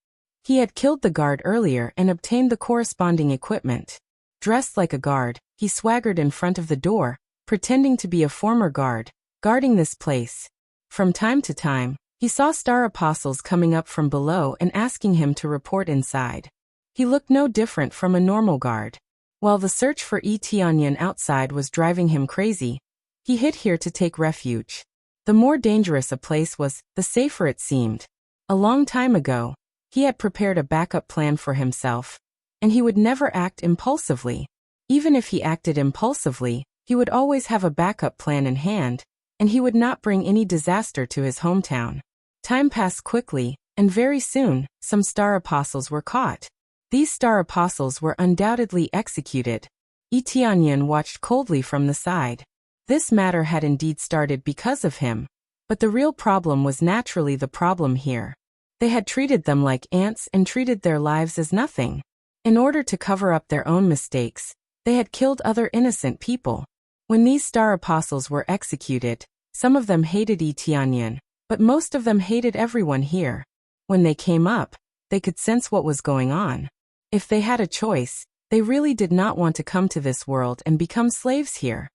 He had killed the guard earlier and obtained the corresponding equipment. Dressed like a guard, he swaggered in front of the door, pretending to be a former guard, guarding this place. From time to time, he saw Star Apostles coming up from below and asking him to report inside. He looked no different from a normal guard. While the search for Yi Tianyan outside was driving him crazy, he hid here to take refuge. The more dangerous a place was, the safer it seemed. A long time ago, he had prepared a backup plan for himself, and he would never act impulsively. Even if he acted impulsively, he would always have a backup plan in hand, and he would not bring any disaster to his hometown. Time passed quickly, and very soon, some star apostles were caught. These star apostles were undoubtedly executed. Yi Tianyan watched coldly from the side. This matter had indeed started because of him, but the real problem was naturally the problem here. They had treated them like ants and treated their lives as nothing. In order to cover up their own mistakes, they had killed other innocent people. When these star apostles were executed, some of them hated Yi Tianyan, but most of them hated everyone here. When they came up, they could sense what was going on. If they had a choice, they really did not want to come to this world and become slaves here.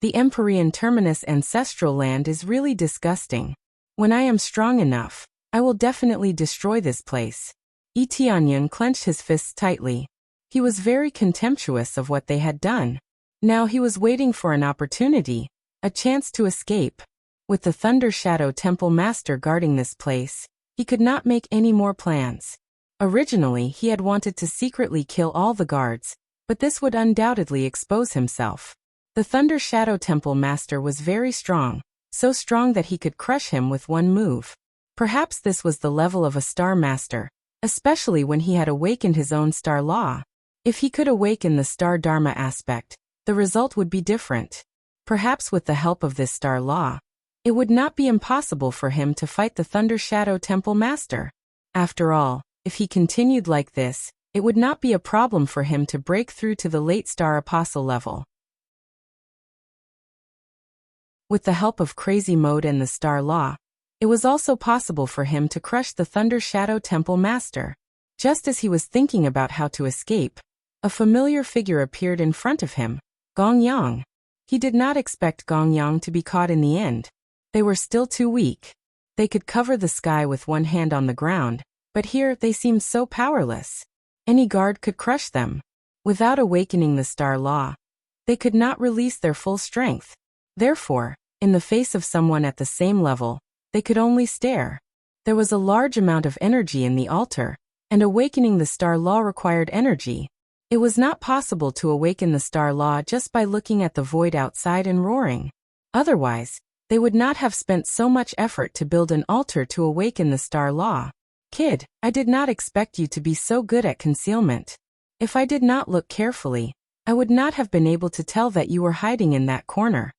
The Empyrean Terminus ancestral land is really disgusting. When I am strong enough, I will definitely destroy this place. Yi Tianyan clenched his fists tightly. He was very contemptuous of what they had done. Now he was waiting for an opportunity, a chance to escape. With the Thunder Shadow Temple Master guarding this place, he could not make any more plans. Originally, he had wanted to secretly kill all the guards, but this would undoubtedly expose himself. The Thunder Shadow Temple Master was very strong, so strong that he could crush him with one move. Perhaps this was the level of a Star Master, especially when he had awakened his own Star Law. If he could awaken the Star Dharma aspect, the result would be different. Perhaps with the help of this Star Law, it would not be impossible for him to fight the Thunder Shadow Temple Master. After all, if he continued like this, it would not be a problem for him to break through to the late Star Apostle level. With the help of Crazy Mode and the Star Law, it was also possible for him to crush the Thunder Shadow Temple Master. Just as he was thinking about how to escape, a familiar figure appeared in front of him, Gong Yang. He did not expect Gong Yang to be caught in the end. They were still too weak. They could cover the sky with one hand on the ground, but here they seemed so powerless. Any guard could crush them. Without awakening the Star Law, they could not release their full strength. Therefore, in the face of someone at the same level, they could only stare. There was a large amount of energy in the altar, and awakening the Star Law required energy. It was not possible to awaken the Star Law just by looking at the void outside and roaring. Otherwise, they would not have spent so much effort to build an altar to awaken the Star Law. Kid, I did not expect you to be so good at concealment. If I did not look carefully, I would not have been able to tell that you were hiding in that corner.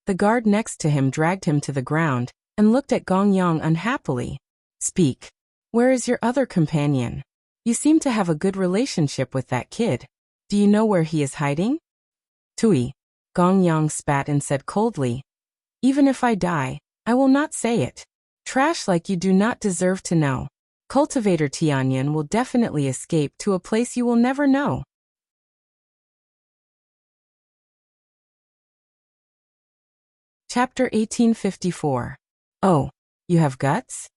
The guard next to him dragged him to the ground, and looked at Gong Yang unhappily. Speak. Where is your other companion? You seem to have a good relationship with that kid. Do you know where he is hiding? Tui. Gong Yang spat and said coldly. Even if I die, I will not say it. Trash like you do not deserve to know. Cultivator Tianyan will definitely escape to a place you will never know. Chapter 1854. Oh, you have guts?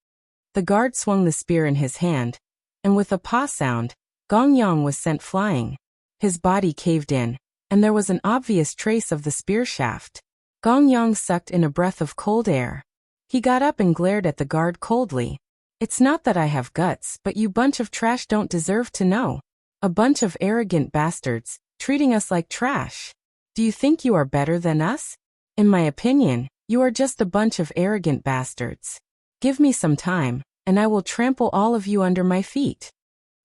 The guard swung the spear in his hand, and with a paw sound, Gong Yang was sent flying. His body caved in, and there was an obvious trace of the spear shaft. Gong Yang sucked in a breath of cold air. He got up and glared at the guard coldly. It's not that I have guts, but you bunch of trash don't deserve to know. A bunch of arrogant bastards, treating us like trash. Do you think you are better than us? In my opinion, you are just a bunch of arrogant bastards. Give me some time, and I will trample all of you under my feet.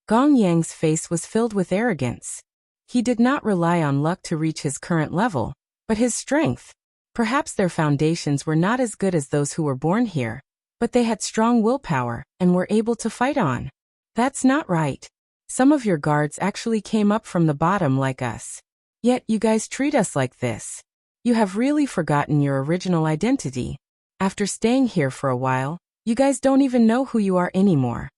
Gong Yang's face was filled with arrogance. He did not rely on luck to reach his current level, but his strength. Perhaps their foundations were not as good as those who were born here, but they had strong willpower and were able to fight on. That's not right. Some of your guards actually came up from the bottom like us. Yet you guys treat us like this. You have really forgotten your original identity. After staying here for a while, you guys don't even know who you are anymore.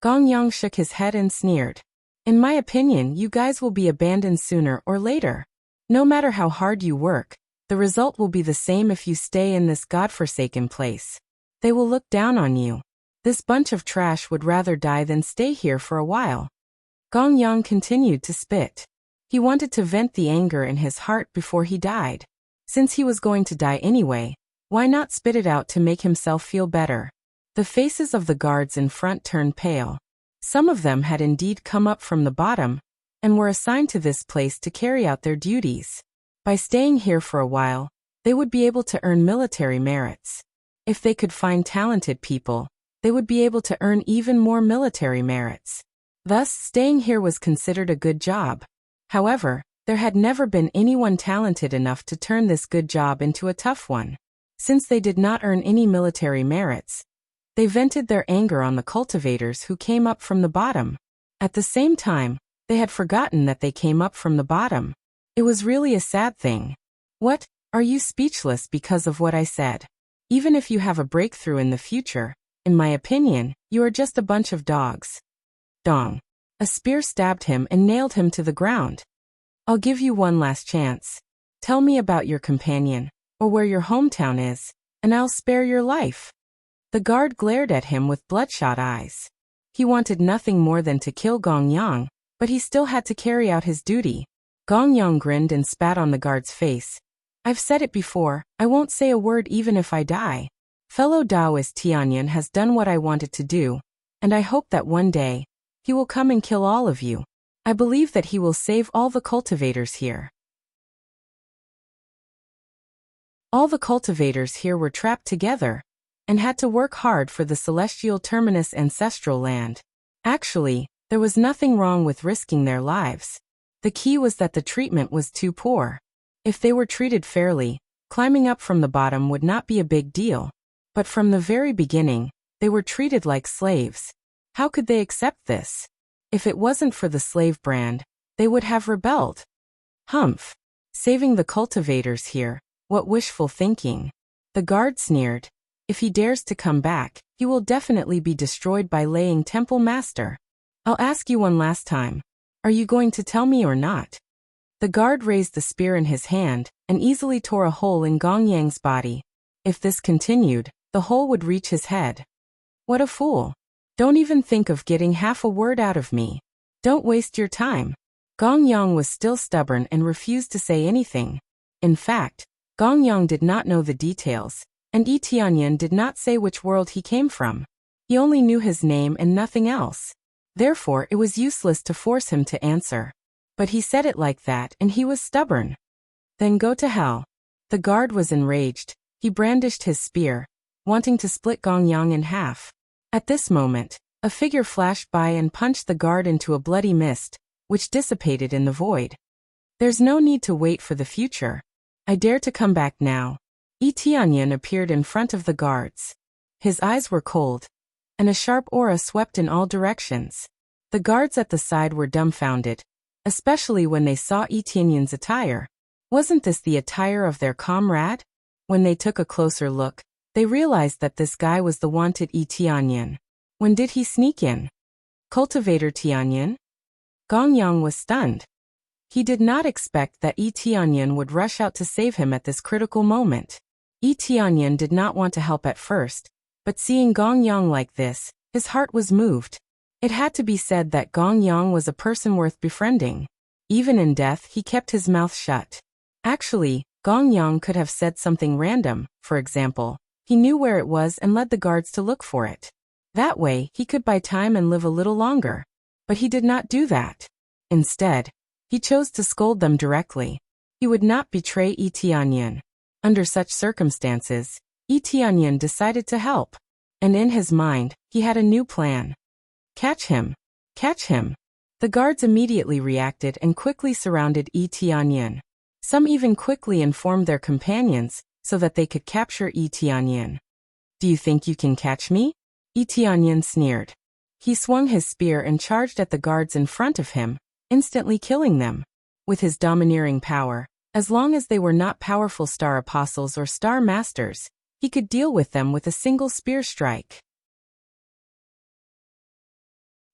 Gong Yang shook his head and sneered. In my opinion, you guys will be abandoned sooner or later. No matter how hard you work, the result will be the same if you stay in this godforsaken place. They will look down on you. This bunch of trash would rather die than stay here for a while. Gong Yang continued to spit. He wanted to vent the anger in his heart before he died. Since he was going to die anyway, why not spit it out to make himself feel better? The faces of the guards in front turned pale. Some of them had indeed come up from the bottom, and were assigned to this place to carry out their duties. By staying here for a while, they would be able to earn military merits. If they could find talented people, they would be able to earn even more military merits. Thus, staying here was considered a good job. However, there had never been anyone talented enough to turn this good job into a tough one. Since they did not earn any military merits, they vented their anger on the cultivators who came up from the bottom. At the same time, they had forgotten that they came up from the bottom. It was really a sad thing. What? Are you speechless because of what I said? Even if you have a breakthrough in the future, in my opinion, you are just a bunch of dogs. Dong. A spear stabbed him and nailed him to the ground. I'll give you one last chance. Tell me about your companion, or where your hometown is, and I'll spare your life. The guard glared at him with bloodshot eyes. He wanted nothing more than to kill Gong Yang, but he still had to carry out his duty. Gong Yang grinned and spat on the guard's face. I've said it before, I won't say a word even if I die. Fellow Taoist Tianyan has done what I wanted to do, and I hope that one day, he will come and kill all of you. I believe that he will save all the cultivators here. All the cultivators here were trapped together, and had to work hard for the celestial terminus ancestral land. Actually, there was nothing wrong with risking their lives. The key was that the treatment was too poor. If they were treated fairly, climbing up from the bottom would not be a big deal. But from the very beginning, they were treated like slaves. How could they accept this? If it wasn't for the slave brand, they would have rebelled. Humph! Saving the cultivators here, what wishful thinking. The guard sneered. If he dares to come back, he will definitely be destroyed by Laying Temple Master. I'll ask you one last time. Are you going to tell me or not? The guard raised the spear in his hand, and easily tore a hole in Gong Yang's body. If this continued, the hole would reach his head. What a fool. Don't even think of getting half a word out of me. Don't waste your time. Gong Yang was still stubborn and refused to say anything. In fact, Gong Yang did not know the details, and Yi Tianyan did not say which world he came from. He only knew his name and nothing else. Therefore, it was useless to force him to answer. But he said it like that, and he was stubborn. Then go to hell. The guard was enraged. He brandished his spear, wanting to split Gong Yang in half. At this moment, a figure flashed by and punched the guard into a bloody mist, which dissipated in the void. There's no need to wait for the future. I dare to come back now. Yi Tianyan appeared in front of the guards. His eyes were cold, and a sharp aura swept in all directions. The guards at the side were dumbfounded, especially when they saw Yi Tianyan's attire. Wasn't this the attire of their comrade? When they took a closer look, they realized that this guy was the wanted Yi Tianyan. When did he sneak in? Cultivator Tianyan? Gong Yang was stunned. He did not expect that Yi Tianyan would rush out to save him at this critical moment. Yi Tianyan did not want to help at first, but seeing Gong Yang like this, his heart was moved. It had to be said that Gong Yang was a person worth befriending. Even in death, he kept his mouth shut. Actually, Gong Yang could have said something random. For example, he knew where it was and led the guards to look for it. That way, he could buy time and live a little longer. But he did not do that. Instead, he chose to scold them directly. He would not betray Yi Tianyan. Under such circumstances, Yi Tianyan decided to help. And in his mind, he had a new plan. Catch him! Catch him! The guards immediately reacted and quickly surrounded Yi Tianyan. Some even quickly informed their companions, so that they could capture Yi Tianyan. Do you think you can catch me? Yi Tianyan sneered. He swung his spear and charged at the guards in front of him, instantly killing them. With his domineering power, as long as they were not powerful star apostles or star masters, he could deal with them with a single spear strike.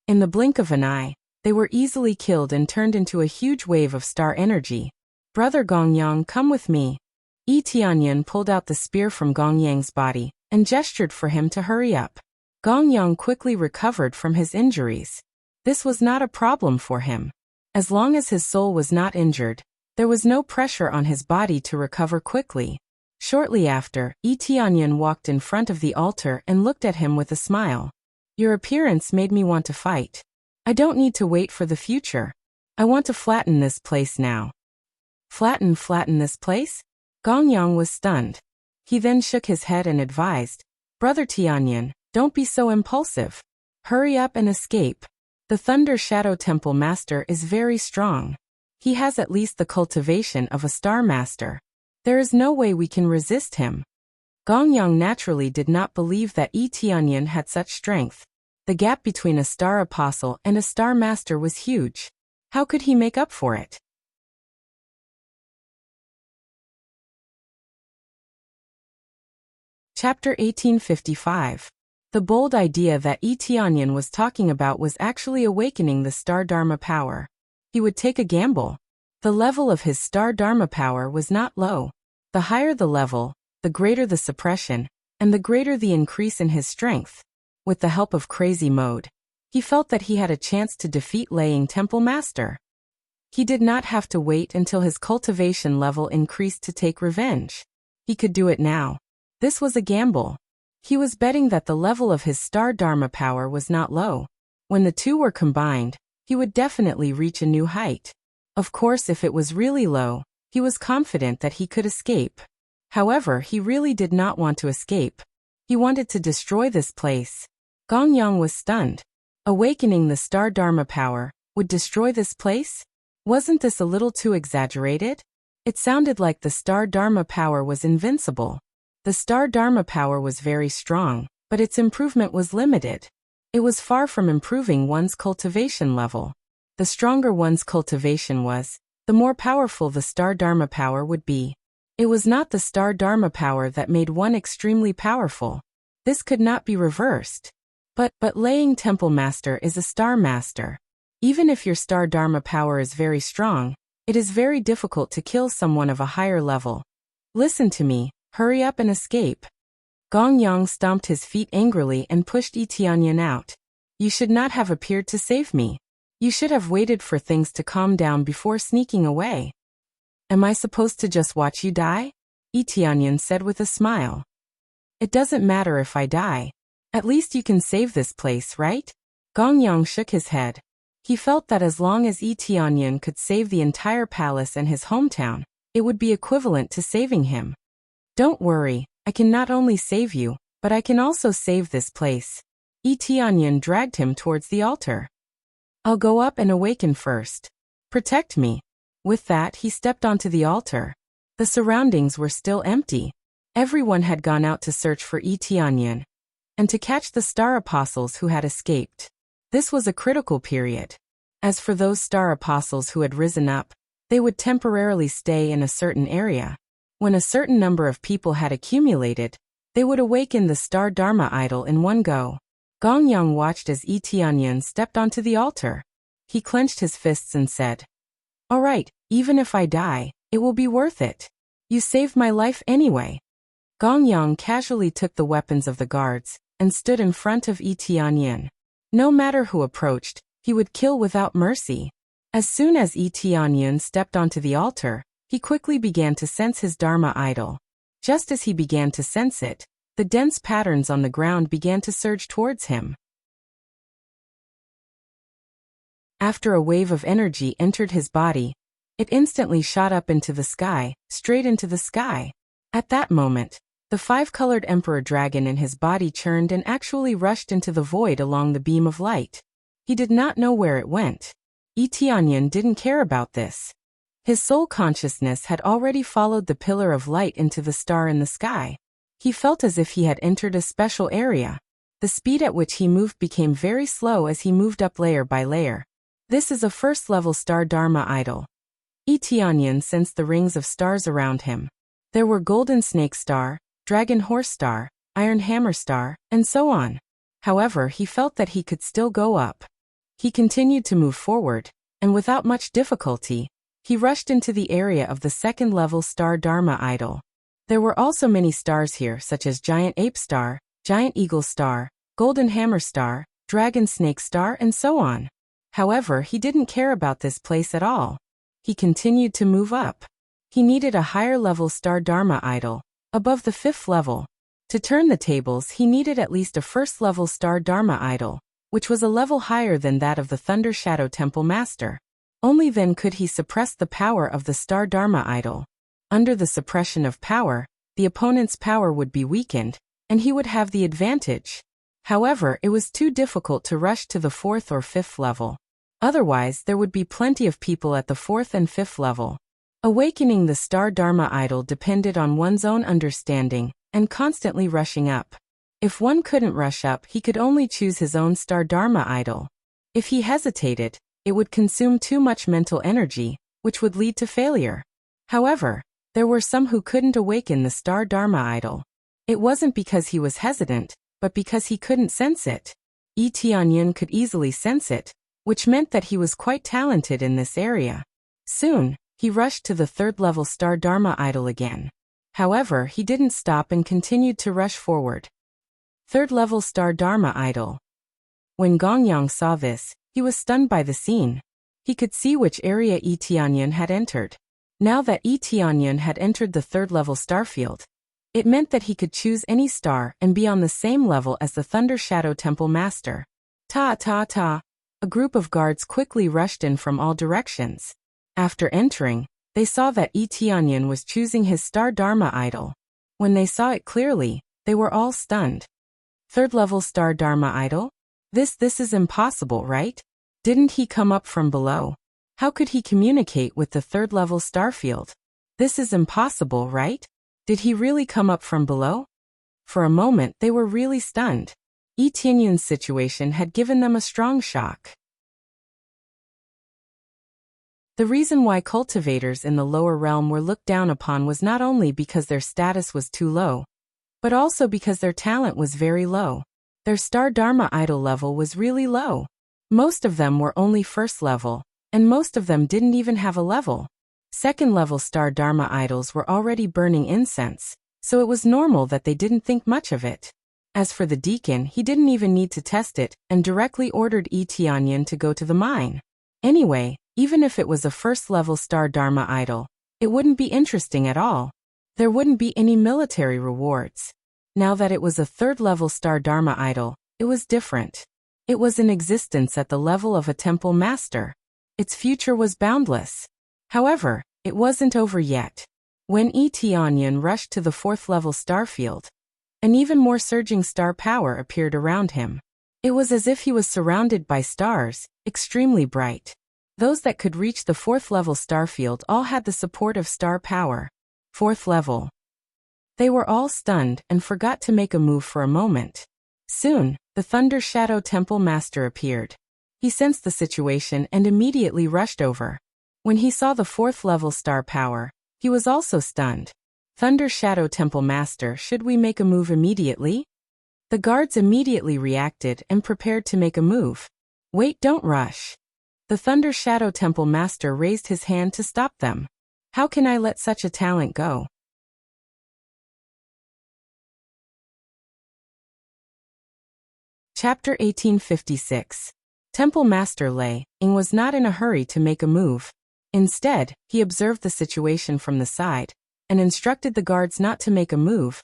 In the blink of an eye, they were easily killed and turned into a huge wave of star energy. Brother Gong Yang, come with me. Yi Tianyan pulled out the spear from Gong Yang's body, and gestured for him to hurry up. Gong Yang quickly recovered from his injuries. This was not a problem for him. As long as his soul was not injured, there was no pressure on his body to recover quickly. Shortly after, Yi Tianyan walked in front of the altar and looked at him with a smile. Your appearance made me want to fight. I don't need to wait for the future. I want to flatten this place now. Flatten this place? Gongyang was stunned. He then shook his head and advised, Brother Tianyan, don't be so impulsive. Hurry up and escape. The Thunder Shadow Temple Master is very strong. He has at least the cultivation of a Star Master. There is no way we can resist him. Gongyang naturally did not believe that Tianyan had such strength. The gap between a Star Apostle and a Star Master was huge. How could he make up for it? Chapter 1855. The bold idea that Tianyan was talking about was actually awakening the Star Dharma power. He would take a gamble. The level of his Star Dharma power was not low. The higher the level, the greater the suppression, and the greater the increase in his strength. With the help of Crazy Mode, he felt that he had a chance to defeat Laying Temple Master. He did not have to wait until his cultivation level increased to take revenge. He could do it now. This was a gamble. He was betting that the level of his Star Dharma power was not low. When the two were combined, he would definitely reach a new height. Of course, if it was really low, he was confident that he could escape. However, he really did not want to escape. He wanted to destroy this place. Gongyang was stunned. Awakening the Star Dharma power would destroy this place? Wasn't this a little too exaggerated? It sounded like the Star Dharma power was invincible. The Star Dharma power was very strong, but its improvement was limited. It was far from improving one's cultivation level. The stronger one's cultivation was, the more powerful the Star Dharma power would be. It was not the Star Dharma power that made one extremely powerful. This could not be reversed. But Laying Temple Master is a Star Master. Even if your Star Dharma power is very strong, it is very difficult to kill someone of a higher level. Listen to me. Hurry up and escape. Gongyang stomped his feet angrily and pushed Tianyan out. You should not have appeared to save me. You should have waited for things to calm down before sneaking away. Am I supposed to just watch you die? Tianyan said with a smile. It doesn't matter if I die. At least you can save this place, right? Gongyang shook his head. He felt that as long as Tianyan could save the entire palace and his hometown, it would be equivalent to saving him. Don't worry, I can not only save you, but I can also save this place. Tianyan dragged him towards the altar. I'll go up and awaken first. Protect me. With that, he stepped onto the altar. The surroundings were still empty. Everyone had gone out to search for Tianyan and to catch the Star Apostles who had escaped. This was a critical period. As for those Star Apostles who had risen up, they would temporarily stay in a certain area. When a certain number of people had accumulated, they would awaken the Star Dharma idol in one go. Gongyang watched as Tianyan stepped onto the altar. He clenched his fists and said, All right, even if I die, it will be worth it. You saved my life anyway. Gongyang casually took the weapons of the guards and stood in front of Tianyan. No matter who approached, he would kill without mercy. As soon as Tianyan stepped onto the altar, he quickly began to sense his Dharma idol. Just as he began to sense it, the dense patterns on the ground began to surge towards him. After a wave of energy entered his body, it instantly shot up into the sky, straight into the sky. At that moment, the five-colored Emperor Dragon in his body churned and actually rushed into the void along the beam of light. He did not know where it went. Tianyan didn't care about this. His soul consciousness had already followed the pillar of light into the star in the sky. He felt as if he had entered a special area. The speed at which he moved became very slow as he moved up layer by layer. This is a first-level Star Dharma idol. Tianyan sensed the rings of stars around him. There were Golden Snake Star, Dragon Horse Star, Iron Hammer Star, and so on. However, he felt that he could still go up. He continued to move forward, and without much difficulty, he rushed into the area of the second-level Star Dharma idol. There were also many stars here such as Giant Ape Star, Giant Eagle Star, Golden Hammer Star, Dragon Snake Star, and so on. However, he didn't care about this place at all. He continued to move up. He needed a higher-level Star Dharma idol, above the 5th level. To turn the tables, he needed at least a first-level Star Dharma idol, which was a level higher than that of the Thunder Shadow Temple Master. Only then could he suppress the power of the star Dharma idol. Under the suppression of power, the opponent's power would be weakened, and he would have the advantage. However, it was too difficult to rush to the 4th or 5th level. Otherwise, there would be plenty of people at the 4th and 5th level. Awakening the star Dharma idol depended on one's own understanding, and constantly rushing up. If one couldn't rush up, he could only choose his own star Dharma idol. If he hesitated, it would consume too much mental energy, which would lead to failure. However, there were some who couldn't awaken the star Dharma idol. It wasn't because he was hesitant, but because he couldn't sense it. Yi Tianyin could easily sense it, which meant that he was quite talented in this area. Soon, he rushed to the 3rd level star Dharma idol again. However, he didn't stop and continued to rush forward. 3rd level star Dharma idol. When Gongyang saw this, he was stunned by the scene. He could see which area Yi Tianyin had entered. Now that Yi Tianyin had entered the 3rd level star field, it meant that he could choose any star and be on the same level as the Thunder Shadow Temple Master. Ta ta ta! A group of guards quickly rushed in from all directions. After entering, they saw that Yi Tianyin was choosing his star Dharma idol. When they saw it clearly, they were all stunned. 3rd level star Dharma idol? This is impossible, right? Didn't he come up from below? How could he communicate with the 3rd level star field? This is impossible, right? Did he really come up from below? For a moment they were really stunned. Yi Tianyin's situation had given them a strong shock. The reason why cultivators in the lower realm were looked down upon was not only because their status was too low, but also because their talent was very low. Their star Dharma idol level was really low. Most of them were only 1st level, and most of them didn't even have a level. 2nd level star Dharma idols were already burning incense, so it was normal that they didn't think much of it. As for the deacon, he didn't even need to test it and directly ordered Yi Tianyin to go to the mine. Anyway, even if it was a 1st level star Dharma idol, it wouldn't be interesting at all. There wouldn't be any military rewards. Now that it was a 3rd level star Dharma idol, it was different. It was in existence at the level of a temple master. Its future was boundless. However, it wasn't over yet. When Yi Tianyin rushed to the 4th level star field, an even more surging star power appeared around him. It was as if he was surrounded by stars, extremely bright. Those that could reach the 4th level star field all had the support of star power. 4th level. They were all stunned and forgot to make a move for a moment. Soon, the Thunder Shadow Temple Master appeared. He sensed the situation and immediately rushed over. When he saw the 4th level star power, he was also stunned. Thunder Shadow Temple Master, should we make a move immediately? The guards immediately reacted and prepared to make a move. Wait, don't rush. The Thunder Shadow Temple Master raised his hand to stop them. How can I let such a talent go? Chapter 1856. Temple Master Lei Ying was not in a hurry to make a move. Instead, he observed the situation from the side, and instructed the guards not to make a move,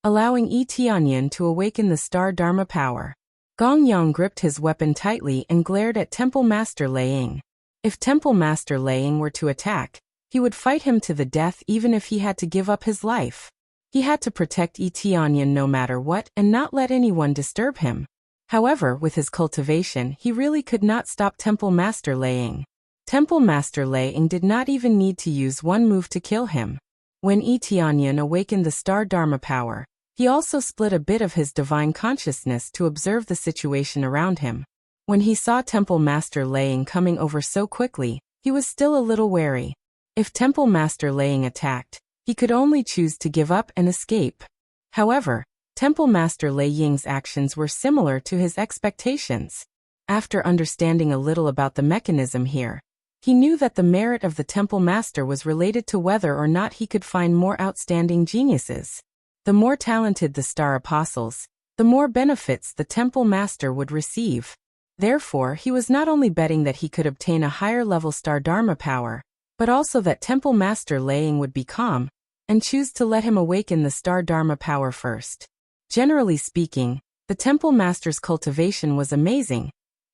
allowing Yi Tianyin to awaken the star Dharma power. Gong Yang gripped his weapon tightly and glared at Temple Master Lei Ying. If Temple Master Lei Ying were to attack, he would fight him to the death even if he had to give up his life. He had to protect Yi Tianyin no matter what and not let anyone disturb him. However, with his cultivation, he really could not stop Temple Master Lei Ying. Temple Master Lei Ying did not even need to use one move to kill him. When Yi Tianyin awakened the star Dharma power, he also split a bit of his divine consciousness to observe the situation around him. When he saw Temple Master Lei Ying coming over so quickly, he was still a little wary. If Temple Master Lei Ying attacked, he could only choose to give up and escape. However, Temple Master Lei Ying's actions were similar to his expectations. After understanding a little about the mechanism here, he knew that the merit of the Temple Master was related to whether or not he could find more outstanding geniuses. The more talented the Star Apostles, the more benefits the Temple Master would receive. Therefore, he was not only betting that he could obtain a higher level Star Dharma power, but also that Temple Master Lei Ying would be calm and choose to let him awaken the Star Dharma power first. Generally speaking, the Temple Master's cultivation was amazing.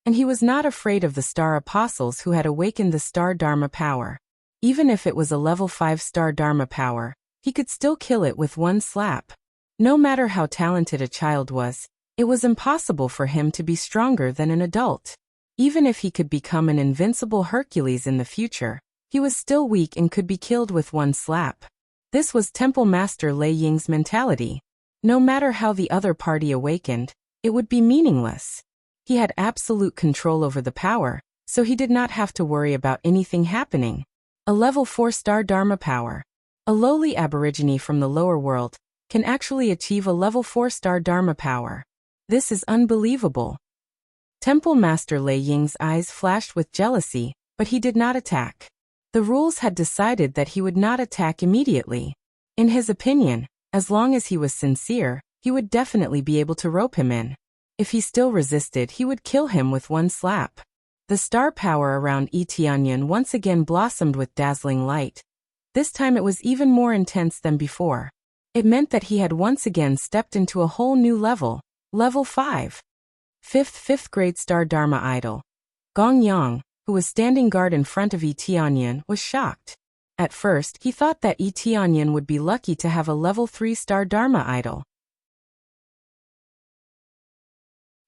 And he was not afraid of the star apostles who had awakened the star Dharma power. Even if it was a level 5 star Dharma power, he could still kill it with one slap. No matter how talented a child was, it was impossible for him to be stronger than an adult. Even if he could become an invincible Hercules in the future, he was still weak and could be killed with one slap. This was Temple Master Lei Ying's mentality. No matter how the other party awakened, it would be meaningless. He had absolute control over the power, so he did not have to worry about anything happening. A level 4 star Dharma power. A lowly aborigine from the lower world can actually achieve a level 4 star Dharma power. This is unbelievable. Temple Master Lei Ying's eyes flashed with jealousy, but he did not attack. The rules had decided that he would not attack immediately. In his opinion, as long as he was sincere, he would definitely be able to rope him in. If he still resisted, he would kill him with one slap. The star power around Yi Tianyan once again blossomed with dazzling light. This time it was even more intense than before. It meant that he had once again stepped into a whole new level, level 5. Fifth grade star Dharma idol. Gong Yang, who was standing guard in front of Yi Tianyan, was shocked. At first, he thought that Yi Tianyan would be lucky to have a level 3 star Dharma idol.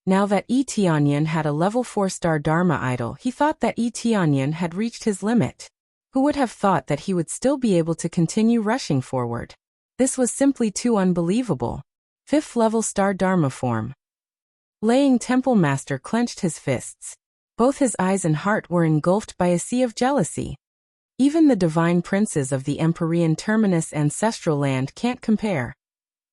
Now that Yi Tianyan had a level 4 star Dharma idol, he thought that Yi Tianyan had reached his limit. Who would have thought that he would still be able to continue rushing forward? This was simply too unbelievable. 5th level star Dharma form. Lei Ying Temple Master clenched his fists. Both his eyes and heart were engulfed by a sea of jealousy. Even the divine princes of the Empyrean Terminus ancestral land can't compare.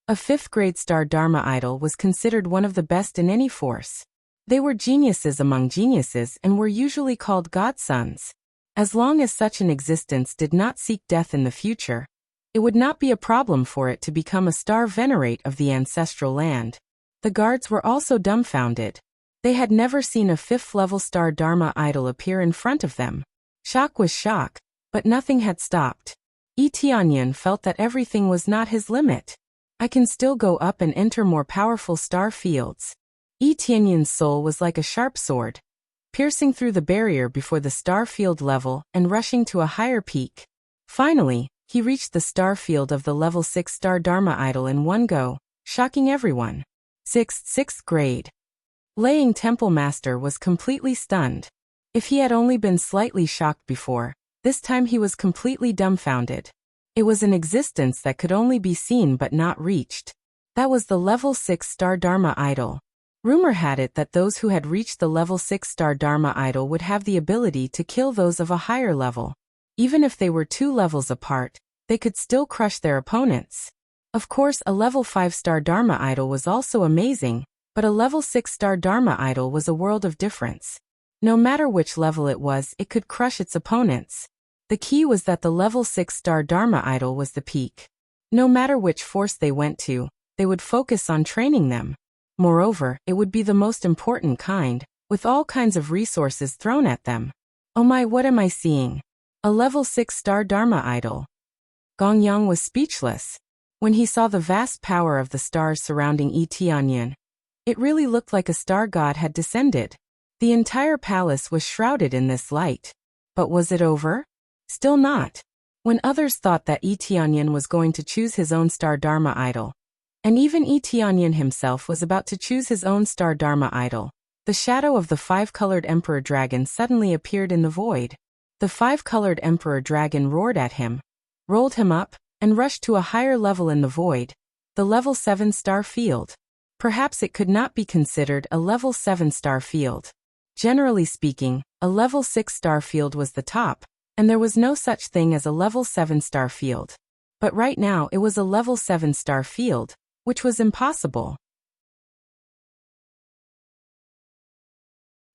A 5th grade star Dharma idol was considered one of the best in any force. They were geniuses among geniuses and were usually called godsons. As long as such an existence did not seek death in the future, it would not be a problem for it to become a star venerate of the ancestral land. The guards were also dumbfounded. They had never seen a 5th level star Dharma idol appear in front of them. Shock was shock, but nothing had stopped. Yi Tianyan felt that everything was not his limit. I can still go up and enter more powerful star fields. Yi Tianyan's soul was like a sharp sword, piercing through the barrier before the star field level and rushing to a higher peak. Finally, he reached the star field of the level 6 star Dharma idol in one go, shocking everyone. 6th grade. Lei Ying Temple Master was completely stunned. If he had only been slightly shocked before, this time he was completely dumbfounded. It was an existence that could only be seen but not reached. That was the level 6 star Dharma idol. Rumor had it that those who had reached the level 6 star Dharma idol would have the ability to kill those of a higher level. Even if they were 2 levels apart, they could still crush their opponents. Of course, a level 5 star Dharma idol was also amazing, but a level 6 star Dharma idol was a world of difference. No matter which level it was, it could crush its opponents. The key was that the level 6 star Dharma idol was the peak. No matter which force they went to, they would focus on training them. Moreover, it would be the most important kind, with all kinds of resources thrown at them. Oh my, what am I seeing? A level 6 star Dharma idol. Gong Yang was speechless. When he saw the vast power of the stars surrounding Yi Tianyan, it really looked like a star god had descended. The entire palace was shrouded in this light. But was it over? Still not. When others thought that Yi Tianyan was going to choose his own star Dharma idol, and even Yi Tianyan himself was about to choose his own star Dharma idol, the shadow of the 5-colored Emperor Dragon suddenly appeared in the void. The 5-colored Emperor Dragon roared at him, rolled him up, and rushed to a higher level in the void, the level 7 star field. Perhaps it could not be considered a level 7 star field. Generally speaking, a level 6 star field was the top, and there was no such thing as a level 7 star field. But right now it was a level 7 star field, which was impossible.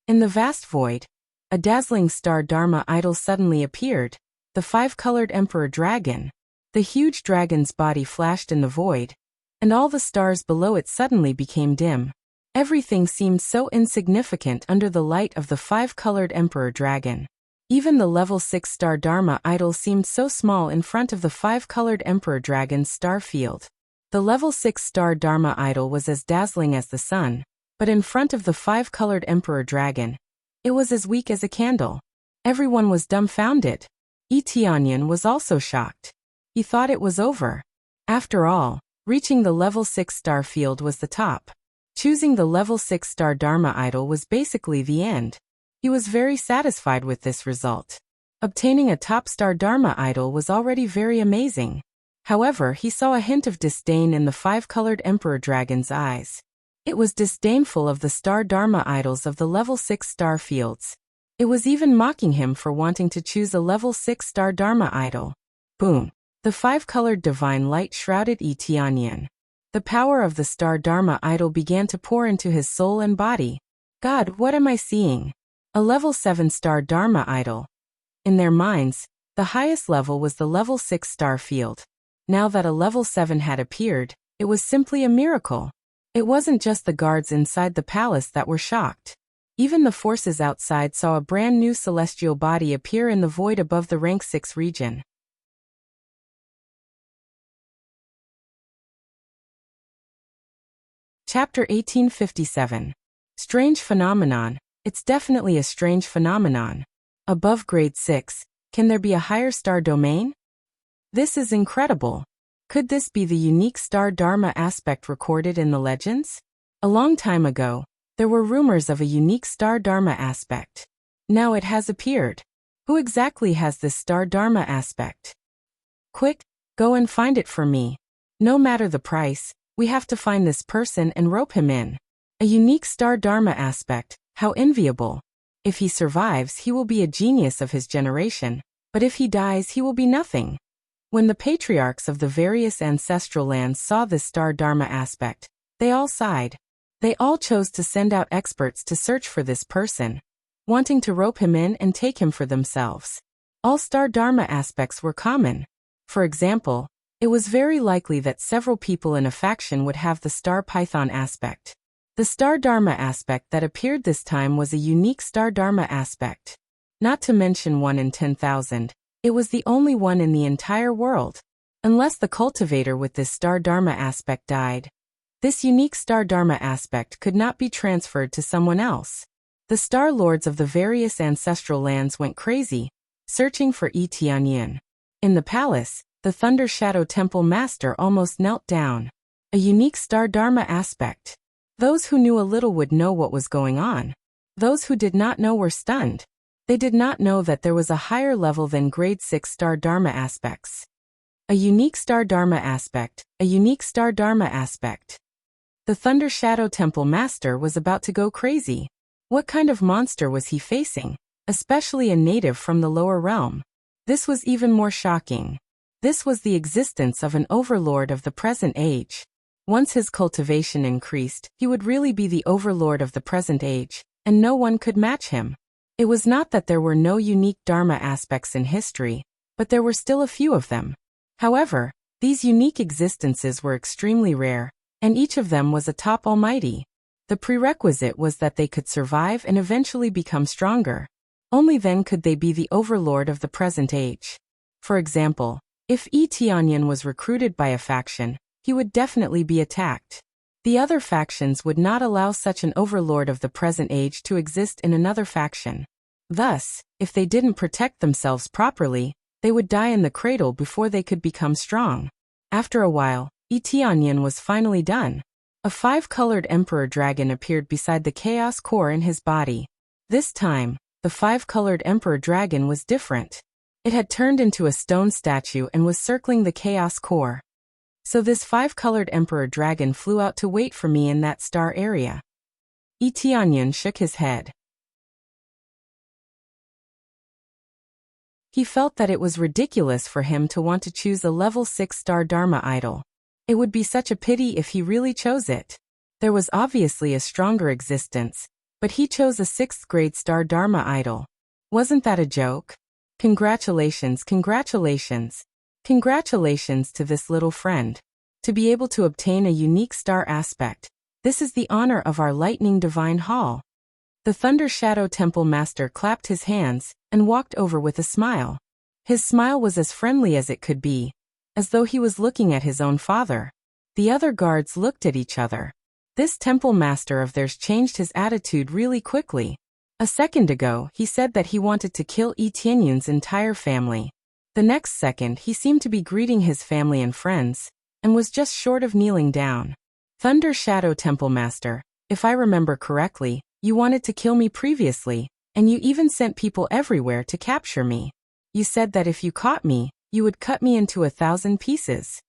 In the vast void, a dazzling star Dharma idol suddenly appeared, the 5-colored Emperor Dragon. The huge dragon's body flashed in the void, and all the stars below it suddenly became dim. Everything seemed so insignificant under the light of the 5-colored Emperor Dragon. Even the level 6 star Dharma idol seemed so small in front of the 5-colored Emperor Dragon's star field. The level 6 star Dharma idol was as dazzling as the sun, but in front of the 5-colored Emperor Dragon, It was as weak as a candle. Everyone was dumbfounded. Tianyan was also shocked. He thought it was over. After all, reaching the level 6 star field was the top. Choosing the level 6 star Dharma idol was basically the end. He was very satisfied with this result. Obtaining a top star Dharma idol was already very amazing. However, he saw a hint of disdain in the 5-colored Emperor Dragon's eyes. It was disdainful of the star Dharma idols of the level 6 star fields. It was even mocking him for wanting to choose a level 6 star Dharma idol. Boom! The 5-colored divine light shrouded Tianyan. The power of the star Dharma idol began to pour into his soul and body. God, what am I seeing? A level 7 star Dharma idol. In their minds, the highest level was the level 6 star field. Now that a level 7 had appeared, it was simply a miracle. It wasn't just the guards inside the palace that were shocked. Even the forces outside saw a brand new celestial body appear in the void above the rank 6 region. Chapter 1857. Strange phenomenon. It's definitely a strange phenomenon. Above grade 6, can there be a higher star domain? This is incredible. Could this be the unique star Dharma aspect recorded in the legends? A long time ago, there were rumors of a unique star Dharma aspect. Now it has appeared. Who exactly has this star Dharma aspect? Quick, go and find it for me. No matter the price, we have to find this person and rope him in. A unique star Dharma aspect, how enviable. If he survives, he will be a genius of his generation, but if he dies, he will be nothing. When the patriarchs of the various ancestral lands saw this star Dharma aspect, they all sighed. They all chose to send out experts to search for this person, wanting to rope him in and take him for themselves. All star Dharma aspects were common. For example, it was very likely that several people in a faction would have the star Python aspect. The star Dharma aspect that appeared this time was a unique star Dharma aspect. Not to mention 1 in 10,000. It was the only one in the entire world. Unless the cultivator with this star Dharma aspect died, this unique star Dharma aspect could not be transferred to someone else. The star lords of the various ancestral lands went crazy, searching for Tianyan. In the palace, the Thunder Shadow Temple Master almost knelt down. A unique star Dharma aspect. Those who knew a little would know what was going on. Those who did not know were stunned. They did not know that there was a higher level than grade 6 star Dharma aspects. A unique star Dharma aspect, a unique star Dharma aspect. The Thunder Shadow Temple Master was about to go crazy. What kind of monster was he facing? Especially a native from the lower realm. This was even more shocking. This was the existence of an overlord of the present age. Once his cultivation increased, he would really be the overlord of the present age, and no one could match him. It was not that there were no unique Dharma aspects in history, but there were still a few of them. However, these unique existences were extremely rare, and each of them was a top almighty. The prerequisite was that they could survive and eventually become stronger. Only then could they be the overlord of the present age. For example, if Tianyan was recruited by a faction, he would definitely be attacked. The other factions would not allow such an overlord of the present age to exist in another faction. Thus, if they didn't protect themselves properly, they would die in the cradle before they could become strong. After a while, Tianyan was finally done. A 5-colored Emperor Dragon appeared beside the chaos core in his body. This time, the 5-colored Emperor Dragon was different. It had turned into a stone statue and was circling the chaos core. So this 5-colored Emperor Dragon flew out to wait for me in that star area. Tianyan shook his head. He felt that it was ridiculous for him to want to choose a level 6 star Dharma idol. It would be such a pity if he really chose it. There was obviously a stronger existence, but he chose a 6th grade star Dharma idol. Wasn't that a joke? Congratulations, congratulations. Congratulations to this little friend. To be able to obtain a unique star aspect, this is the honor of our lightning divine hall. The Thunder Shadow Temple Master clapped his hands and walked over with a smile. His smile was as friendly as it could be, as though he was looking at his own father. The other guards looked at each other. This temple master of theirs changed his attitude really quickly. A second ago, he said that he wanted to kill Etienne's entire family. The next second, he seemed to be greeting his family and friends, and was just short of kneeling down. Thunder Shadow Temple Master, if I remember correctly, you wanted to kill me previously, and you even sent people everywhere to capture me. You said that if you caught me, you would cut me into 1,000 pieces.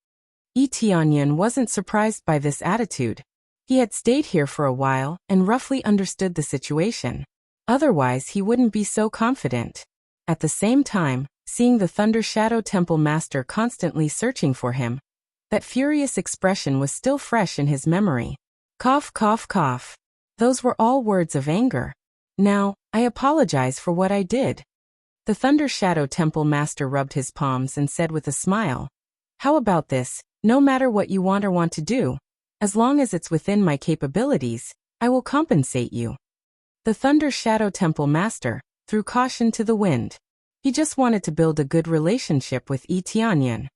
Etienne wasn't surprised by this attitude. He had stayed here for a while and roughly understood the situation. Otherwise, he wouldn't be so confident. At the same time, seeing the Thunder Shadow Temple Master constantly searching for him, that furious expression was still fresh in his memory. Cough, cough, cough. Those were all words of anger. Now, I apologize for what I did. The Thunder Shadow Temple Master rubbed his palms and said with a smile, how about this? No matter what you want or want to do, as long as it's within my capabilities, I will compensate you. The Thunder Shadow Temple Master threw caution to the wind. He just wanted to build a good relationship with Etienne.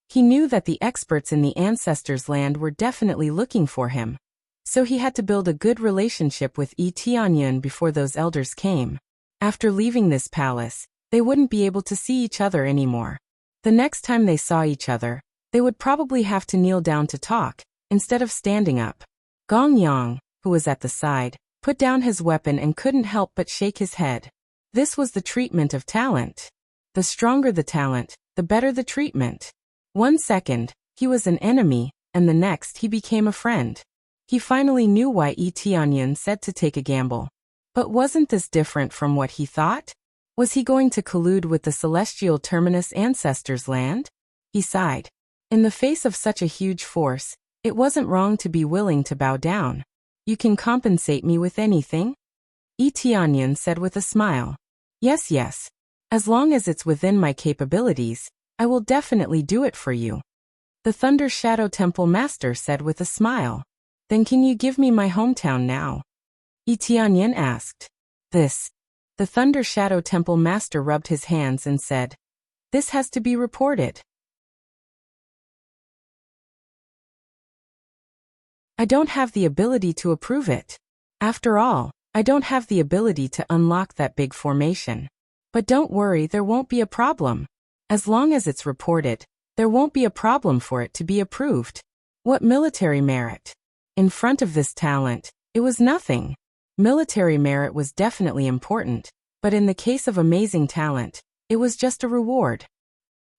He knew that the experts in the Ancestors' Land were definitely looking for him, so he had to build a good relationship with Etienne before those elders came. After leaving this palace, they wouldn't be able to see each other anymore. The next time they saw each other, they would probably have to kneel down to talk, instead of standing up. Gong Yang, who was at the side, put down his weapon and couldn't help but shake his head. This was the treatment of talent. The stronger the talent, the better the treatment. 1 second, he was an enemy, and the next he became a friend. He finally knew why Etienne said to take a gamble. But wasn't this different from what he thought? Was he going to collude with the Celestial Terminus Ancestors' Land? He sighed. In the face of such a huge force, it wasn't wrong to be willing to bow down. You can compensate me with anything? Etienne said with a smile. Yes, yes. As long as it's within my capabilities, I will definitely do it for you. The Thunder Shadow Temple Master said with a smile. Then can you give me my hometown now? Etienne asked. This. The Thunder Shadow Temple Master rubbed his hands and said, this has to be reported. I don't have the ability to approve it. After all, I don't have the ability to unlock that big formation. But don't worry, there won't be a problem. As long as it's reported, there won't be a problem for it to be approved. What military merit? In front of this talent, it was nothing. Military merit was definitely important, but in the case of amazing talent, it was just a reward.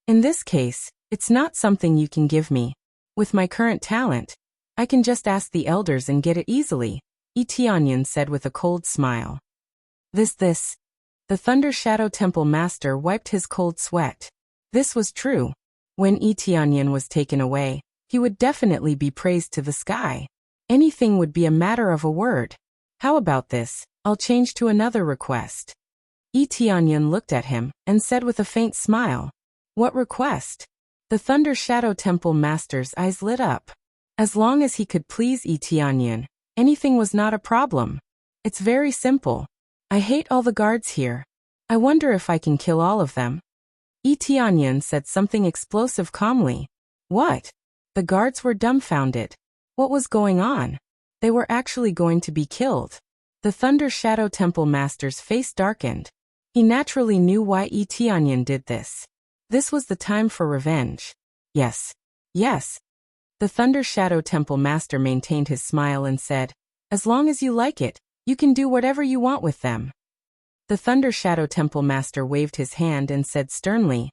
In this case, it's not something you can give me. With my current talent, I can just ask the elders and get it easily, Etienne said with a cold smile. This. The Thunder Shadow Temple Master wiped his cold sweat. This was true. When Etienne was taken away, he would definitely be praised to the sky. Anything would be a matter of a word. How about this? I'll change to another request. Etienne looked at him and said with a faint smile. What request? The Thunder Shadow Temple Master's eyes lit up. As long as he could please Etienne, anything was not a problem. It's very simple. I hate all the guards here. I wonder if I can kill all of them. Etienne said something explosive calmly. What? The guards were dumbfounded. What was going on? They were actually going to be killed. The Thunder Shadow Temple Master's face darkened. He naturally knew why Etienne did this. This was the time for revenge. Yes. Yes. The Thunder Shadow Temple Master maintained his smile and said, as long as you like it, you can do whatever you want with them. The Thunder Shadow Temple Master waved his hand and said sternly,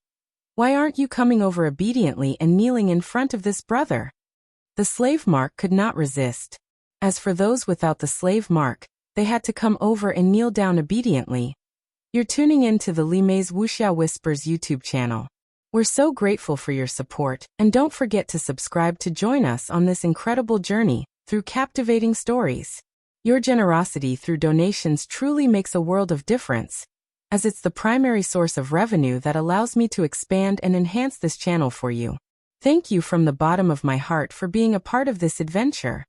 why aren't you coming over obediently and kneeling in front of this brother? The slave mark could not resist. As for those without the slave mark, they had to come over and kneel down obediently. You're tuning in to the Limei's Wuxia Whispers YouTube channel. We're so grateful for your support, and don't forget to subscribe to join us on this incredible journey through captivating stories. Your generosity through donations truly makes a world of difference, as it's the primary source of revenue that allows me to expand and enhance this channel for you. Thank you from the bottom of my heart for being a part of this adventure.